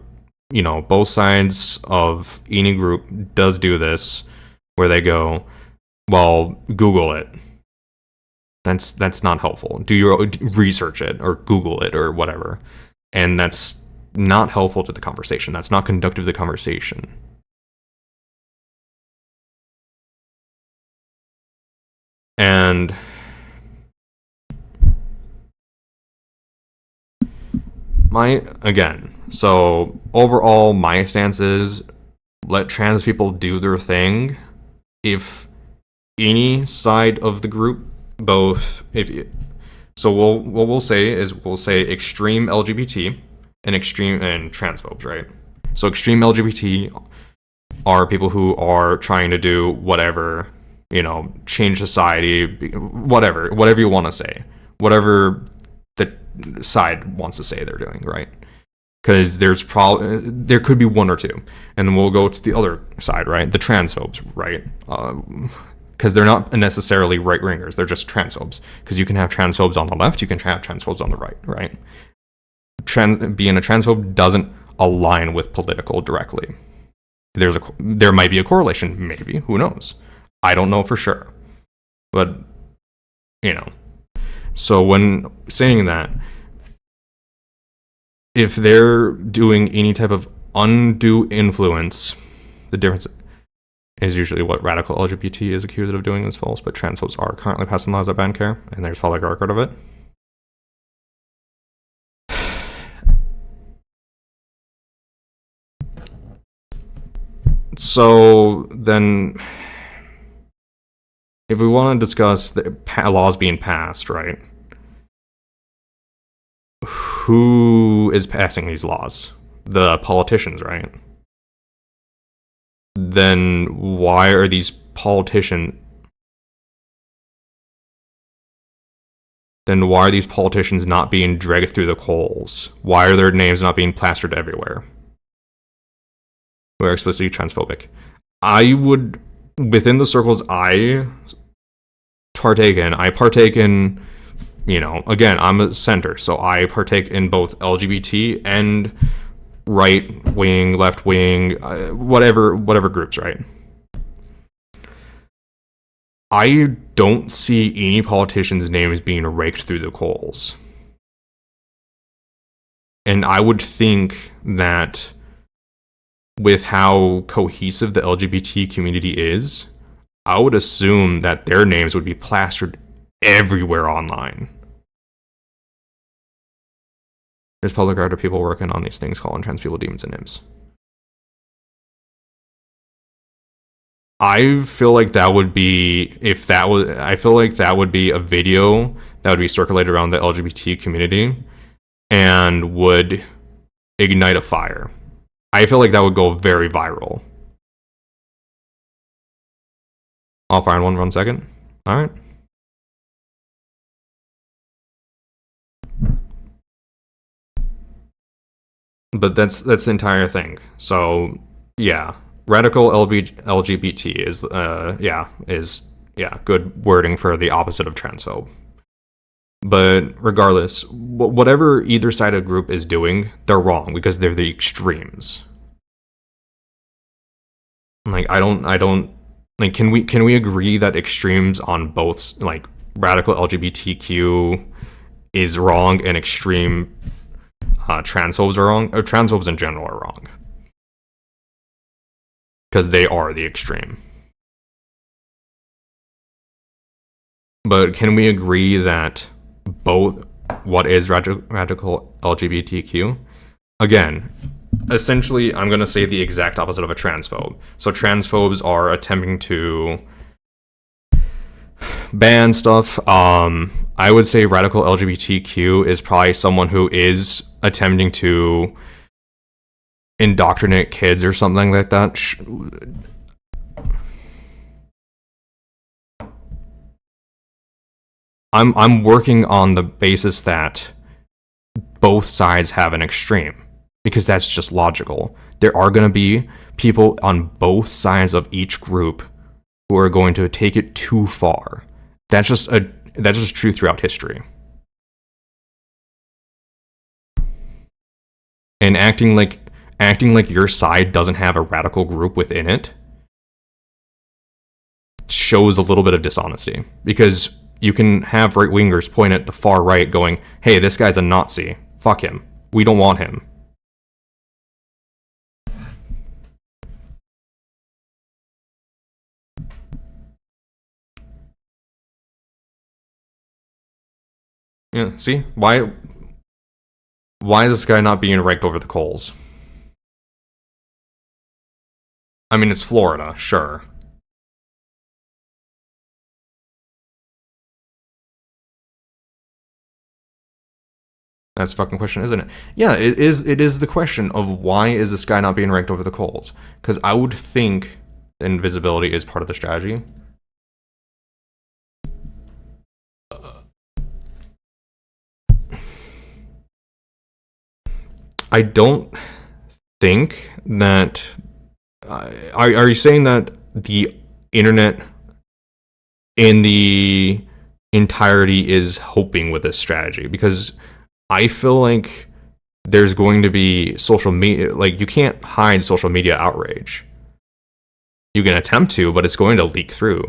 Both sides of any group does do this, where they go, well, Google it. That's not helpful. Research it, or Google it, or whatever. And that's not helpful to the conversation. That's not conductive to the conversation. And so overall, my stance is let trans people do their thing. If any side of the group, what we'll say extreme LGBT and extreme and transphobes, right? So extreme LGBT are people who are trying to do whatever, change society, whatever you want to say, whatever the side wants to say they're doing, right? Because there could be one or two, and then we'll go to the other side, right? The transphobes, right? Because they're not necessarily right wingers; they're just transphobes. Because you can have transphobes on the left, you can have transphobes on the right, right? Being a transphobe doesn't align with political directly. There might be a correlation, maybe, who knows? I don't know for sure, but So when saying that, if they're doing any type of undue influence, the difference is usually what radical LGBT is accused of doing is false, but transphobes are currently passing laws that ban care, and there's probably a record of it. So then, if we want to discuss the laws being passed, right? Who is passing these laws? The politicians, right? Then why are these politicians not being dragged through the coals? Why are their names not being plastered everywhere? Who are explicitly transphobic. I would, within the circles I partake in, again, I'm a center, so I partake in both LGBT and right wing, left wing, whatever groups, right? I don't see any politicians' names being raked through the coals. And I would think that with how cohesive the LGBT community is, I would assume that their names would be plastered everywhere online. There's public art of people working on these things calling trans people demons and imps. I feel like that would be, I feel like that would be a video that would be circulated around the LGBT community and would ignite a fire. I feel like that would go very viral. I'll find 1 second. All right. But that's the entire thing. So yeah, radical LGBT is good wording for the opposite of transphobe. But regardless, whatever either side of group is doing, they're wrong because they're the extremes. Like I don't like can we agree that extremes on both, like radical LGBTQ is wrong and extreme transphobes are wrong, or transphobes in general are wrong because they are the extreme. But can we agree that both, what is radical LGBTQ? Again, essentially, I'm going to say the exact opposite of a transphobe. So transphobes are attempting to ban stuff. I would say radical LGBTQ is probably someone who is attempting to indoctrinate kids or something like that. I'm working on the basis that both sides have an extreme, because that's just logical. There are going to be people on both sides of each group who are going to take it too far. That's just true throughout history. And acting like your side doesn't have a radical group within it shows a little bit of dishonesty, because you can have right-wingers point at the far right going, hey, this guy's a Nazi. Fuck him. We don't want him. Yeah, see? Why is this guy not being raked over the coals? I mean, it's Florida, sure. That's a fucking question, isn't it? Yeah, it is the question of why is this guy not being raked over the coals? Because I would think invisibility is part of the strategy. I don't think that... Are you saying that the internet in the entirety is hoping with this strategy? Because I feel like there's going to be social media, like you can't hide social media outrage. You can attempt to, but it's going to leak through.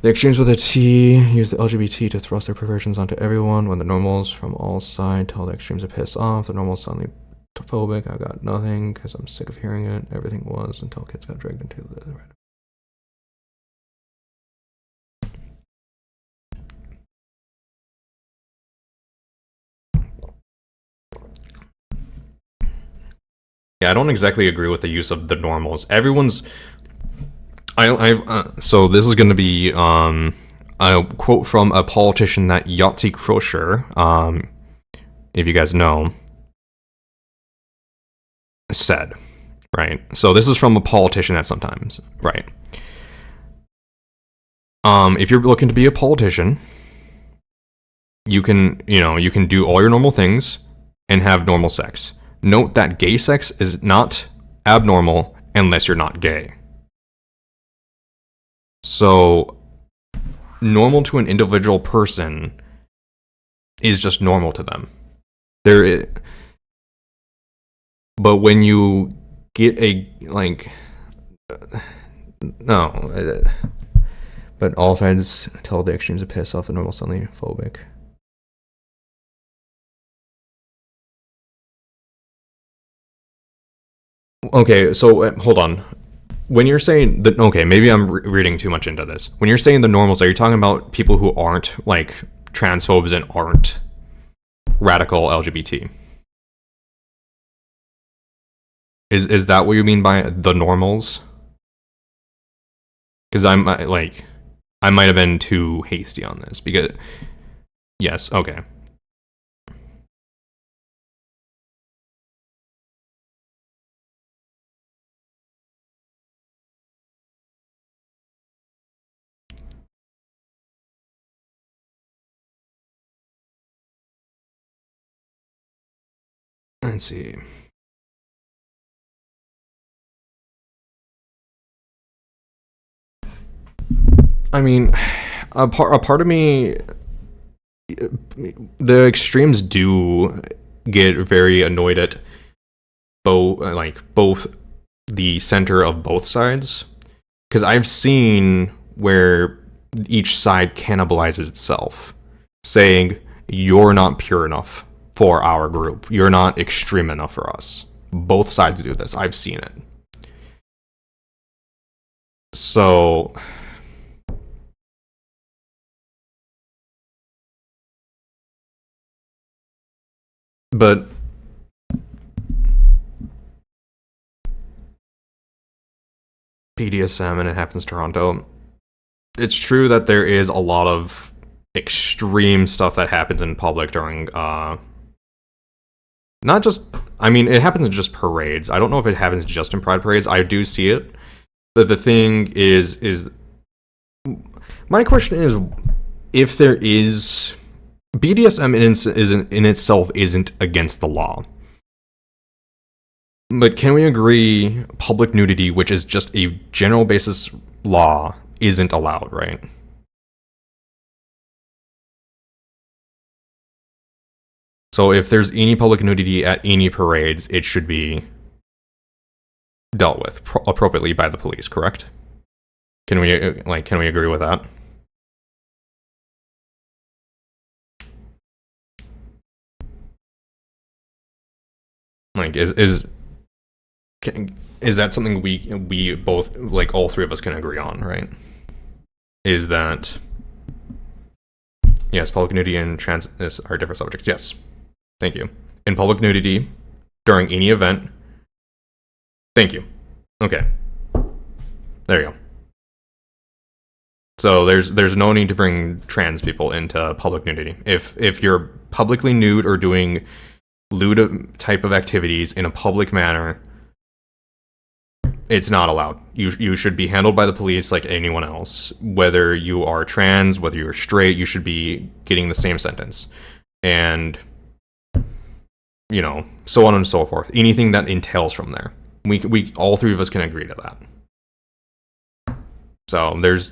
The extremes with a T use the LGBT to thrust their perversions onto everyone. When the normals from all sides tell the extremes to piss off, the normals suddenly phobic. I got nothing because I'm sick of hearing it. Everything was until kids got dragged into the... Yeah, I don't exactly agree with the use of the normals. Everyone's... so this is going to be a quote from a politician that Yahtzee Crusher, if you guys know, said, right? So this is from a politician that sometimes, right? If you're looking to be a politician, you can do all your normal things and have normal sex. Note that gay sex is not abnormal unless you're not gay. So, normal to an individual person is just normal to them. But when you get but all sides tell the extremes to piss off the normal suddenly phobic. Okay, so hold on. When you're saying that, okay, maybe I'm reading too much into this. When you're saying the normals, are you talking about people who aren't like transphobes and aren't radical LGBT. Is that what you mean by the normals? Because I might have been too hasty on this. Because yes, okay. Let's see. I mean, a part of me, the extremes do get very annoyed at both the center of both sides, because I've seen where each side cannibalizes itself, saying you're not pure enough for our group, you're not extreme enough for us. Both sides do this. I've seen it. So but BDSM, and it happens in Toronto. It's true that there is a lot of extreme stuff that happens in public during not just, I mean, it happens in just parades. I don't know if it happens just in pride parades. I do see it. But the thing is my question is, if there is BDSM in itself isn't against the law. But can we agree public nudity, which is just a general basis law, isn't allowed, right? So if there's any public nudity at any parades, it should be dealt with appropriately by the police, correct? Can we agree with that? Like, is that something we both, like, all three of us can agree on, right? Is that, yes, public nudity and trans are different subjects. Yes, thank you. In public nudity during any event. Thank you. Okay, there you go. So there's no need to bring trans people into public nudity. If you're publicly nude or doing lewd type of activities in a public manner, it's not allowed. You should be handled by the police like anyone else. Whether you are trans, whether you're straight, you should be getting the same sentence. And, you know, so on and so forth. Anything that entails from there. We all three of us can agree to that. So there's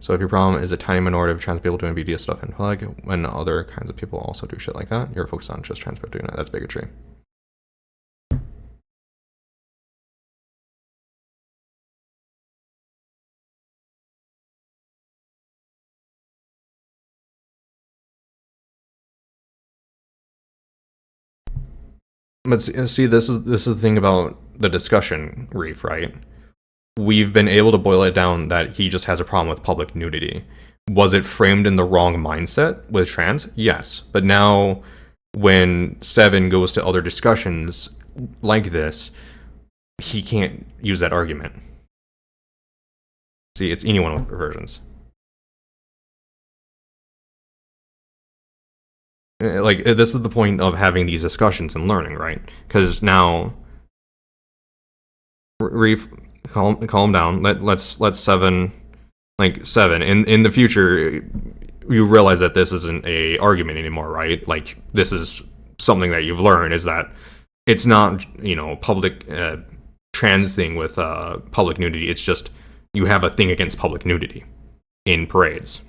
so if your problem is a tiny minority of trans people doing BDS stuff in public, when other kinds of people also do shit like that, you're focused on just trans people doing it. That's bigotry. But see, this is the thing about the discussion, Reef, right? We've been able to boil it down that he just has a problem with public nudity. Was it framed in the wrong mindset with trans? Yes. But now, when Seven goes to other discussions like this, he can't use that argument. See, it's anyone with perversions. Like, this is the point of having these discussions and learning, right? Because now, Reef, calm down. Let's Seven, like, Seven. In the future, you realize that this isn't a argument anymore, right? Like, this is something that you've learned, is that it's not, you know, public trans thing with public nudity. It's just you have a thing against public nudity in parades.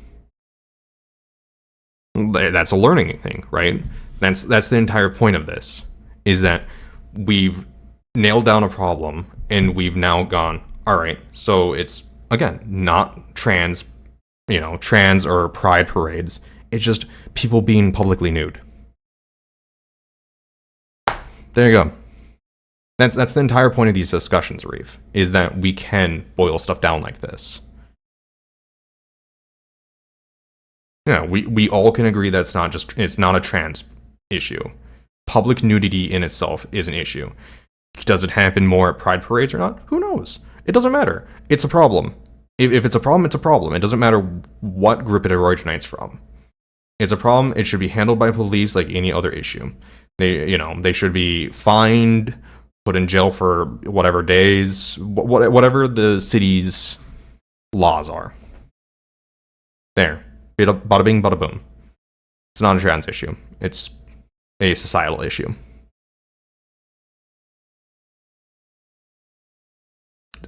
That's a learning thing, right? That's the entire point of this, is that we've nailed down a problem and we've now gone, all right, so it's, again, not trans, you know, trans or pride parades. It's just people being publicly nude. There you go. That's the entire point of these discussions, Reef, is that we can boil stuff down like this. Yeah, we all can agree that it's not a trans issue. Public nudity in itself is an issue. Does it happen more at pride parades or not? Who knows? It doesn't matter. It's a problem. If it's a problem, it's a problem. It doesn't matter what group it originates from. It's a problem. It should be handled by police like any other issue. They should be fined, put in jail for whatever days, whatever the city's laws are. There. Bada bing, bada boom. It's not a trans issue. It's a societal issue.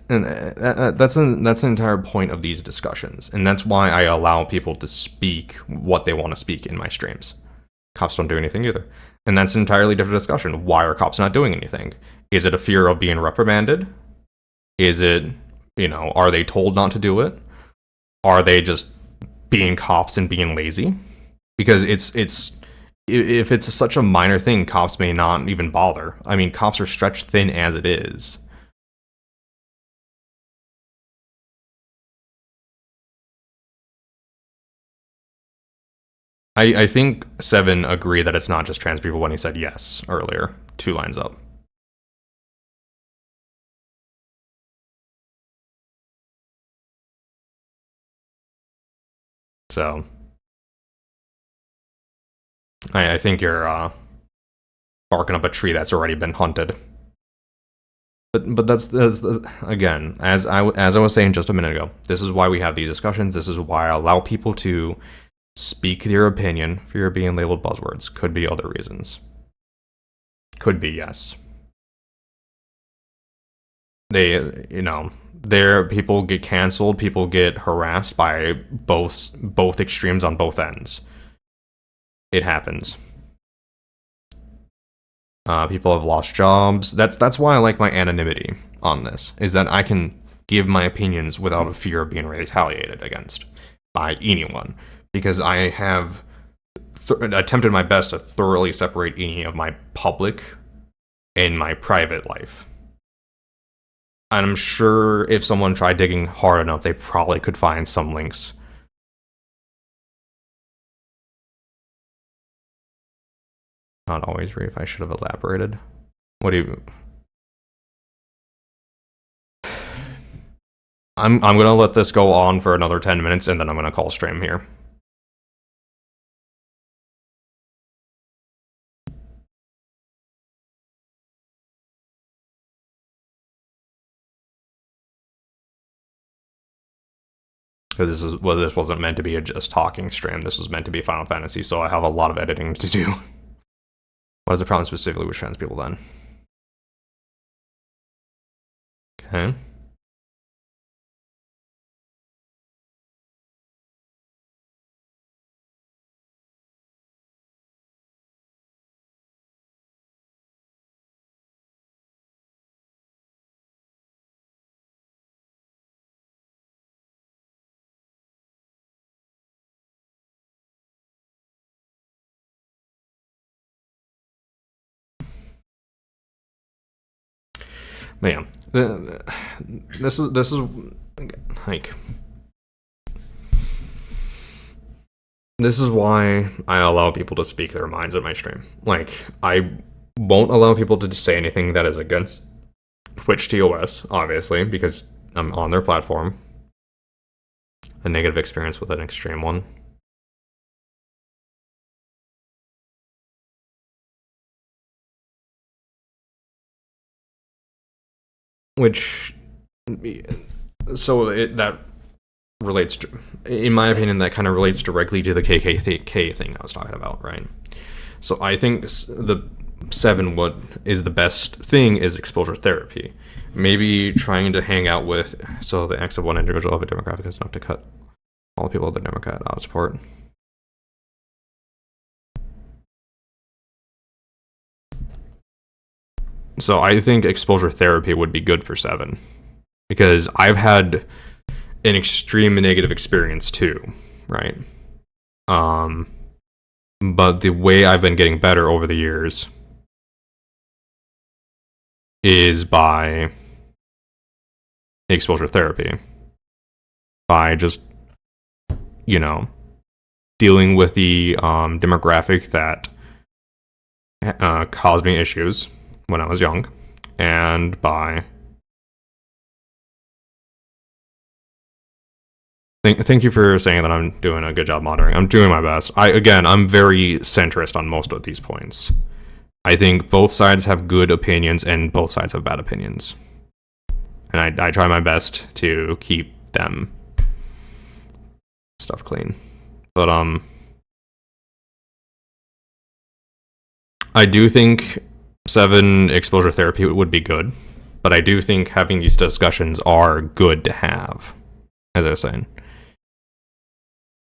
And that's the entire point of these discussions. And that's why I allow people to speak what they want to speak in my streams. Cops don't do anything either. And that's an entirely different discussion. Why are cops not doing anything? Is it a fear of being reprimanded? Is it, are they told not to do it? Are they just being cops and being lazy? Because if it's such a minor thing, cops may not even bother. I mean, cops are stretched thin as it is. I think Seven agreed that it's not just trans people when he said yes earlier, 2 lines up. So I think you're barking up a tree that's already been hunted. But that's again, as I was saying just a minute ago, this is why we have these discussions. This is why I allow people to speak their opinion. Fear of being labeled buzzwords. Could be other reasons. Could be, yes. People get canceled, people get harassed by both extremes on both ends. It happens. People have lost jobs. That's why I like my anonymity on this, is that I can give my opinions without a fear of being retaliated against by anyone. Because I have attempted my best to thoroughly separate any of my public and my private life. And I'm sure if someone tried digging hard enough, they probably could find some links. Not always, Reef. I should have elaborated. What do you... I'm gonna let this go on for another 10 minutes, and then I'm gonna call stream here. Because this wasn't meant to be a just talking stream. This was meant to be Final Fantasy, so I have a lot of editing to do. What is the problem specifically with trans people then? Okay. But yeah, this is like, this is why I allow people to speak their minds at my stream. Like, I won't allow people to say anything that is against Twitch TOS, obviously, because I'm on their platform. A negative experience with an extreme one. Which, so that relates to, in my opinion, that kind of relates directly to the KKK thing I was talking about, right? So I think the 7, what is the best thing is exposure therapy. Maybe trying to hang out with, so the X of one individual of a demographic is enough to cut all people of the Democrat out of support. So I think exposure therapy would be good for 7. Because I've had an extreme negative experience too, right? But the way I've been getting better over the years is by exposure therapy. By just, you know, dealing with the demographic that caused me issues when I was young, and by thank you for saying that I'm doing a good job moderating. I'm doing my best. I'm very centrist on most of these points. I think both sides have good opinions and both sides have bad opinions, and I try my best to keep them stuff clean. But I do think 7 exposure therapy would be good, but I do think having these discussions are good to have, as I was saying,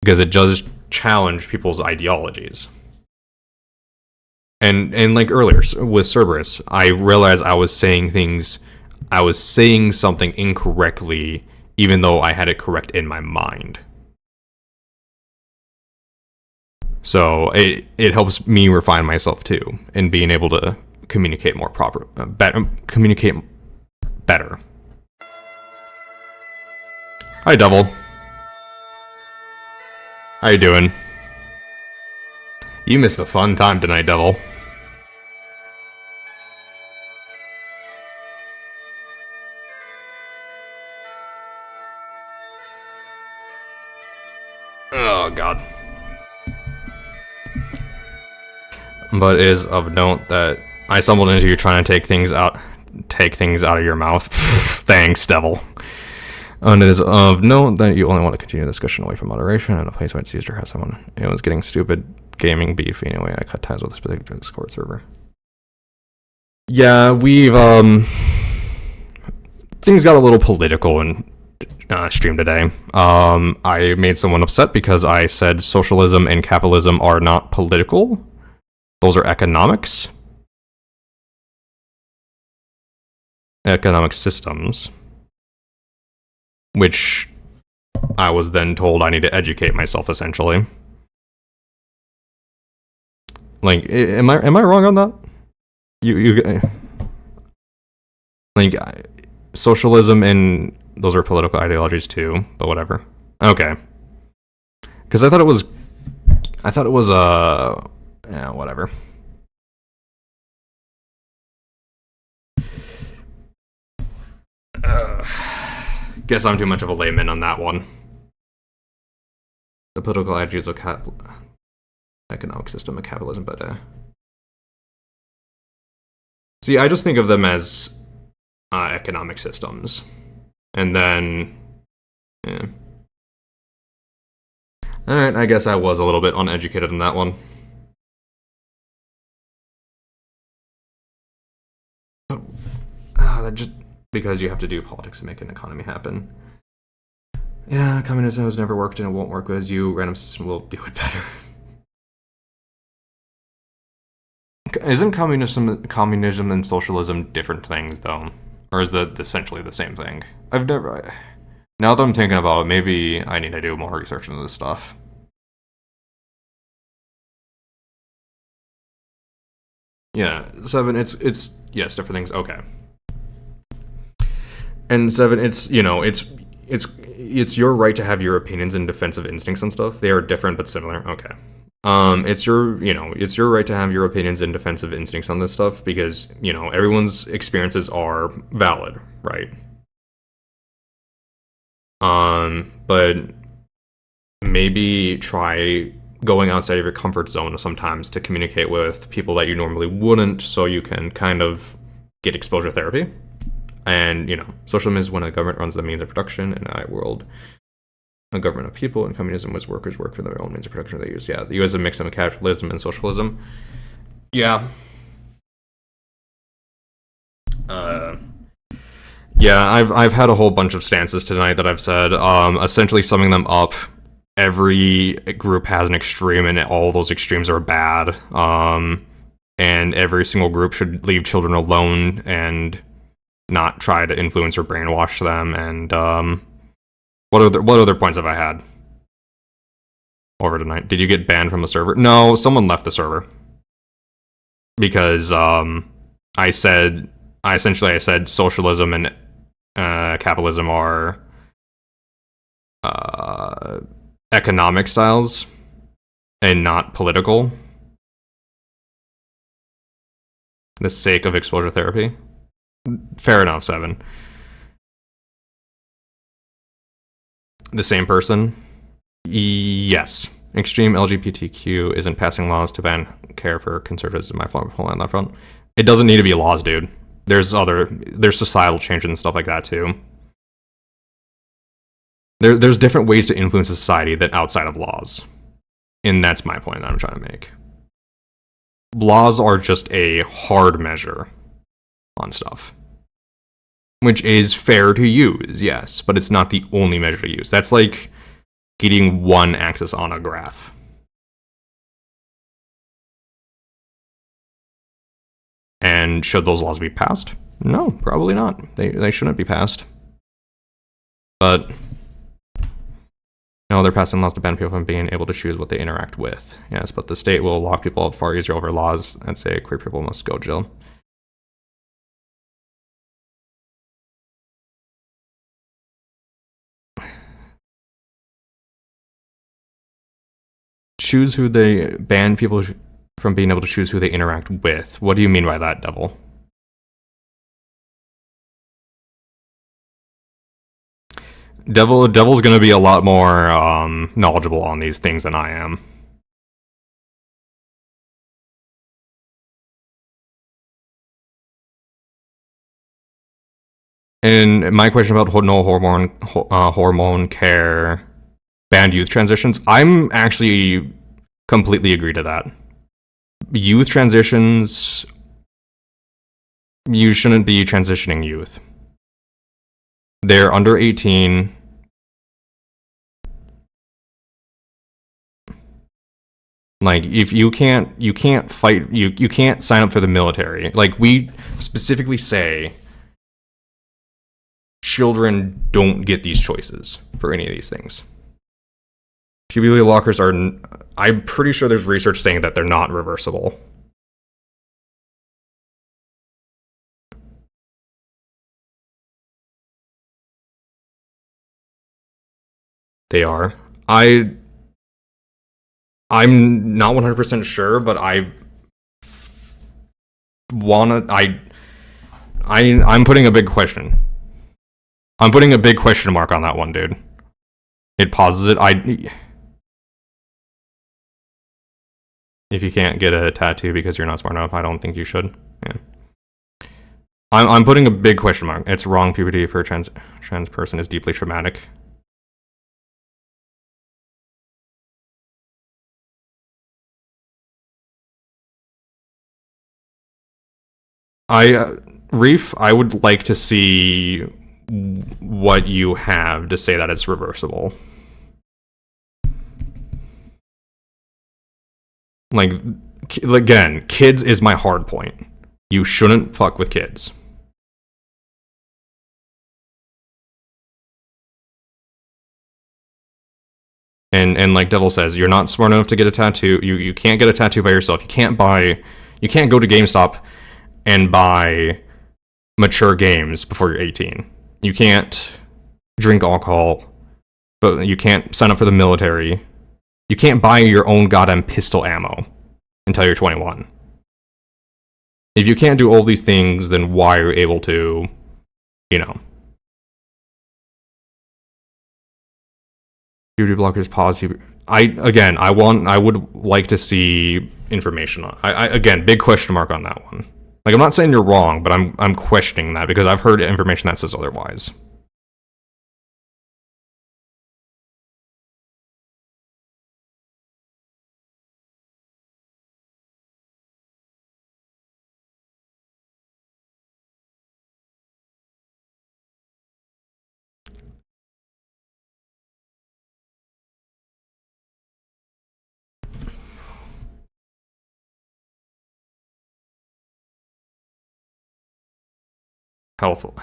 because it does challenge people's ideologies. And like earlier with Cerberus, I realized I was saying something incorrectly, even though I had it correct in my mind. So it helps me refine myself too, and being able to communicate more communicate better. Hi, Devil. How you doing? You missed a fun time tonight, Devil. Oh, God. But it is of note that I stumbled into you trying to take things out of your mouth. Thanks, Devil. And it is of note that you only want to continue the discussion away from moderation, and a place where it's easier to have someone. It was getting stupid gaming beef anyway. I cut ties with a specific Discord server. Yeah, we've things got a little political in stream today. I made someone upset because I said socialism and capitalism are not political. Those are economics. Economic systems. Which I was then told I need to educate myself, essentially. Like, am I wrong on that? You like, socialism and those are political ideologies too, but whatever. Okay. Because I thought it was yeah, whatever. Guess I'm too much of a layman on that one. The political ideologies of economic system of capitalism, but see, I just think of them as economic systems, and then yeah. All right, I guess I was a little bit uneducated on that one. But just because you have to do politics to make an economy happen. Yeah, communism has never worked and it won't work with you. Random system will do it better. Isn't communism and socialism different things, though? Or is that essentially the same thing? Now that I'm thinking about it, maybe I need to do more research into this stuff. Yeah, 7, it's yes, different things, okay. And 7, it's your right to have your opinions and defensive instincts and stuff. They are different but similar, okay. It's your right to have your opinions and defensive instincts on this stuff because, everyone's experiences are valid, right? But maybe try going outside of your comfort zone sometimes to communicate with people that you normally wouldn't, so you can kind of get exposure therapy. And, socialism is when a government runs the means of production, in a world a government of people, and communism was workers work for their own means of production they use. Yeah, the US is a mix of capitalism and socialism. Yeah. Yeah, I've had a whole bunch of stances tonight that I've said. Essentially summing them up, every group has an extreme, and all those extremes are bad. And every single group should leave children alone and not try to influence or brainwash them. And what other points have I had over tonight? Did you get banned from the server? No, someone left the server because I said I said socialism and capitalism are economic styles and not political. The sake of exposure therapy. Fair enough, Seven. The same person? Yes. Extreme LGBTQ isn't passing laws to ban care for conservatives in my point on that front. It doesn't need to be laws, dude. There's societal changes and stuff like that too. There's different ways to influence society that outside of laws. And that's my point that I'm trying to make. Laws are just a hard measure on stuff. Which is fair to use, yes, but it's not the only measure to use. That's like getting one axis on a graph. And should those laws be passed? No, probably not. They shouldn't be passed. But no, they're passing laws to ban people from being able to choose what they interact with. Yes, but the state will lock people up far easier over laws that say queer people must go to jail. Choose who they ban people from being able to choose who they interact with. What do you mean by that, Devil? Devil's gonna be a lot more knowledgeable on these things than I am. And my question about no hormone care banned youth transitions, I'm actually completely agree to that. Youth transitions, you shouldn't be transitioning youth. They're under 18. Like, if you can't fight, you can't sign up for the military. Like, we specifically say children don't get these choices for any of these things. Puberty blockers are, I'm pretty sure there's research saying that they're not reversible. They are. I'm not 100% sure, but I'm putting a big question. I'm putting a big question mark on that one, dude. It pauses it. If you can't get a tattoo because you're not smart enough, I don't think you should. Yeah. I'm putting a big question mark. It's wrong. Puberty for a trans person is deeply traumatic. Reef, I would like to see what you have to say that it's reversible. Like, again, kids is my hard point. You shouldn't fuck with kids. And like Devil says, you're not smart enough to get a tattoo. You can't get a tattoo by yourself. You can't go to GameStop and buy mature games before you're 18. You can't drink alcohol, but you can't sign up for the military. You can't buy your own goddamn pistol ammo until you're 21. If you can't do all these things, then why are you able to, puberty blockers pause puberty? I would like to see information on. Again, big question mark on that one. Like, I'm not saying you're wrong, but I'm questioning that because I've heard information that says otherwise. Helpful.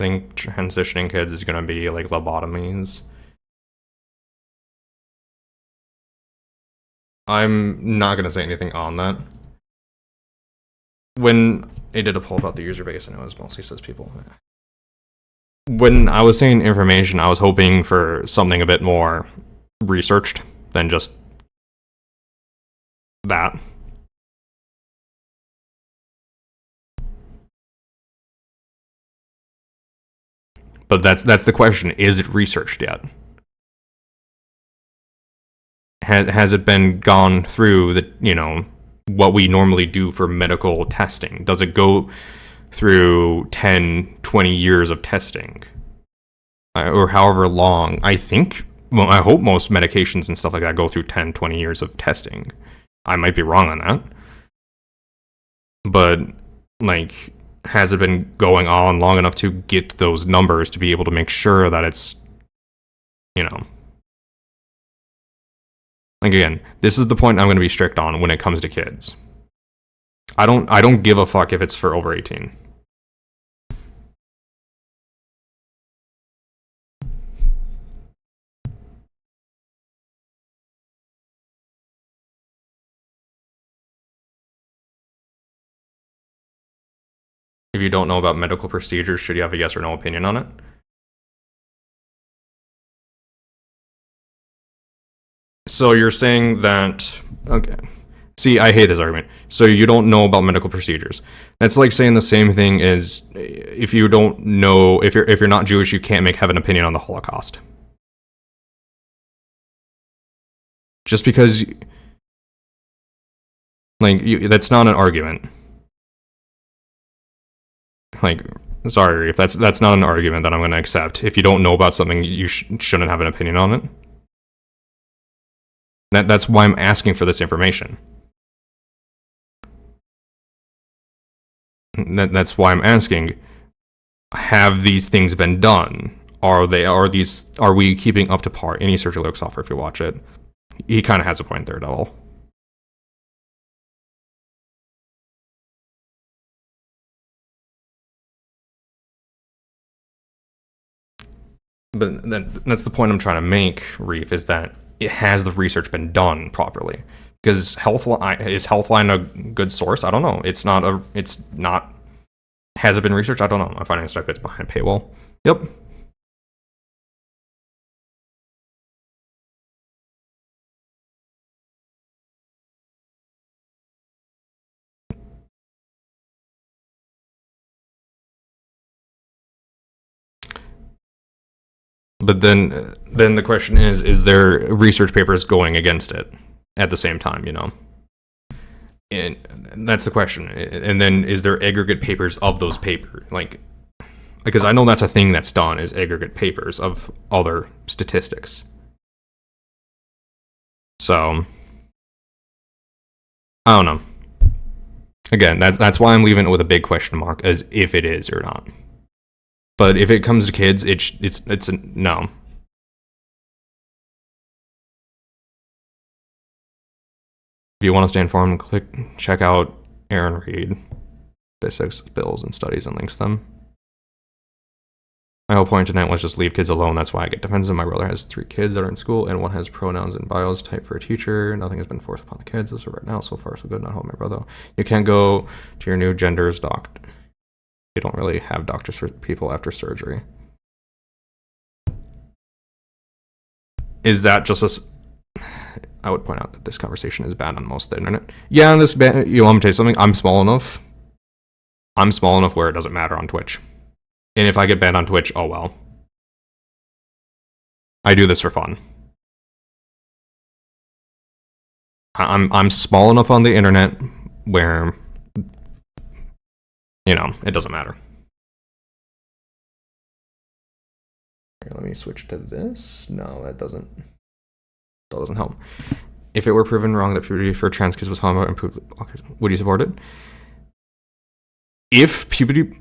think transitioning kids is gonna be like lobotomies. I'm not gonna say anything on that. When I did a poll about the user base, and it was mostly cis people. When I was saying information, I was hoping for something a bit more researched than just that. But that's the question. Is it researched yet? Has it been gone through the, you know, what we normally do for medical testing? Does it go through 10, 20 years of testing? Or however long? I think, well, I hope most medications and stuff like that go through 10, 20 years of testing. I might be wrong on that. But, like, has it been going on long enough to get those numbers to be able to make sure that it's, you know... Like, again, this is the point I'm going to be strict on when it comes to kids. I don't give a fuck if it's for over 18. If you don't know about medical procedures, should you have a yes or no opinion on it? So you're saying that... Okay. See, I hate this argument. So you don't know about medical procedures. That's like saying the same thing as if you don't know, if you're not Jewish, you can't have an opinion on the Holocaust. Just because, like, that's not an argument. Like, sorry, if that's not an argument that I'm going to accept. If you don't know about something, you shouldn't have an opinion on it. That's why I'm asking for this information. That's why I'm asking, have these things been done? Are we keeping up to par? Any Sergio Leox software, if you watch it, he kind of has a point there, Devil. But that's the point I'm trying to make, Reef, is that has the research been done properly? Because is Healthline a good source? I don't know. It's not. Has it been researched? I don't know. I'm finding it's behind a paywall. Yep. But then the question is there research papers going against it at the same time, you know? And that's the question. And then is there aggregate papers of those papers? Like, because I know that's a thing that's done, is aggregate papers of other statistics. So, I don't know. Again, that's why I'm leaving it with a big question mark, as if it is or not. But if it comes to kids, it's a no. If you want to stay informed, check out Aaron Reed, Basics, Bills, and Studies, and links them. My whole point tonight was just leave kids alone. That's why I get defensive. My brother has 3 kids that are in school, and one has pronouns and bios typed for a teacher. Nothing has been forced upon the kids. As of right now, so far so good. Not home, my brother. You can't go to your new gender's doctor. You don't really have doctors for people after surgery. Is that just I would point out that this conversation is banned on most of the internet. Yeah, this you want me to tell you something? I'm small enough where it doesn't matter on Twitch. And if I get banned on Twitch, oh well. I do this for fun. I'm small enough on the internet where, you know, it doesn't matter. Here, let me switch to this. No, that doesn't help. If it were proven wrong that puberty for trans kids was homo improved, would you support it? If puberty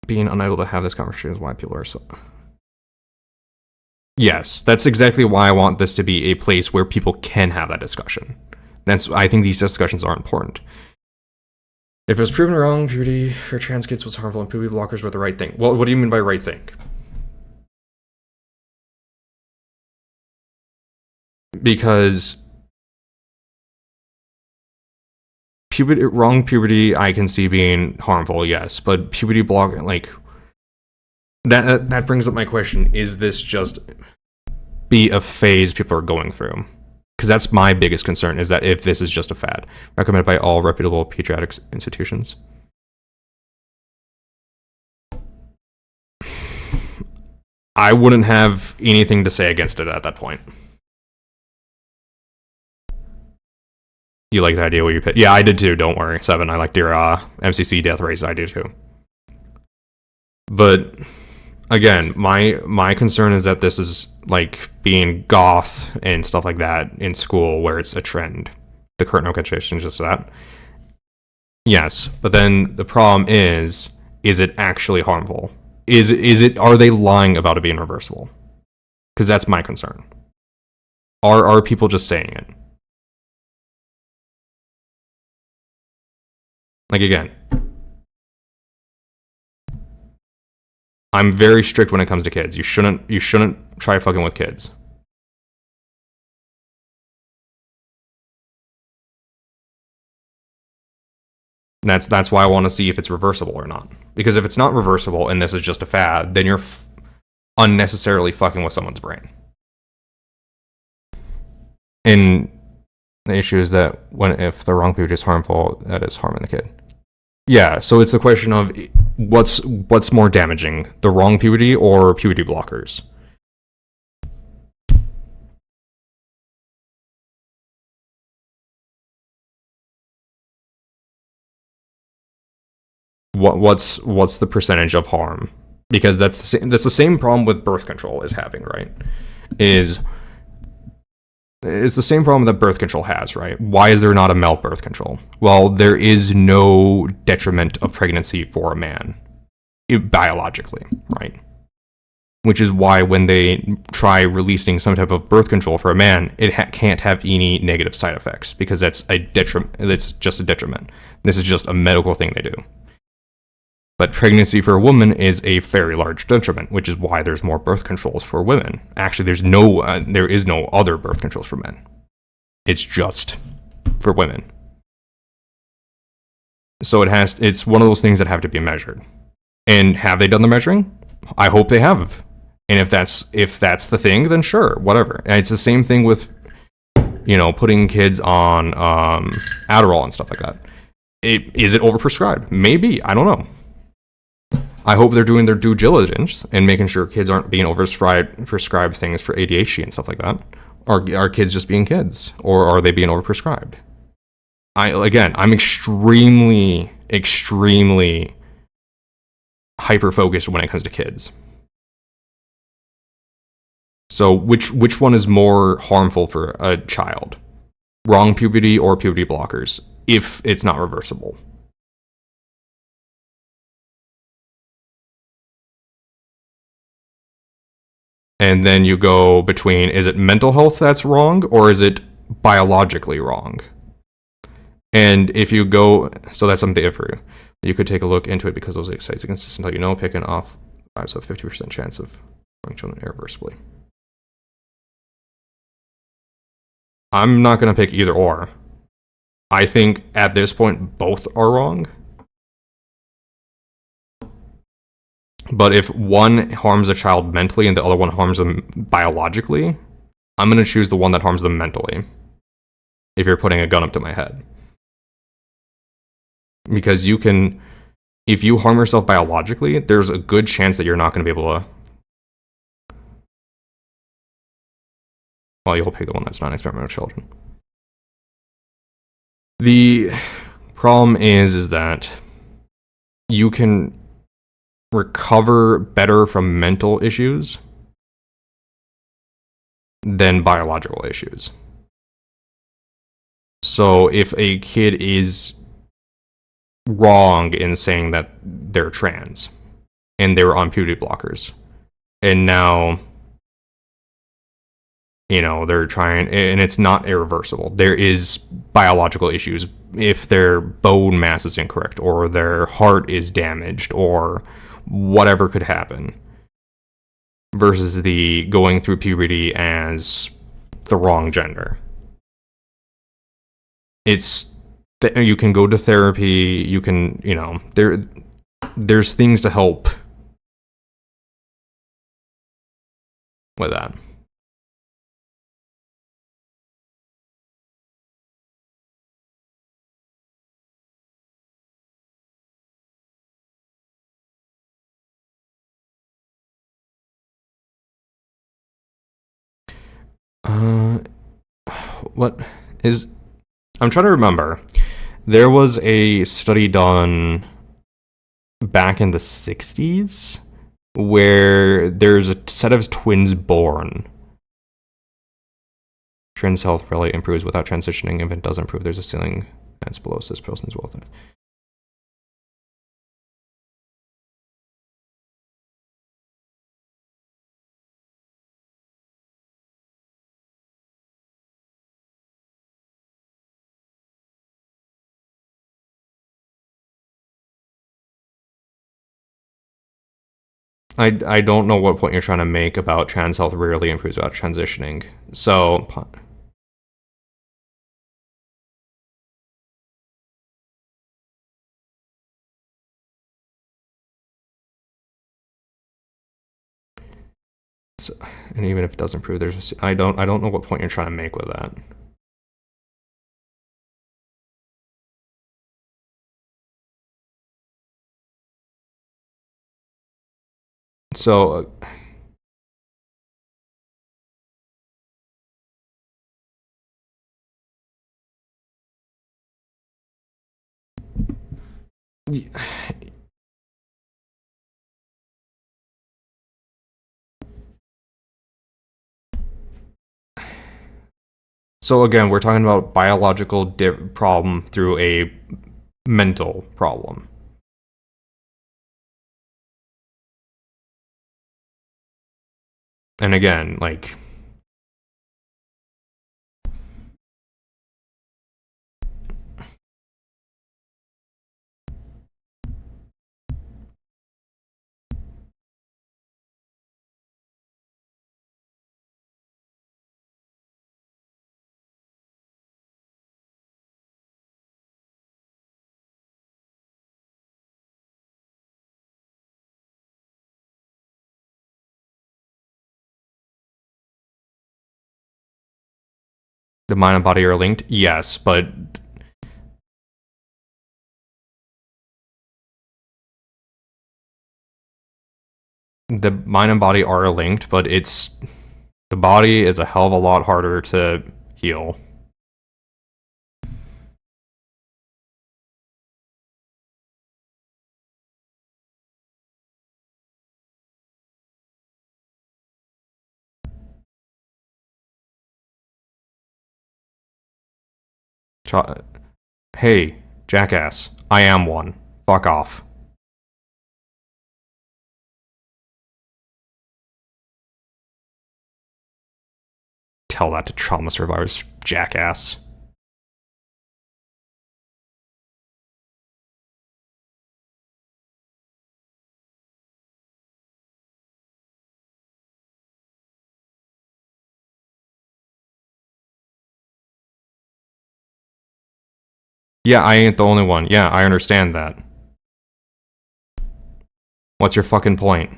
being unable to have this conversation is why people are so... Yes, that's exactly why I want this to be a place where people can have that discussion. I think these discussions are important. If it was proven wrong, puberty for trans kids was harmful and puberty blockers were the right thing. Well, what do you mean by right thing? Because wrong puberty I can see being harmful, yes, but puberty block, like, that brings up my question: is this just be a phase people are going through? Because that's my biggest concern, is that if this is just a fad. Recommended by all reputable pediatric institutions. I wouldn't have anything to say against it at that point. You like the idea where you pick? Yeah, I did too, don't worry, Seven. I liked your MCC Death Race, I do too. But again, my concern is that this is like being goth and stuff like that in school, where it's a trend. The current notification is just that. Yes, but then the problem is it actually harmful? Are they lying about it being reversible? Because that's my concern. Are people just saying it? Like, again, I'm very strict when it comes to kids. You shouldn't try fucking with kids. And that's why I want to see if it's reversible or not. Because if it's not reversible and this is just a fad, then you're unnecessarily fucking with someone's brain. And the issue is that if the wrong puberty is harmful, that is harming the kid. Yeah, so it's the question of what's more damaging, the wrong puberty or puberty blockers? What's the percentage of harm? Because that's the same problem with birth control is having, right? It's the same problem that birth control has, right? Why is there not a male birth control? Well, there is no detriment of pregnancy for a man, biologically, right? Which is why when they try releasing some type of birth control for a man, it can't have any negative side effects, because that's a detriment. It's just a detriment. This is just a medical thing they do. But pregnancy for a woman is a very large detriment, which is why there's more birth controls for women. Actually, there is no other birth controls for men. It's just for women. So it's one of those things that have to be measured. And have they done the measuring? I hope they have. And if that's the thing, then sure, whatever. And it's the same thing with, putting kids on Adderall and stuff like that. Is it overprescribed? Maybe. I don't know. I hope they're doing their due diligence and making sure kids aren't being prescribed things for ADHD and stuff like that. Are kids just being kids, or are they being overprescribed? I'm extremely, extremely hyper-focused when it comes to kids. So which one is more harmful for a child? Wrong puberty or puberty blockers, if it's not reversible? And then you go between, is it mental health that's wrong, or is it biologically wrong? And if you go, so that's some data for you. You could take a look into it, because those sites are consistent until picking off lives of 50% chance of growing children irreversibly. I'm not going to pick either or. I think at this point both are wrong. But if one harms a child mentally and the other one harms them biologically, I'm going to choose the one that harms them mentally, if you're putting a gun up to my head. Because if you harm yourself biologically, there's a good chance that you're not going to be able to... Well, you'll pick the one that's not experimental with children. The problem is that you can recover better from mental issues than biological issues. So if a kid is wrong in saying that they're trans and they were on puberty blockers, and now You know, they're trying, and it's not irreversible. There is biological issues if their bone mass is incorrect or their heart is damaged or whatever could happen, versus the going through puberty as the wrong gender. It's you can go to therapy, you can, you know, there's things to help with that. Uh, what is? I'm trying to remember. There was a study done back in the 60s where there's a set of twins born. Trans health really improves without transitioning. If it does improve, there's a ceiling that's below this person's wealth. I don't know what point you're trying to make about trans health rarely improves without transitioning. So and even if it does improve, there's I don't know what point you're trying to make with that. So so again, we're talking about biological problem through a mental problem. And again, like the mind and body are linked, yes, but the mind and body are linked, but it's the body is a hell of a lot harder to heal. Hey, jackass, I am one. Fuck off. Tell that to trauma survivors, jackass. Yeah, I ain't the only one. Yeah, I understand that. What's your fucking point?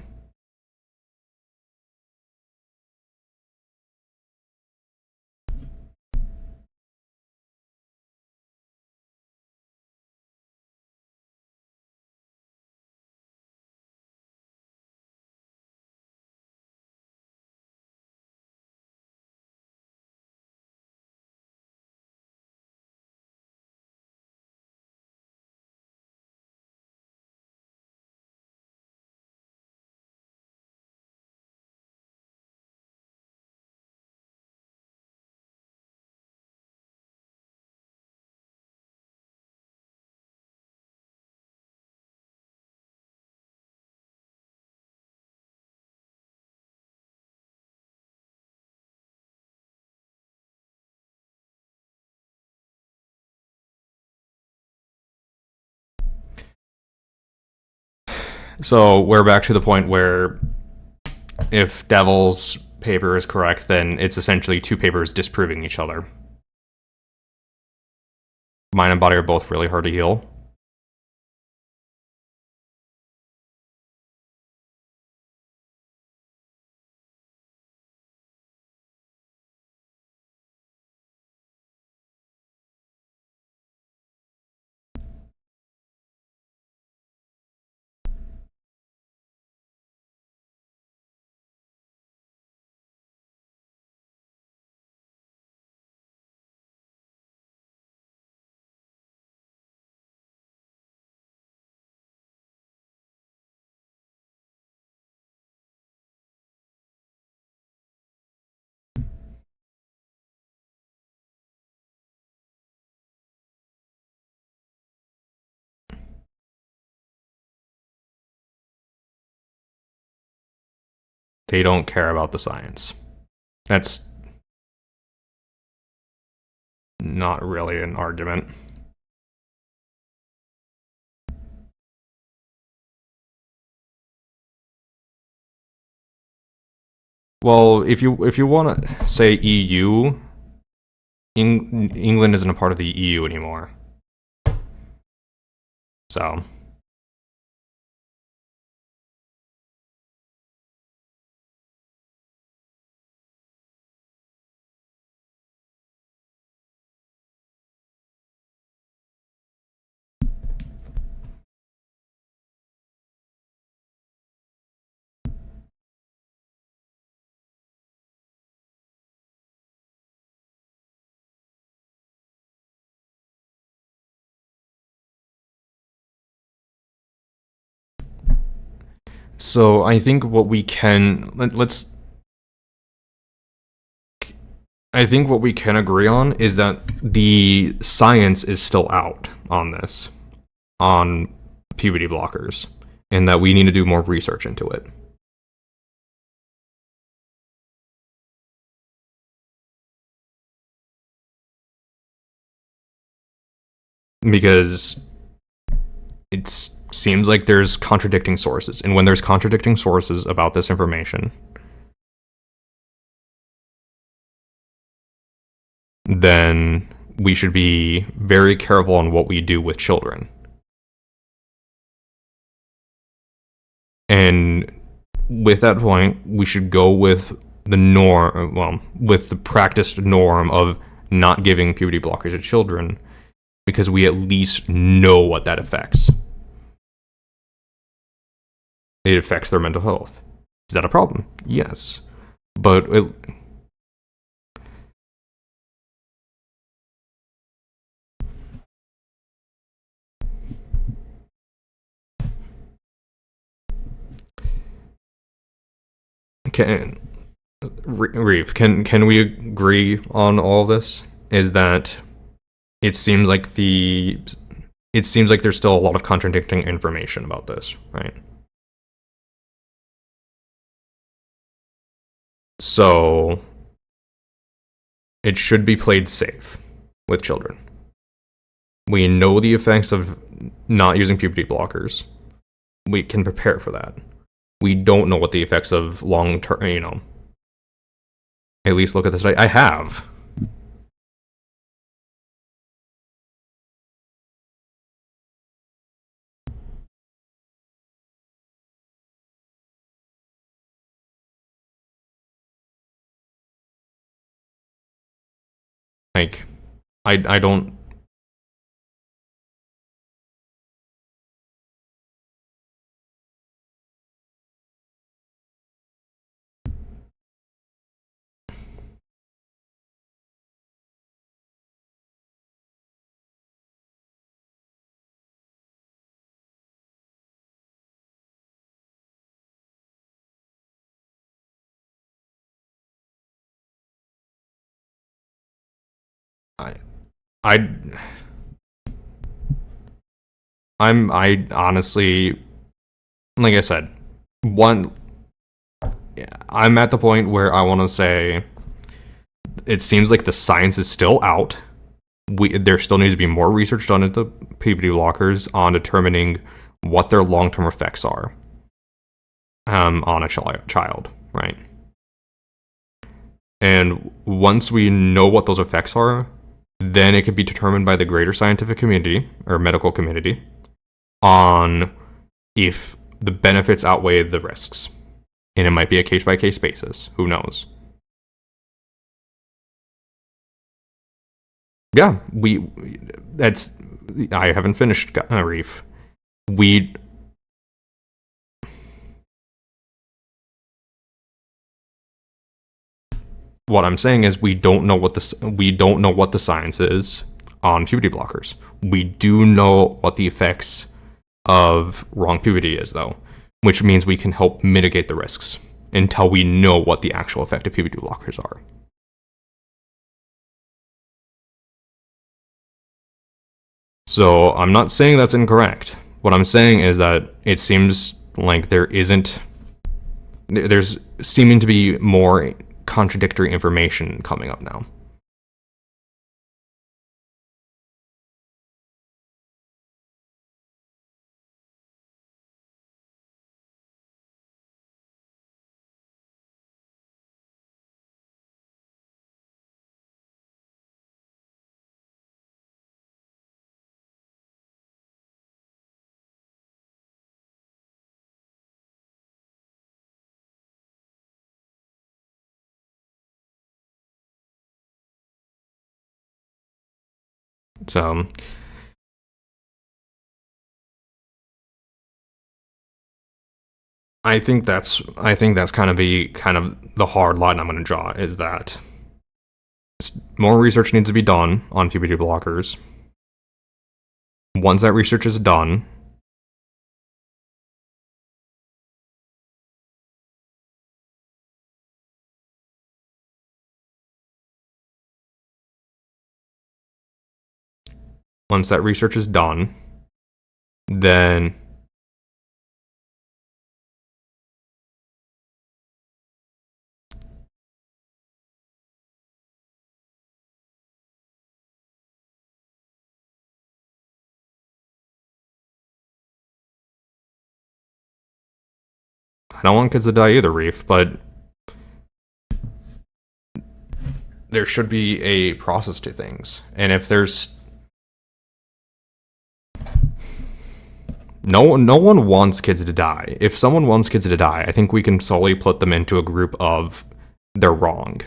So we're back to the point where if Devil's paper is correct, then it's essentially two papers disproving each other. Mind and body are both really hard to heal. They don't care about the science. That's not really an argument. Well, if you want to say EU, England isn't a part of the EU anymore. So I think what we can let's I think what we can agree on is that the science is still out on this, on puberty blockers, and that we need to do more research into it. Because it seems like there's contradicting sources, and when there's contradicting sources about this information, then we should be very careful on what we do with children. And with that point, we should go with the norm, well, with the practiced norm of not giving puberty blockers to children, because we at least know what that affects. It affects their mental health. Is that a problem? Yes. But Reeve, can we agree on all of this? Is that it seems like there's still a lot of contradicting information about this, right? So it should be played safe with children. We know the effects of not using puberty blockers. We can prepare for that. We don't know what the effects of long term, at least look at this. I have. Like, I don't. I honestly, like I said, I'm at the point where I want to say it seems like the science is still out. There still needs to be more research done into puberty blockers on determining what their long-term effects are. on a child, right? And once we know what those effects are, then it can be determined by the greater scientific community or medical community on if the benefits outweigh the risks. And it might be a case by case basis. Who knows? Yeah, I haven't finished Reef. We What I'm saying is we don't know what the science is on puberty blockers. We do know what the effects of wrong puberty is, though, which means we can help mitigate the risks until we know what the actual effect of puberty blockers are. So I'm not saying that's incorrect. What I'm saying is that it seems like there's seeming to be more contradictory information coming up now. So I think that's kind of the hard line I'm going to draw is that more research needs to be done on puberty blockers. Once that research is done, then I don't want kids to die either, Reef, but there should be a process to things. And if there's no one wants kids to die. If someone wants kids to die, I think we can solely put them into a group of they're wrong.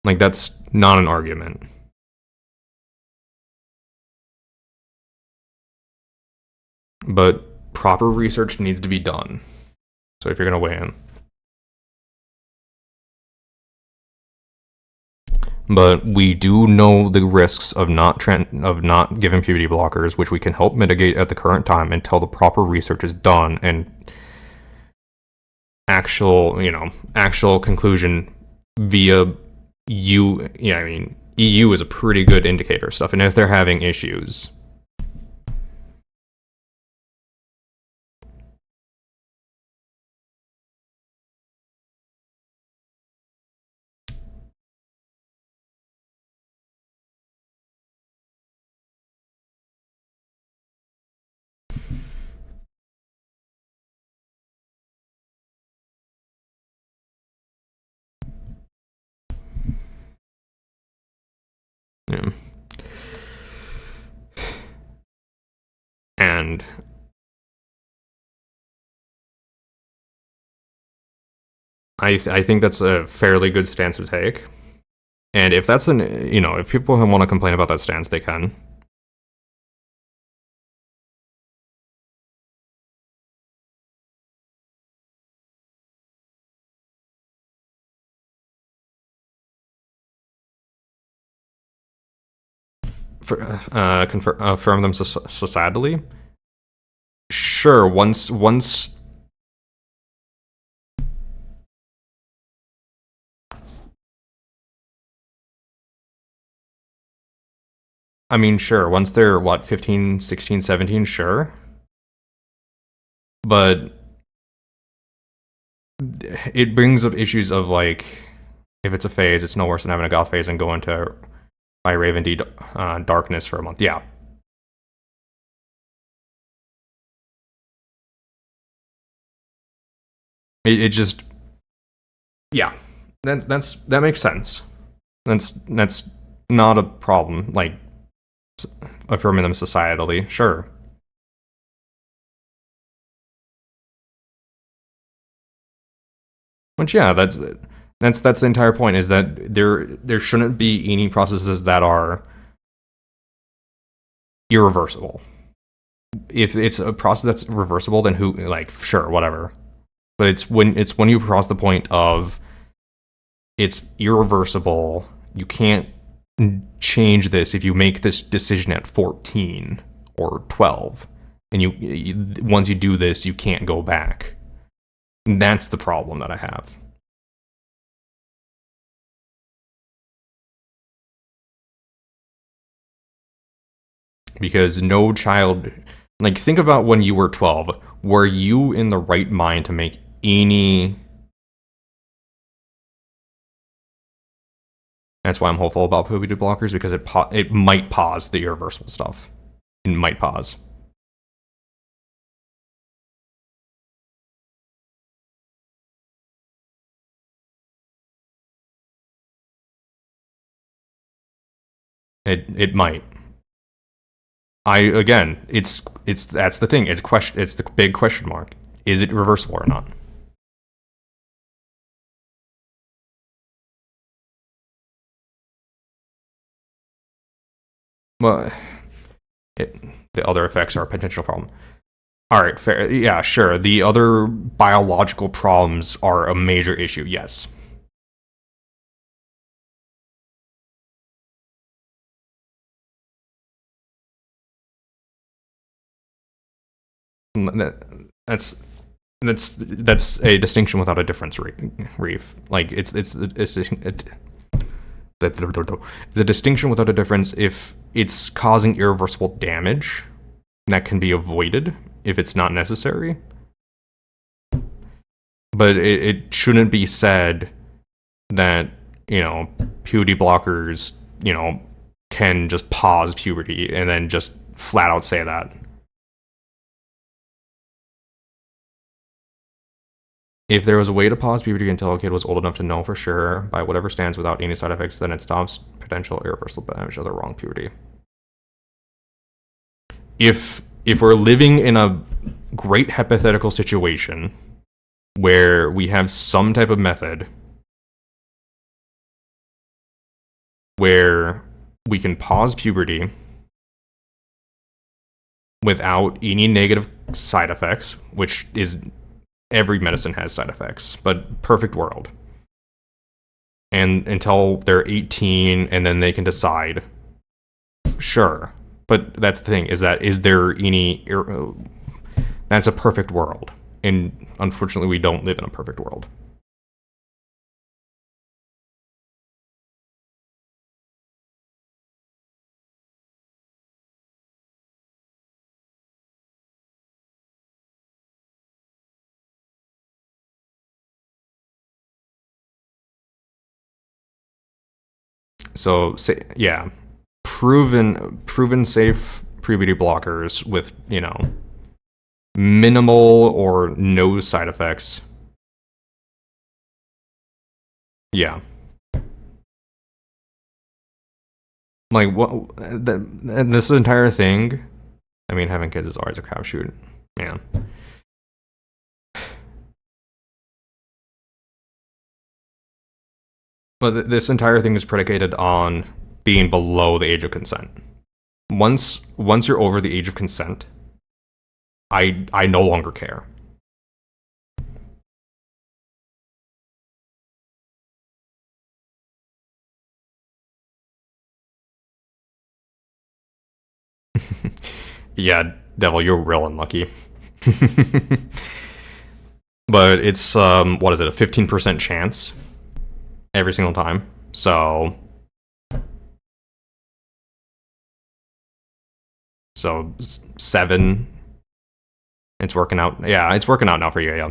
Like, that's not an argument. But proper research needs to be done. So if you're going to weigh in. But we do know the risks of not giving puberty blockers, which we can help mitigate at the current time until the proper research is done and actual conclusion via EU is a pretty good indicator of stuff, and if they're having issues. Yeah. And I think that's a fairly good stance to take. And if that's if people want to complain about that stance, they can. Affirm them societally. Sure, once I mean, sure, once they're 15, 16, 17, sure. But it brings up issues of like, if it's a phase, it's no worse than having a goth phase and go into by Raven D darkness for a month. Yeah. It just, yeah, that makes sense. That's not a problem. Like affirming them societally, sure. Which yeah, that's the entire point. Is that there shouldn't be any processes that are irreversible. If it's a process that's reversible, then who like sure whatever. But it's when you cross the point of it's irreversible. You can't change this if you make this decision at 14 or 12, and you once you do this, you can't go back. That's the problem that I have. Because no child, like, think about when you were 12. Were you in the right mind to make any? That's why I'm hopeful about puberty blockers, because it might pause the irreversible stuff. It might pause. It might. I again, it's that's the thing. It's the big question mark. Is it reversible or not? Well, the other effects are a potential problem. All right, fair. Yeah, sure. The other biological problems are a major issue. Yes. That's that's a distinction without a difference, Reef. Like it's a distinction without a difference. If it's causing irreversible damage, that can be avoided if it's not necessary. But it shouldn't be said that, puberty blockers, can just pause puberty and then just flat out say that. If there was a way to pause puberty until a kid was old enough to know for sure by whatever stands without any side effects, then it stops potential irreversible damage of the wrong puberty. If we're living in a great hypothetical situation where we have some type of method where we can pause puberty without any negative side effects, which is every medicine has side effects, but perfect world. And until they're 18 and then they can decide, sure. But that's the thing, is there any, that's a perfect world. And unfortunately, we don't live in a perfect world. So, yeah, proven safe puberty blockers with, minimal or no side effects. Yeah. Like, what, this entire thing, I mean, having kids is always a crapshoot, man. But this entire thing is predicated on being below the age of consent. Once you're over the age of consent, I no longer care. Yeah, Devil, you're real unlucky. But it's what is it, a 15% chance every single time. So 7. It's working out. Yeah, it's working out now for you. Yeah.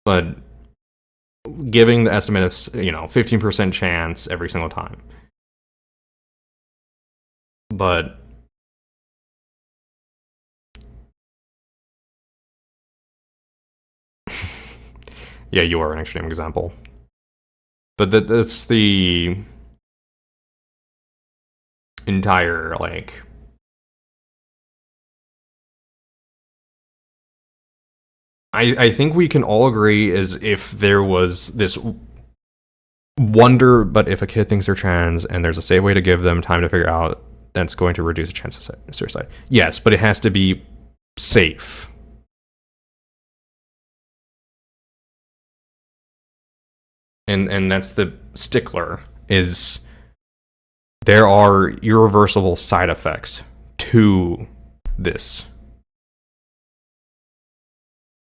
But giving the estimate of 15% chance every single time. But Yeah, you are an extreme example. But that's the entire, like... I think we can all agree is if there was this wonder, but if a kid thinks they're trans and there's a safe way to give them time to figure out, that's going to reduce the chance of suicide. Yes, but it has to be safe. And that's the stickler, is there are irreversible side effects to this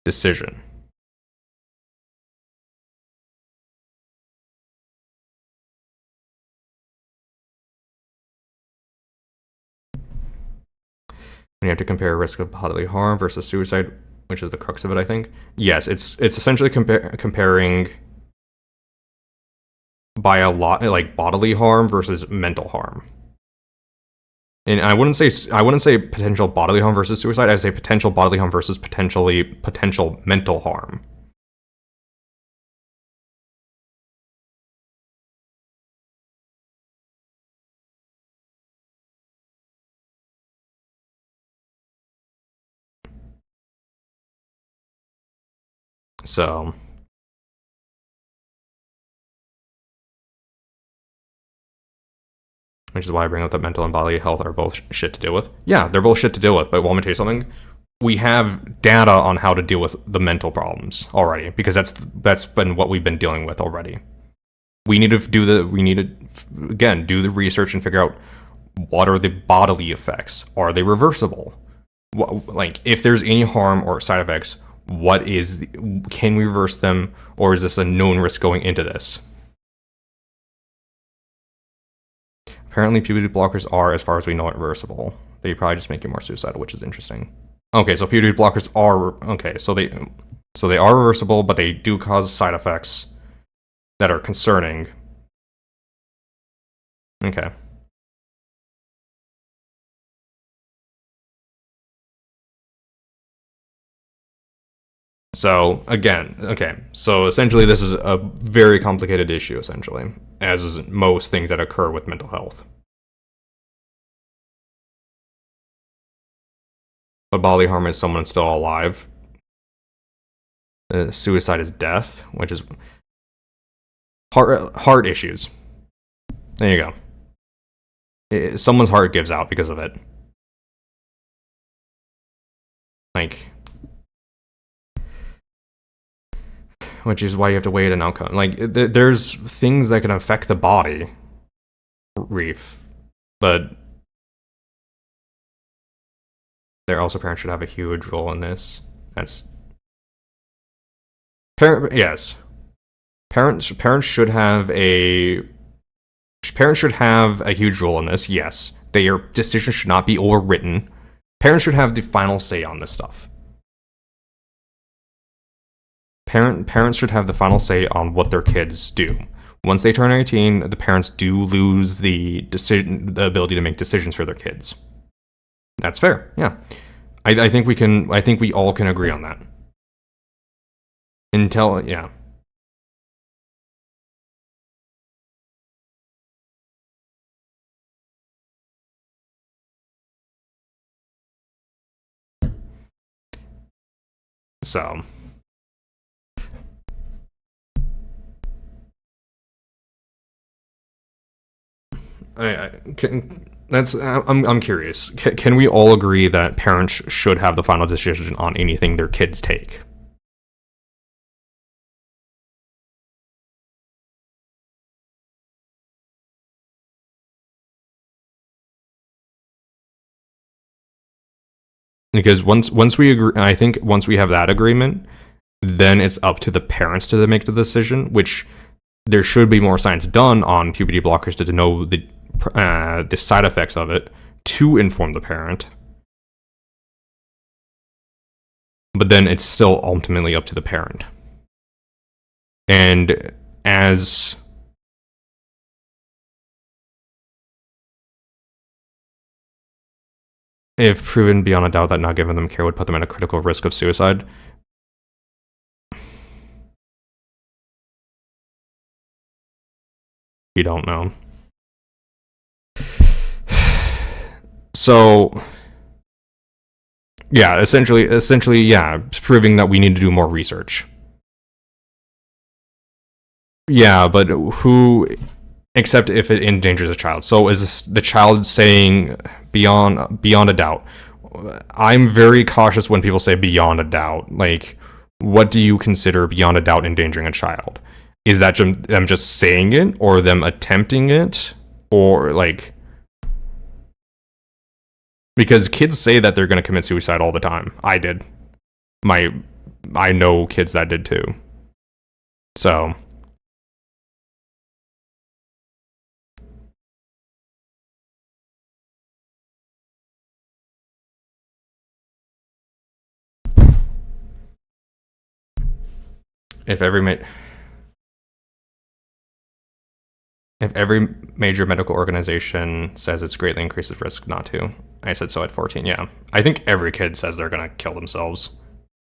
decision. You have to compare risk of bodily harm versus suicide, which is the crux of it, I think. Yes, it's essentially comparing by a lot, like bodily harm versus mental harm. And I wouldn't say potential bodily harm versus suicide. I'd say potential bodily harm versus potential mental harm. So, which is why I bring up that mental and bodily health are both shit to deal with. Yeah, they're both shit to deal with, but want me to tell you something? We have data on how to deal with the mental problems already, because that's been what we've been dealing with already. We need to do the research and figure out what are the bodily effects. Are they reversible? Like, if there's any harm or side effects, can we reverse them, or is this a known risk going into this? Apparently, puberty blockers are, as far as we know, reversible. They probably just make you more suicidal, which is interesting. Okay, so puberty blockers are so they are reversible, but they do cause side effects that are concerning. Okay. So again, okay. So essentially, this is a very complicated issue. Essentially, as is most things that occur with mental health. But bodily harm is someone still alive. Suicide is death, which is heart issues. There you go. Someone's heart gives out because of it. Like, which is why you have to wait an outcome. Like, there's things that can affect the body, Reef, but their also parents should have a huge role in this. That's yes. Parents should have a huge role in this. Yes, their decisions should not be overwritten. Parents should have the final say on this stuff. Parents should have the final say on what their kids do. Once they turn 18, the parents do lose the ability to make decisions for their kids. That's fair. Yeah, I think we all can agree on that. Yeah. So, I'm curious. Can we all agree that parents should have the final decision on anything their kids take? Because once we agree, I think once we have that agreement, then it's up to the parents to make the decision. Which there should be more science done on puberty blockers to know the side effects of it to inform the parent. But then it's still ultimately up to the parent. And as if proven beyond a doubt that not giving them care would put them at a critical risk of suicide, You don't know. So, yeah, essentially, yeah, it's proving that we need to do more research. Yeah, but who, except if it endangers a child. So is this, the child saying beyond a doubt? I'm very cautious when people say beyond a doubt. Like, what do you consider beyond a doubt endangering a child? Is that them just saying it, or them attempting it, or like? Because kids say that they're going to commit suicide all the time. I did. I know kids that did too. So. If every major medical organization says it's greatly increases risk not to. I said so at 14, yeah. I think every kid says they're going to kill themselves.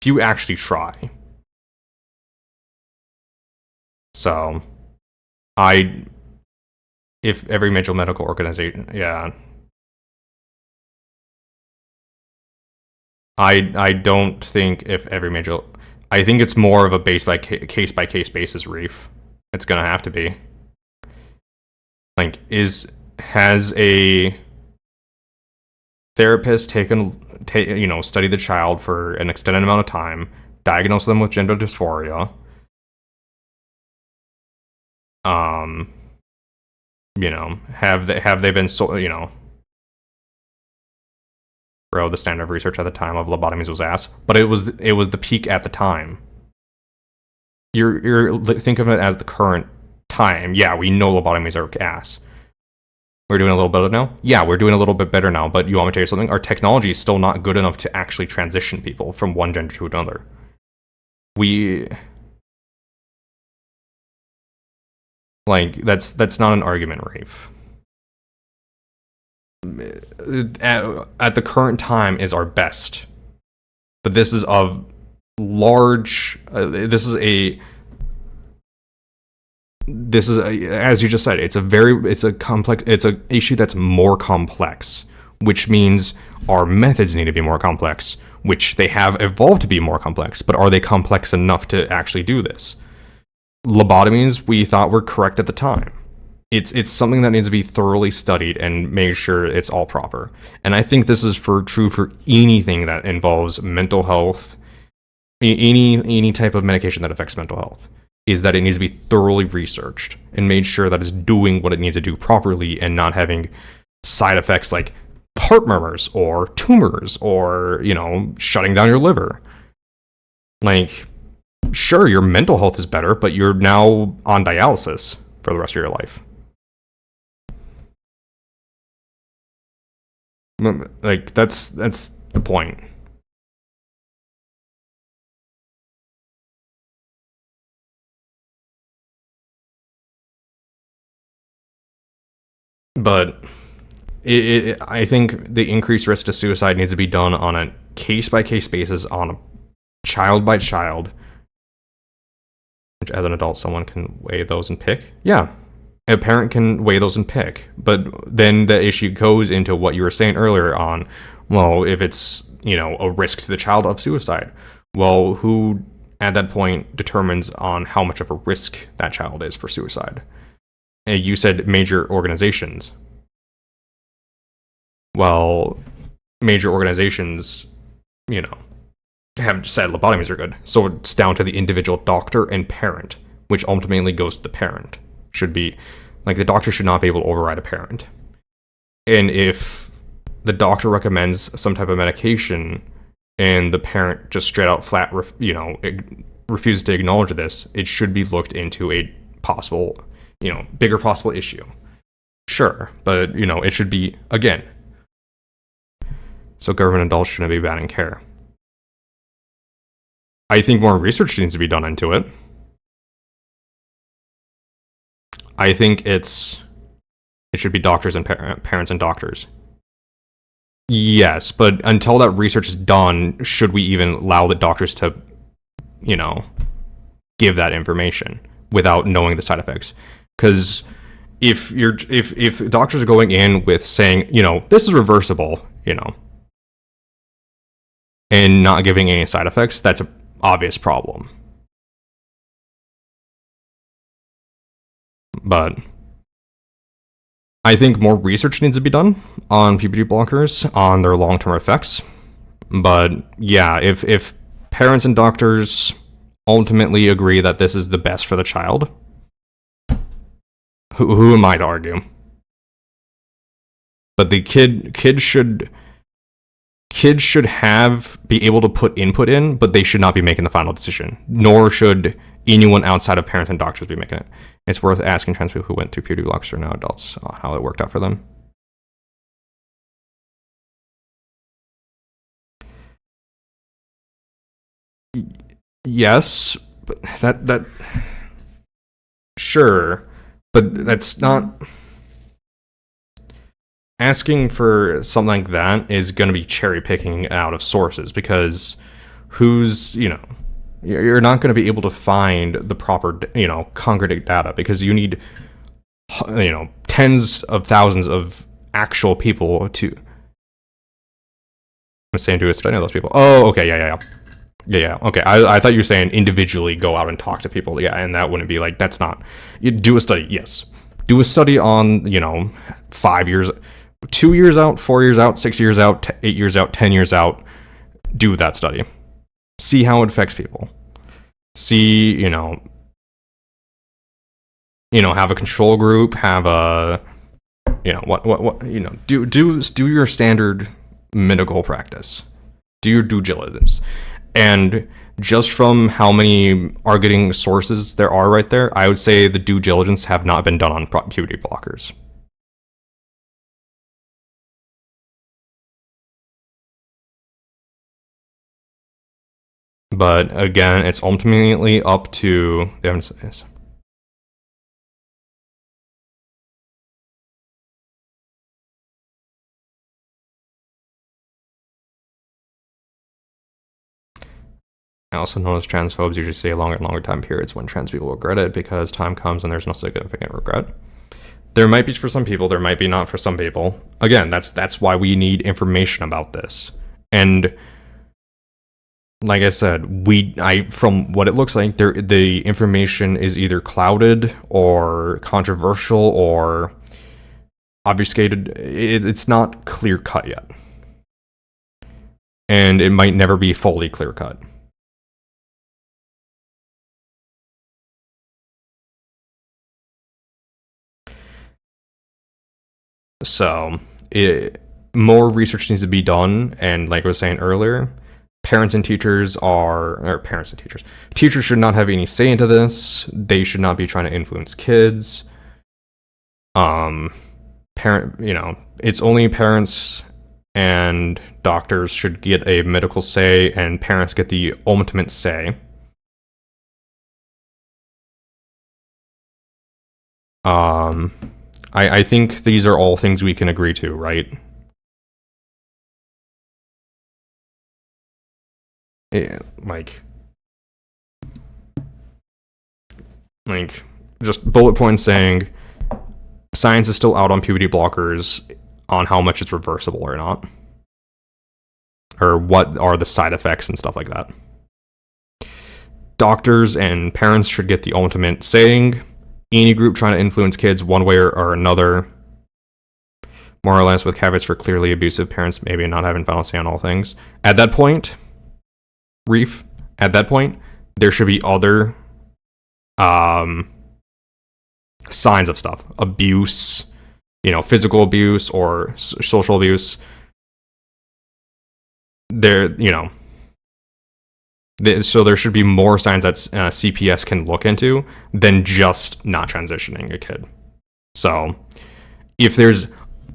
If you actually try. So, if every major medical organization, yeah. I don't think if every major, I think it's more of a case by case basis, Reef. It's going to have to be. Like, has a therapist studied the child for an extended amount of time, diagnosed them with gender dysphoria, have they been bro, the standard of research at the time of lobotomies was ass, but it was the peak at the time. You're think of it as the current time. Yeah, we know lobotomies are ass. We're doing a little better now? Yeah, we're doing a little bit better now, but you want me to tell you something? Our technology is still not good enough to actually transition people from one gender to another. That's not an argument, Rafe. At the current time is our best. But this is a large, this is as you just said, it's an issue that's more complex, which means our methods need to be more complex, which they have evolved to be more complex, but are they complex enough to actually do this? Lobotomies, we thought were correct at the time. It's something that needs to be thoroughly studied and made sure it's all proper. And I think this is true for anything that involves mental health, any type of medication that affects mental health, is that it needs to be thoroughly researched and made sure that it's doing what it needs to do properly and not having side effects like heart murmurs or tumors or, shutting down your liver. Like, sure, your mental health is better, but you're now on dialysis for the rest of your life. Like, that's the point. But I think the increased risk to suicide needs to be done on a case-by-case basis, on a child-by-child. Which, as an adult, someone can weigh those and pick. Yeah, a parent can weigh those and pick. But then the issue goes into what you were saying earlier on, well, if it's, a risk to the child of suicide, well, who at that point determines on how much of a risk that child is for suicide? You said major organizations. Well, major organizations, have said lobotomies are good. So it's down to the individual doctor and parent, which ultimately goes to the parent. Should be, like, the doctor should not be able to override a parent. And if the doctor recommends some type of medication and the parent just straight out flat, refuses to acknowledge this, it should be looked into a possible, bigger possible issue. Sure, but, it should be, again, so government adults shouldn't be banning care. I think more research needs to be done into it. I think it should be doctors and parents and doctors. Yes, but until that research is done, should we even allow the doctors to, give that information without knowing the side effects? Because if doctors are going in with saying, this is reversible, and not giving any side effects, that's an obvious problem. But I think more research needs to be done on puberty blockers, on their long-term effects. But yeah, if parents and doctors ultimately agree that this is the best for the child, who am I to argue? But the kids should be able to put input in, but they should not be making the final decision. Nor should anyone outside of parents and doctors be making it. It's worth asking trans people who went through puberty blockers or now adults how it worked out for them. Yes, but that sure, but that's not asking for something like that is going to be cherry picking out of sources, because you're not going to be able to find the proper congregate data, because you need tens of thousands of actual people to do a study of those people. Oh, okay, yeah. Okay, I thought you were saying individually go out and talk to people. Yeah, and that wouldn't be like, that's not. You do a study, yes. Do a study on 5 years, 2 years out, 4 years out, 6 years out, 8 years out, 10 years out. Do that study. See how it affects people. See, have a control group. Have a, do your standard medical practice. Do your due diligence. And just from how many targeting sources there are right there, I would say the due diligence have not been done on puberty blockers. But again, it's ultimately up to the evidence. I also notice transphobes usually say longer and longer time periods when trans people regret it, because time comes and there's no significant regret. There might be for some people, there might be not for some people. Again, that's why we need information about this. And like I said, from what it looks like, the information is either clouded or controversial or obfuscated. It's not clear cut yet, and it might never be fully clear cut. So more research needs to be done, and like I was saying earlier, teachers should not have any say into this. They should not be trying to influence kids. It's only parents and doctors should get a medical say, and parents get the ultimate say. I think these are all things we can agree to, right? Like just bullet points saying science is still out on puberty blockers on how much it's reversible or not, or what are the side effects and stuff like that. Doctors and parents should get the ultimate saying. Any group trying to influence kids one way or another, more or less, with caveats for clearly abusive parents maybe not having final say on all things. At that point, there should be other signs of stuff. Abuse, physical abuse or social abuse. So there should be more signs that CPS can look into than just not transitioning a kid. So if there's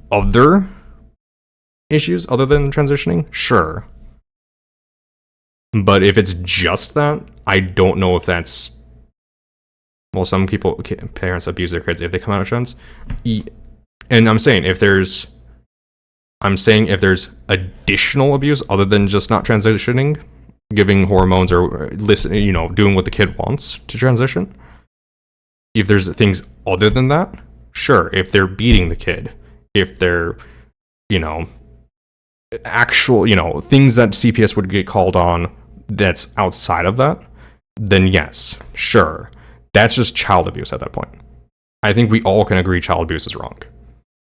other issues other than transitioning, sure. But if it's just that, I don't know if that's... Well, some parents abuse their kids if they come out of trans. And I'm saying if there's additional abuse other than just not transitioning, giving hormones or doing what the kid wants to transition. If there's things other than that, Sure, if they're beating the kid, if they're, you know, actual, you know, things that CPS would get called on that's outside of that, then yes, sure. That's just child abuse at that point. I think we all can agree child abuse is wrong.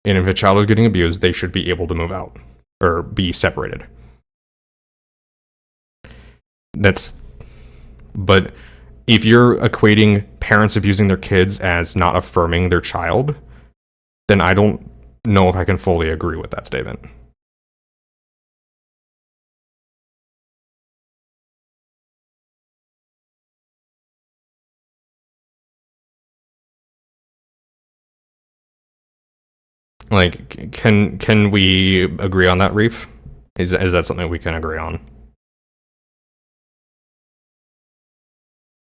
And if a child is getting abused, they should be able to move out or be separated. But if you're equating parents abusing their kids as not affirming their child, then I don't know if I can fully agree with that statement. Like, can we agree on that, Reef? Is that something we can agree on?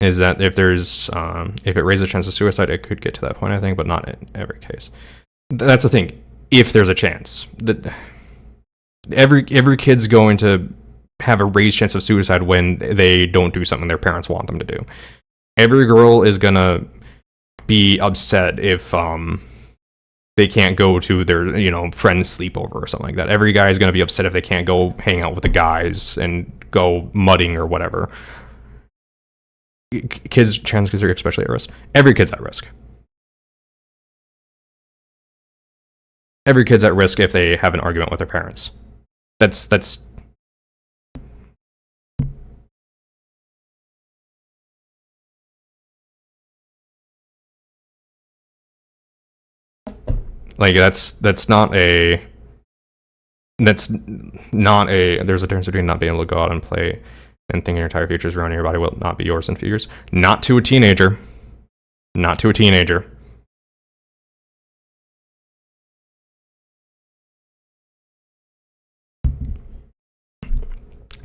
Is that if it raises a chance of suicide, it could get to that point, I think, but not in every case. That's the thing. If there's a chance that every kid's going to have a raised chance of suicide when they don't do something their parents want them to do. Every girl is gonna be upset if they can't go to their, you know, friend's sleepover or something like that. Every guy is gonna be upset if they can't go hang out with the guys and go mudding or whatever. Trans kids are especially at risk. Every kid's at risk. Every kid's at risk if they have an argument with their parents. That's like that's not a there's a difference between not being able to go out and play and thinking your entire future is around your body will not be yours in figures. Not to a teenager. Not to a teenager.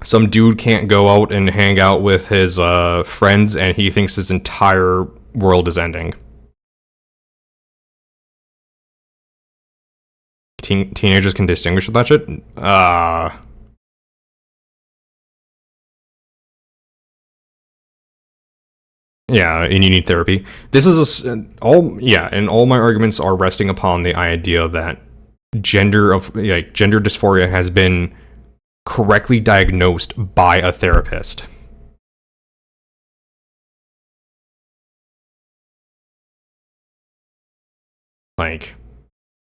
Some dude can't go out and hang out with his friends and he thinks his entire world is ending. Teenagers can distinguish with that shit? Yeah, and you need therapy. This is and all my arguments are resting upon the idea that gender dysphoria has been correctly diagnosed by a therapist. Like,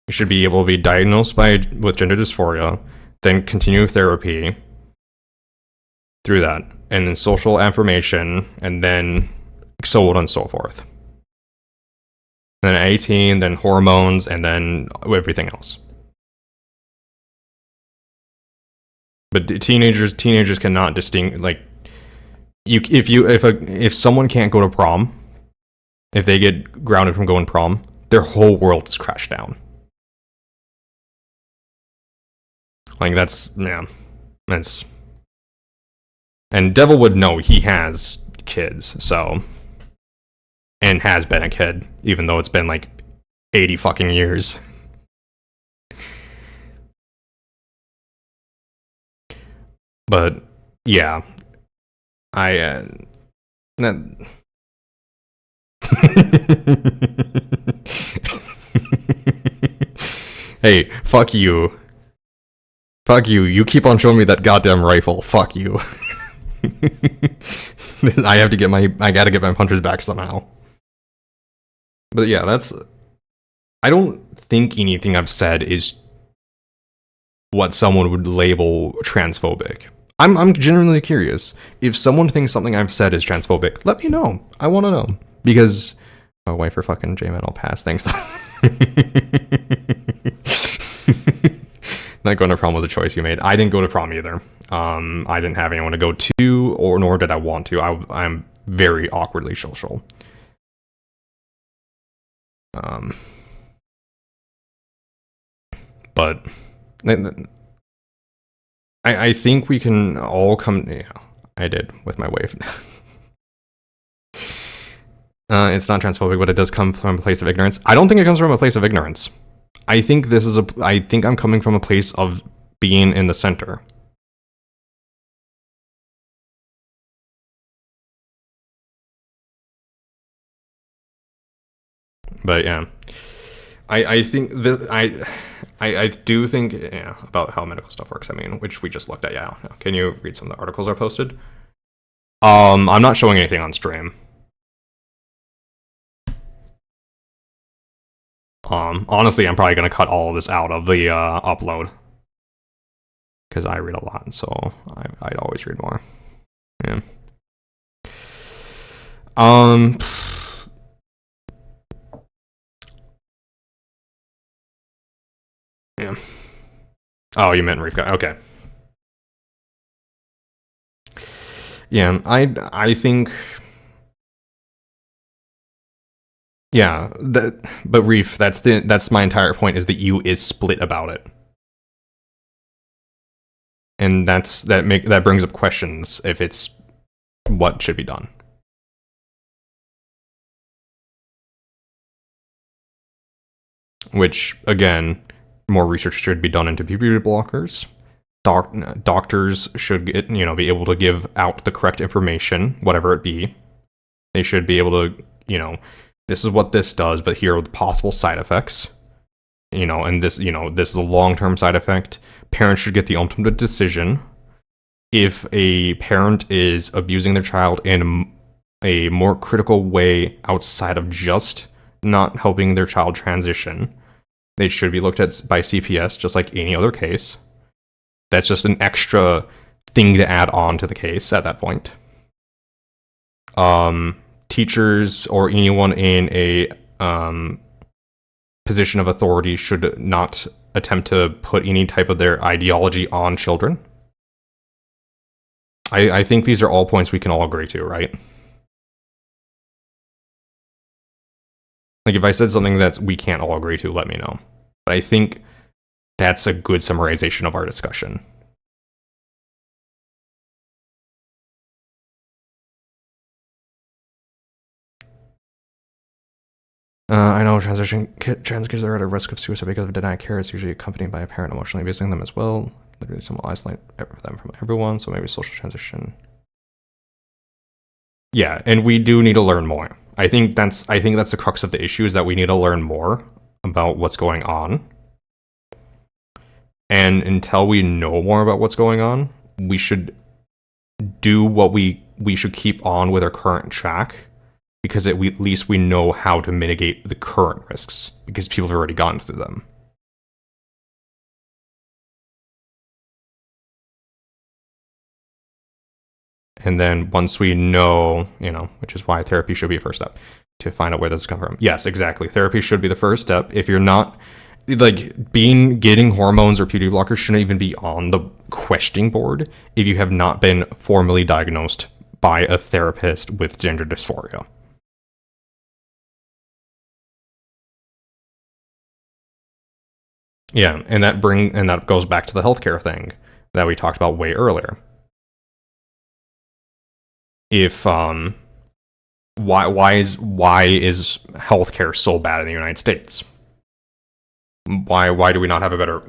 you should be able to be diagnosed with gender dysphoria, then continue therapy through that, and then social affirmation, and then so on and so forth. And then 18, then hormones, and then everything else. But teenagers cannot distinguish. Like, if someone can't go to prom, if they get grounded from going prom, their whole world is crashed down. Like, that's and Devil would know he has kids, so, and has been a kid, even though it's been like 80 fucking years. But yeah, hey, fuck you. Fuck you. You keep on showing me that goddamn rifle. Fuck you. I gotta get my punches back somehow. But yeah, I don't think anything I've said is what someone would label transphobic. I'm genuinely curious. If someone thinks something I've said is transphobic, let me know. I want to know. Because my wife for fucking J-Man will pass. Thanks. Not going to prom was a choice you made. I didn't go to prom either. I didn't have anyone to go to, or nor did I want to. I'm very awkwardly social. But I think we can all come. Yeah, I did with my wife. It's not transphobic, but it does come from a place of ignorance. I don't think it comes from a place of ignorance. I think I'm coming from a place of being in the center. But yeah. I think that I do think, yeah, about how medical stuff works. I mean, which we just looked at. Yeah. Can you read some of the articles I posted? I'm not showing anything on stream. Honestly, I'm probably gonna cut all of this out of the upload because I read a lot, so I'd always read more. Yeah. Yeah. Oh, you meant Reef Guy. Okay. Yeah, I think. Yeah, but Reef, that's my entire point, is that you is split about it. And that brings up questions if it's what should be done. Which, again, more research should be done into puberty blockers. Doctors should be able to give out the correct information, whatever it be. They should be able to, this is what this does, but here are the possible side effects. And this is a long-term side effect. Parents should get the ultimate decision. If a parent is abusing their child in a more critical way outside of just not helping their child transition, they should be looked at by CPS just like any other case. That's just an extra thing to add on to the case at that point. Teachers or anyone in a position of authority should not attempt to put any type of their ideology on children. I think these are all points we can all agree to, right? Like, if I said something that we can't all agree to, let me know. But I think that's a good summarization of our discussion. I know trans kids are at a risk of suicide because of denied care. It's usually accompanied by a parent emotionally abusing them as well. Literally, some will isolate them from everyone, so maybe social transition. Yeah, and we do need to learn more. I think that's the crux of the issue, is that we need to learn more about what's going on. And until we know more about what's going on, we should do what we should keep on with our current track, because at least we know how to mitigate the current risks, because people have already gone through them. And then once we know, which is why therapy should be a first step, to find out where this comes from. Yes, exactly. Therapy should be the first step. If you're not, getting hormones or puberty blockers shouldn't even be on the questioning board if you have not been formally diagnosed by a therapist with gender dysphoria. Yeah, and that goes back to the healthcare thing that we talked about way earlier. If why is healthcare so bad in the United States? Why do we not have a better,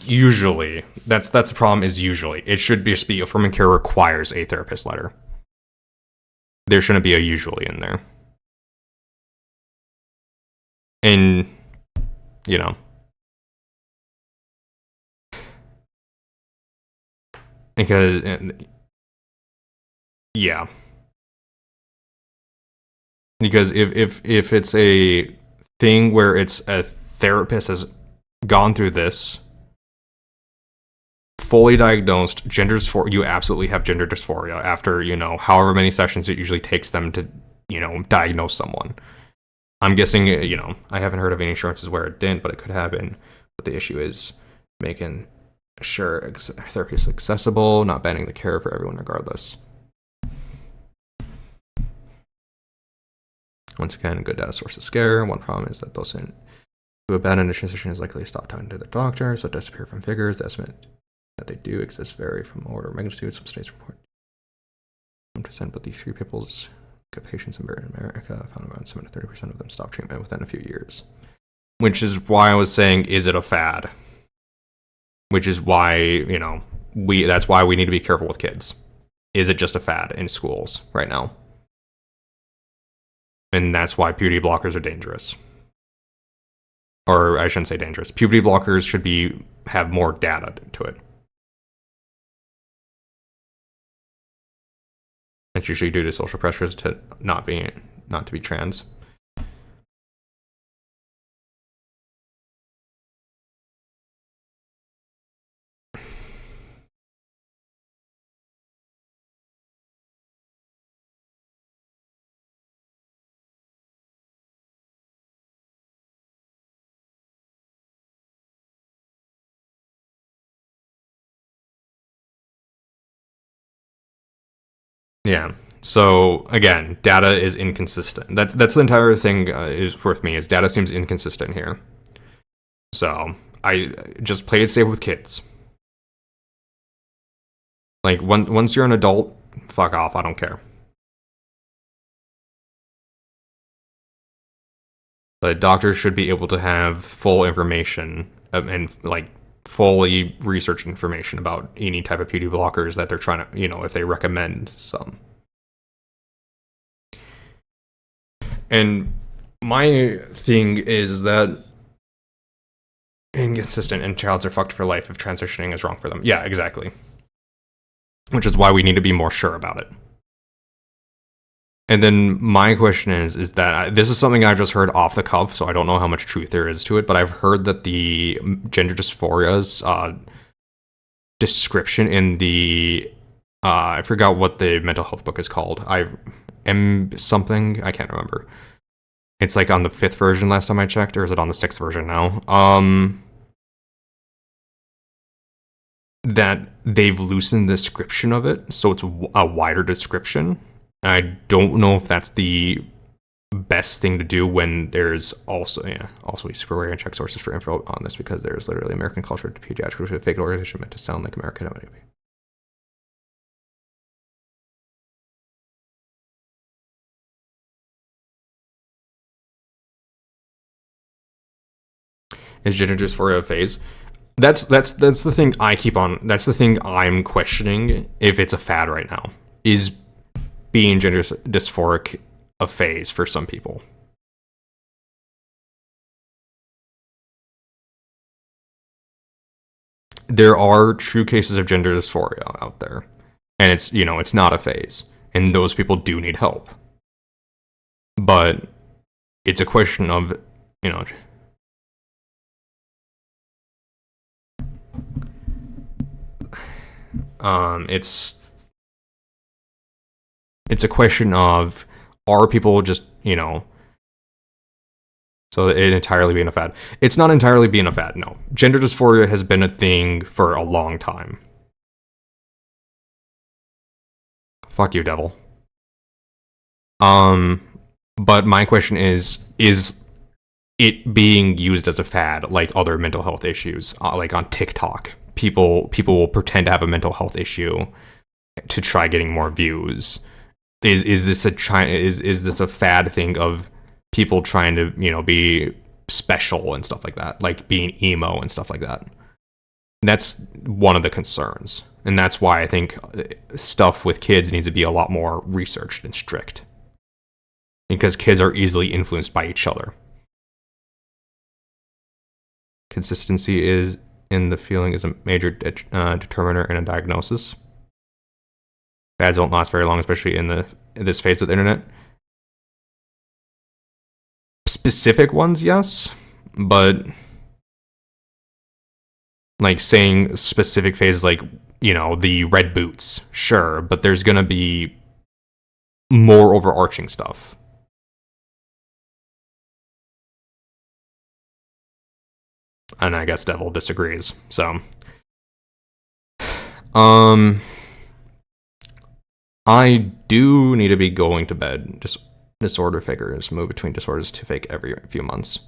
Usually, that's the problem. Is usually it should just be affirming care requires a therapist letter. There shouldn't be a usually in there. And because yeah, because if it's a thing where it's a therapist has gone through this, fully diagnosed gender dysphoria, you absolutely have gender dysphoria after however many sessions it usually takes them to diagnose someone. I'm guessing I haven't heard of any insurances where it didn't, but it could happen. But the issue is making sure therapy is accessible, not banning the care for everyone regardless. Once again, good data source is scare. One problem is that those who abandon a transition is likely to stop talking to their doctor, so disappear from figures. The estimate that they do exist vary from order of magnitude. Some states report 1%, but these three people's patients in America found around 7 to 30% of them stop treatment within a few years. Which is why I was saying, is it a fad? Which is why, that's why we need to be careful with kids. Is it just a fad in schools right now? And that's why puberty blockers are dangerous. Or I shouldn't say dangerous. Puberty blockers should have more data to it. It's usually due to social pressures to not to be trans. Yeah. So again, data is inconsistent. That's the entire thing is with me. Is data seems inconsistent here. So I just play it safe with kids. Like once you're an adult, fuck off. I don't care. But doctors should be able to have full information and like fully research information about any type of puberty blockers that they're trying to, if they recommend some. And my thing is that inconsistent and childs are fucked for life if transitioning is wrong for them. Yeah, exactly. Which is why we need to be more sure about it. And then my question is that this is something I've just heard off the cuff, so I don't know how much truth there is to it, but I've heard that the gender dysphoria's description in the I forgot what the mental health book is called. I can't remember. It's like on the 5th version last time I checked, or is it on the 6th version now? That they've loosened the description of it, so it's a wider description. I don't know if that's the best thing to do when there's also be super aware and check sources for info on this, because there's literally American culture to pediatrics with a fake organization meant to sound like American. Is gender dysphoria a phase? That's the thing I keep on. That's the thing I'm questioning if it's a fad right now. Is being gender dysphoric a phase for some people? There are true cases of gender dysphoria out there, and it's not a phase, and those people do need help. But it's a question of it's a question of, are people just so it entirely being a fad? It's not entirely being a fad. No, gender dysphoria has been a thing for a long time. Fuck you, devil. But my question is it being used as a fad like other mental health issues, like on TikTok? People will pretend to have a mental health issue to try getting more views. Is this a fad thing of people trying to be special and stuff like that, like being emo and stuff like that? That's one of the concerns, and that's why I think stuff with kids needs to be a lot more researched and strict, because kids are easily influenced by each other. Consistency is in the feeling is a major determiner in a diagnosis. Fads don't last very long, especially in this phase of the internet. Specific ones, yes, but like saying specific phases, like the red boots, sure, but there's gonna be more overarching stuff. And I guess Devil disagrees. So, I do need to be going to bed. Just disorder figures move between disorders to fake every few months.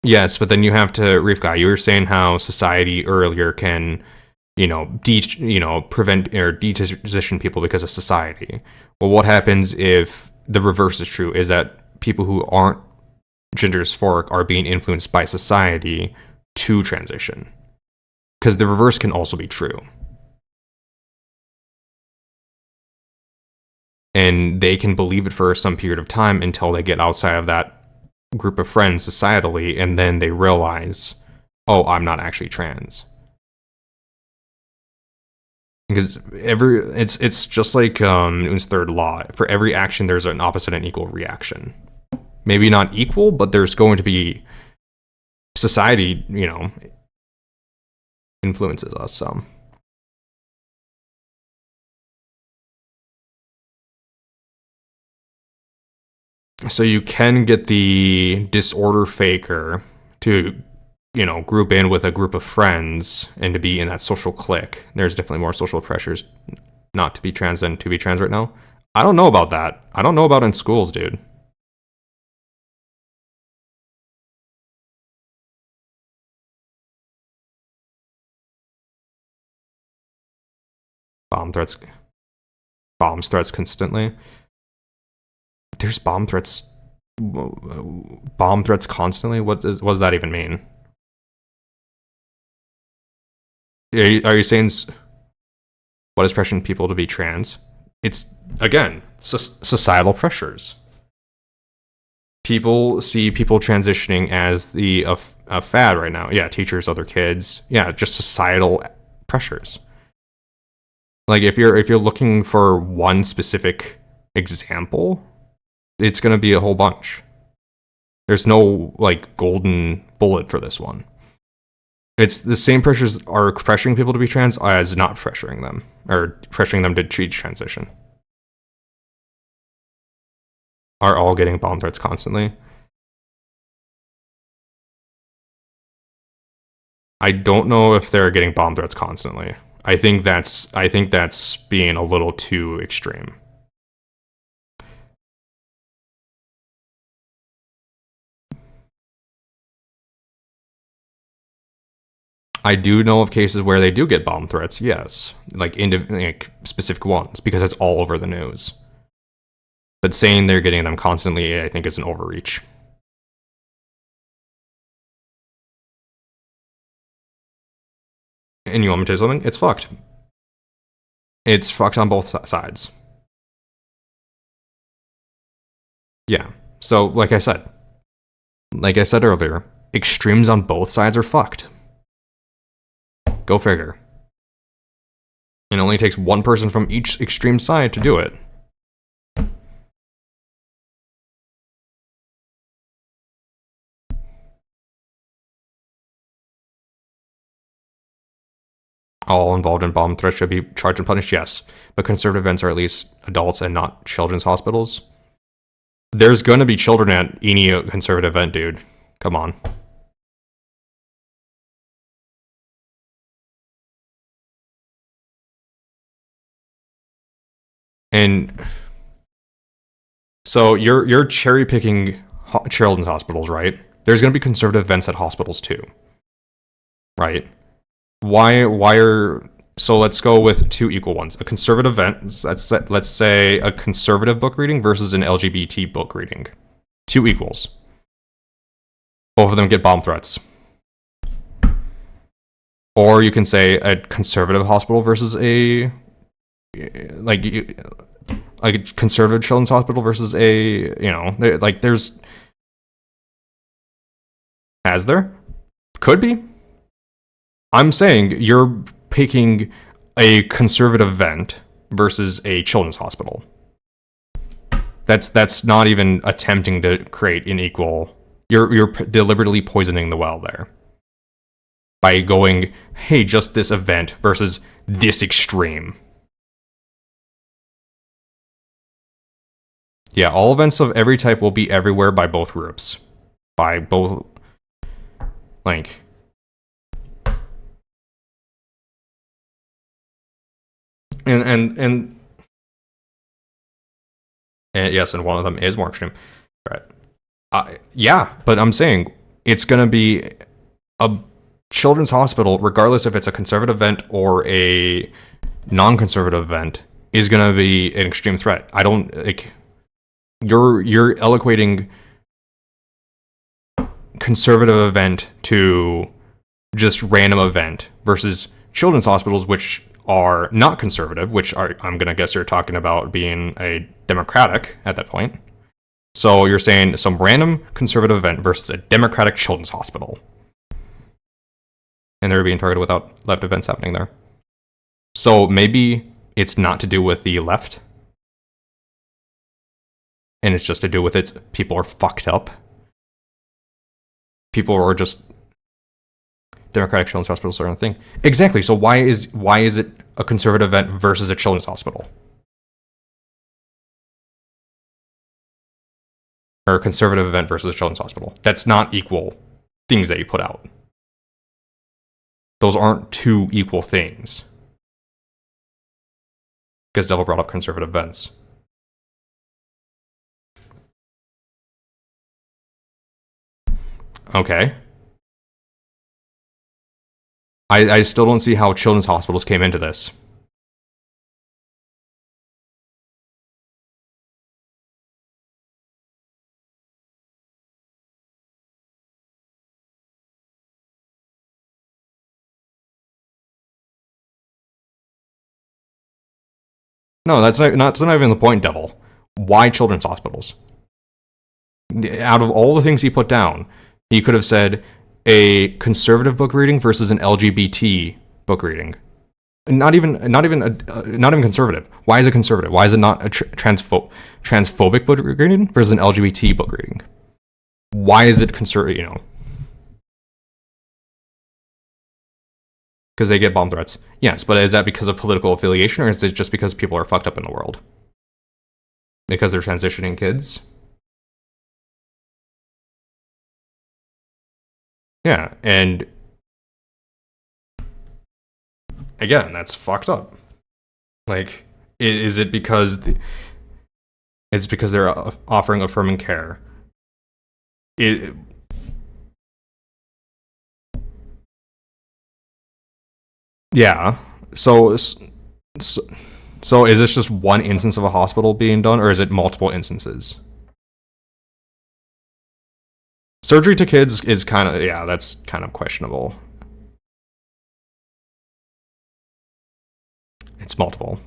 Yes, but then you have to, Rivka, you were saying how society earlier can, prevent or deposition people because of society. Well, what happens if the reverse is true? Is that people who aren't dysphoric are being influenced by society to transition. Because the reverse can also be true. And they can believe it for some period of time until they get outside of that group of friends societally, and then they realize, oh, I'm not actually trans. Because it's just like Newton's third law. For every action, there's an opposite and equal reaction. Maybe not equal, but there's going to be society, influences us some. So you can get the disorder faker to, group in with a group of friends and to be in that social clique. There's definitely more social pressures not to be trans than to be trans right now. I don't know about that. I don't know about in schools, dude. Bombs threats constantly. There's bomb threats constantly. What does that even mean? Are you saying what is pressuring people to be trans? It's again societal pressures. People see people transitioning as a fad right now. Yeah, teachers, other kids. Yeah, just societal pressures. Like if you're looking for one specific example, it's going to be a whole bunch. There's no like golden bullet for this one. It's the same pressures are pressuring people to be trans as not pressuring them, or pressuring them to treat transition. Are all getting bomb threats constantly? I don't know if they're getting bomb threats constantly. I think that's being a little too extreme. I do know of cases where they do get bomb threats, yes. Like specific ones, because it's all over the news. But saying they're getting them constantly, I think, is an overreach. And you want me to tell you something? It's fucked. It's fucked on both sides. Yeah. So, like I said earlier, extremes on both sides are fucked. Go figure. It only takes one person from each extreme side to do it. All involved in bomb threats should be charged and punished, yes. But conservative events are at least adults and not children's hospitals. There's gonna be children at any conservative event, dude. Come on. And so you're cherry picking children's hospitals, right? There's going to be conservative events at hospitals too, right? Why are so? Let's go with two equal ones. A conservative event, let's say a conservative book reading versus an LGBT book reading. Two equals. Both of them get bomb threats. Or you can say a conservative hospital versus a conservative children's hospital versus there's. Has there? Could be. I'm saying you're picking a conservative event versus a children's hospital. That's not even attempting to create an equal. You're deliberately poisoning the well there by going, hey, just this event versus this extreme. Yeah, all events of every type will be everywhere by both groups. By both, like... And yes, and one of them is more extreme. Right. Yeah, but I'm saying it's going to be a children's hospital, regardless if it's a conservative event or a non-conservative event, is going to be an extreme threat. I don't, like... You're equating conservative event to just random event versus children's hospitals, which are not conservative, which I'm gonna guess you're talking about being a democratic at that point. So you're saying some random conservative event versus a democratic children's hospital, and they're being targeted without left events happening there. So maybe it's not to do with the left, and it's just to do with its people are fucked up. People are just democratic children's hospitals sort of thing. Exactly. So why is it a conservative event versus a children's hospital? Or a conservative event versus a children's hospital? That's not equal things that you put out. Those aren't two equal things. Because Devil brought up conservative events. Okay. I still don't see how children's hospitals came into this. No, that's not even the point, Devil. Why children's hospitals? Out of all the things he put down, he could have said a conservative book reading versus an LGBT book reading. Not even conservative. Why is it conservative? Why is it not a transphobic book reading versus an LGBT book reading? Why is it conservative? You know, because they get bomb threats. Yes, but is that because of political affiliation, or is it just because people are fucked up in the world? Because they're transitioning kids? Yeah, and again, that's fucked up. Like, is it because it's because they're offering affirming care? Yeah. So is this just one instance of a hospital being done, or is it multiple instances? Surgery to kids is kind of, yeah, that's kind of questionable. It's multiple.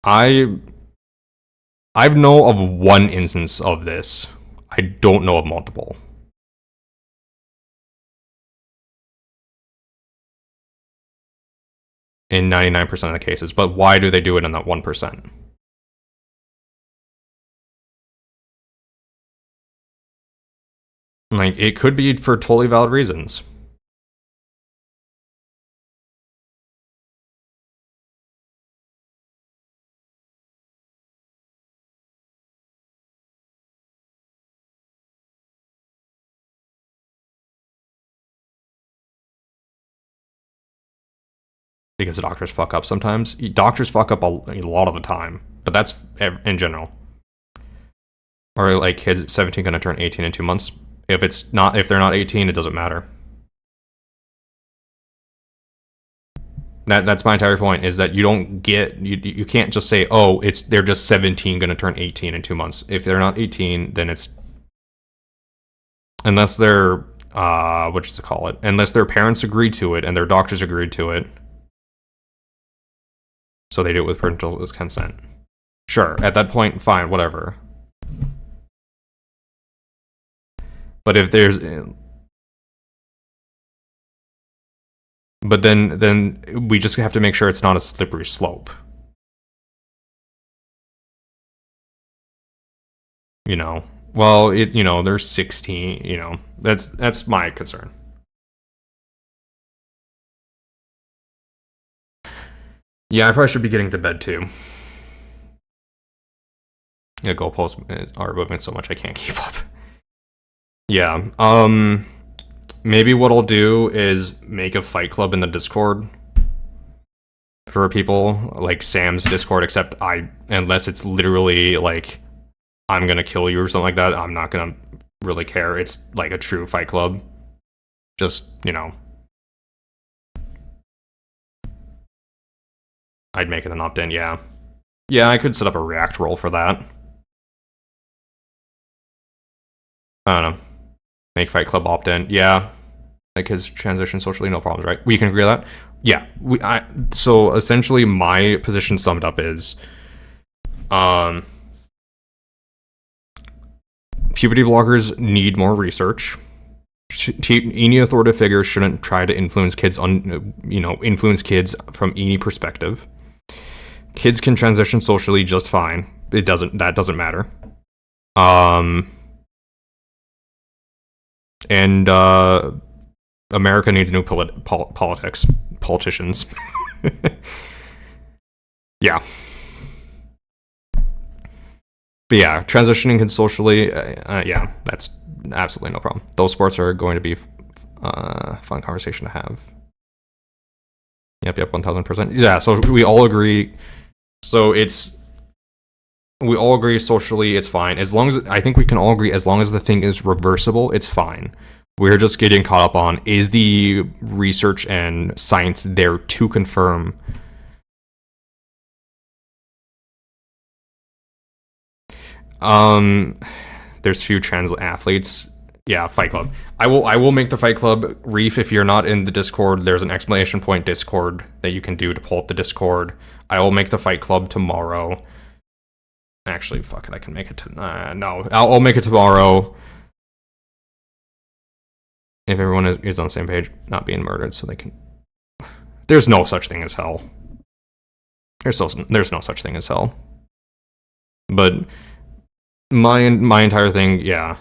I know of one instance of this. I don't know of multiple. In 99% of the cases, but why do they do it in that 1%? Like, it could be for totally valid reasons. Because doctors fuck up sometimes. Doctors fuck up a lot of the time, but that's in general. Or like kids 17 gonna turn 18 in 2 months. If they're not 18, it doesn't matter. That's my entire point, is that you don't get you can't just say, oh, they're just 17 gonna turn 18 in 2 months. If they're not 18, then it's, unless they're what you call it, unless their parents agreed to it and their doctors agreed to it. So they do it with parental consent. Sure, at that point, fine, whatever. But if there's, but then we just have to make sure it's not a slippery slope. You know, well, they're 16. You know, that's my concern. Yeah, I probably should be getting to bed too. Yeah, goalposts are moving so much I can't keep up. Yeah. Maybe what I'll do is make a fight club in the Discord for people, like Sam's Discord, except unless it's literally like I'm gonna kill you or something like that, I'm not gonna really care. It's like a true fight club. Just, I'd make it an opt-in, yeah. Yeah, I could set up a React role for that. I don't know. Make Fight Club opt-in. Yeah. Like his transition socially, no problems, right? We can agree on that? Yeah. So essentially my position summed up is puberty bloggers need more research. Any authoritative figure shouldn't try to influence kids from any perspective. Kids can transition socially just fine. That doesn't matter. And America needs new politicians. Yeah. But yeah, transitioning kids socially, yeah, that's absolutely no problem. Those sports are going to be a fun conversation to have. Yep, 1000%. Yeah, so we all agree. So we all agree socially, it's fine. As long as, I think we can all agree, as long as the thing is reversible, it's fine. We're just getting caught up on, is the research and science there to confirm? There's few trans athletes. Yeah, Fight Club. I will make the Fight Club. Reef, if you're not in the Discord, there's an exclamation point Discord that you can do to pull up the Discord. I will make the Fight Club tomorrow. Actually, fuck it, I can make it to... no, I'll make it tomorrow. If everyone is on the same page, not being murdered, so they can... There's no such thing as hell. There's no such thing as hell. But my entire thing, yeah,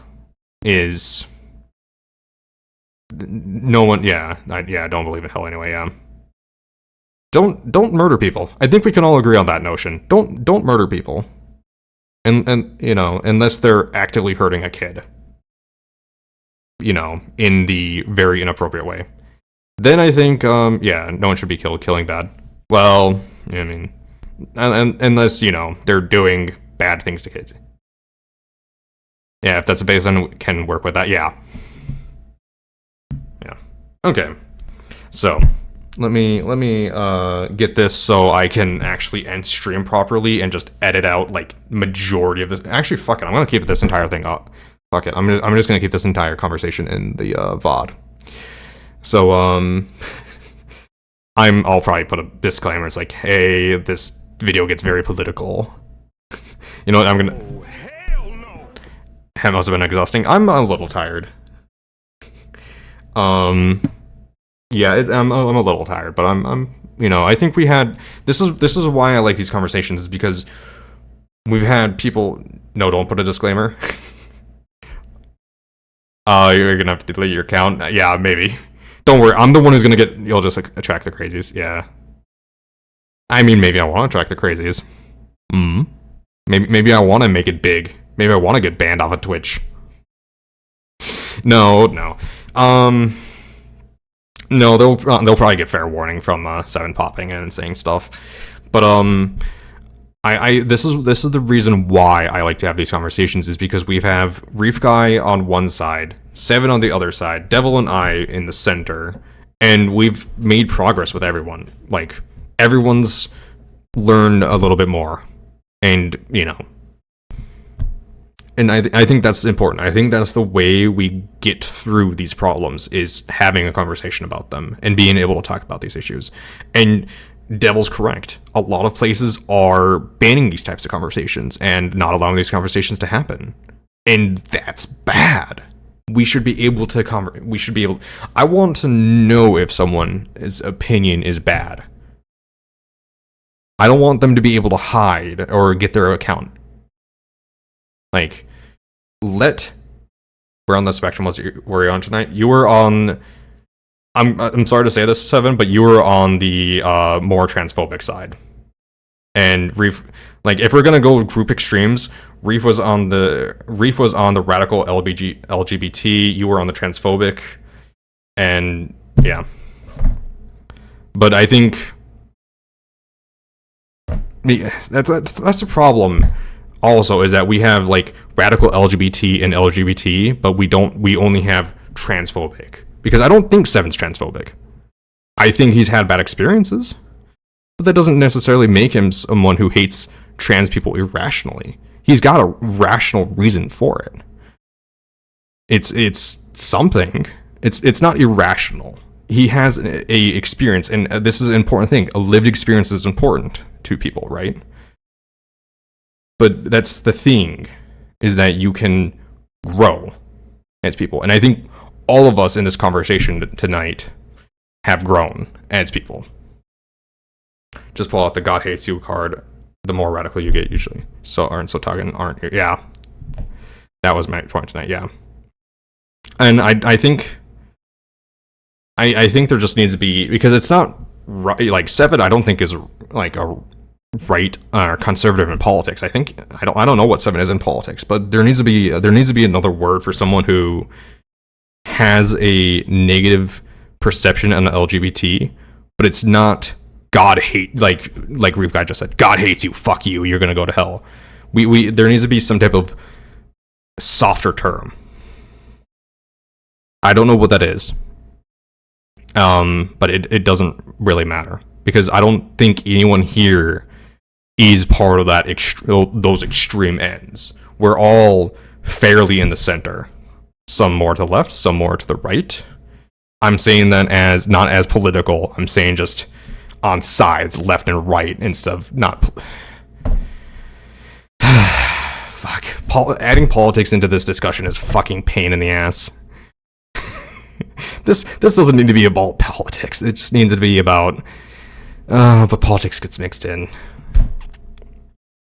is... No one... Yeah, I don't believe in hell anyway, yeah. Don't murder people. I think we can all agree on that notion. Don't murder people. And you know, unless they're actively hurting a kid, you know, in the very inappropriate way, then I think yeah, no one should be killed. Killing bad. Well, I mean, unless, you know, they're doing bad things to kids. Yeah, if that's a baseline, can work with that. Yeah. Okay. So let me get this so I can actually end stream properly and just edit out like majority of this. Actually, fuck it, I'm gonna keep this entire thing up. Fuck it, I'm just gonna keep this entire conversation in the VOD. So I'll probably put a disclaimer. It's like, hey, this video gets very political. You know what? I'm gonna. Oh, hell no. That must have been exhausting. I'm a little tired. Yeah, I'm a little tired, but I'm you know, I think we had this is why I like these conversations, is because we've had people. No, don't put a disclaimer. You're gonna have to delete your account. Yeah, maybe. Don't worry, I'm the one who's gonna get. You'll just attract the crazies. Yeah. I mean, maybe I want to attract the crazies. Maybe I want to make it big. Maybe I want to get banned off of Twitch. No. No, they'll probably get fair warning from Seven popping in and saying stuff, but this is the reason why I like to have these conversations, is because we have Reef Guy on one side, Seven on the other side, Devil and I in the center, and we've made progress with everyone. Like, everyone's learned a little bit more, and you know. And I think that's important. I think that's the way we get through these problems, is having a conversation about them and being able to talk about these issues. And Devil's correct. A lot of places are banning these types of conversations and not allowing these conversations to happen. And that's bad. We should be able to I want to know if someone's opinion is bad. I don't want them to be able to hide or get their account. Like, we're on the spectrum. Were you on tonight? You were on. I'm sorry to say this, Seven, but you were on the more transphobic side. And Reef, like, if we're gonna go group extremes, Reef was on the radical LGBT. You were on the transphobic, and yeah. But I think that's a problem. Also, is that we have like radical LGBT and LGBT, but we only have transphobic. Because I don't think Seven's transphobic. I think he's had bad experiences, but that doesn't necessarily make him someone who hates trans people irrationally. He's got a rational reason for it. It's something. It's not irrational. He has a experience, and this is an important thing. A lived experience is important to people, right? But that's the thing, is that you can grow as people. And I think all of us in this conversation tonight have grown as people. Just pull out the God Hates You card, the more radical you get usually. So aren't so talking, aren't here. Yeah. That was my point tonight, yeah. And I think there just needs to be, because it's not right, like Seven I don't think is like a right or conservative in politics. I don't know what Seven is in politics, but there needs to be another word for someone who has a negative perception on the LGBT, but it's not God hate, like Reef Guy just said, God hates you, fuck you, you're gonna go to hell. There needs to be some type of softer term. I don't know what that is, but it doesn't really matter, because I don't think anyone here is part of that those extreme ends. We're all fairly in the center, some more to the left, some more to the right. I'm saying that as not as political. I'm saying just on sides, left and right, instead of not. Fuck. Adding politics into this discussion is fucking pain in the ass. This doesn't need to be about politics. It just needs to be about. But politics gets mixed in.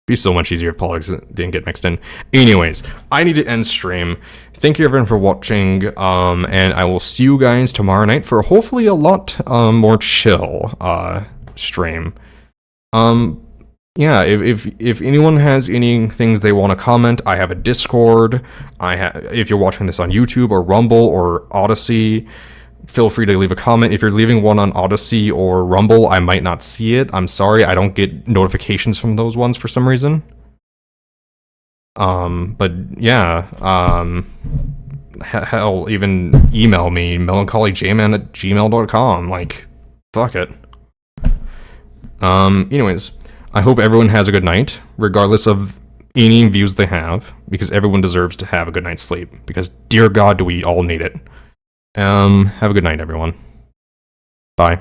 Be so much easier if politics didn't get mixed in. Anyways, I need to end stream. Thank you everyone for watching, and I will see you guys tomorrow night for hopefully a lot more chill stream. Yeah, if anyone has any things they want to comment, I have a Discord. If you're watching this on YouTube or Rumble or Odyssey, feel free to leave a comment. If you're leaving one on Odyssey or Rumble, I might not see it. I'm sorry, I don't get notifications from those ones for some reason. But yeah, hell, even email me, melancholyjman@gmail.com. Like, fuck it. Anyways, I hope everyone has a good night, regardless of any views they have, because everyone deserves to have a good night's sleep, because dear God, do we all need it. Have a good night, everyone. Bye.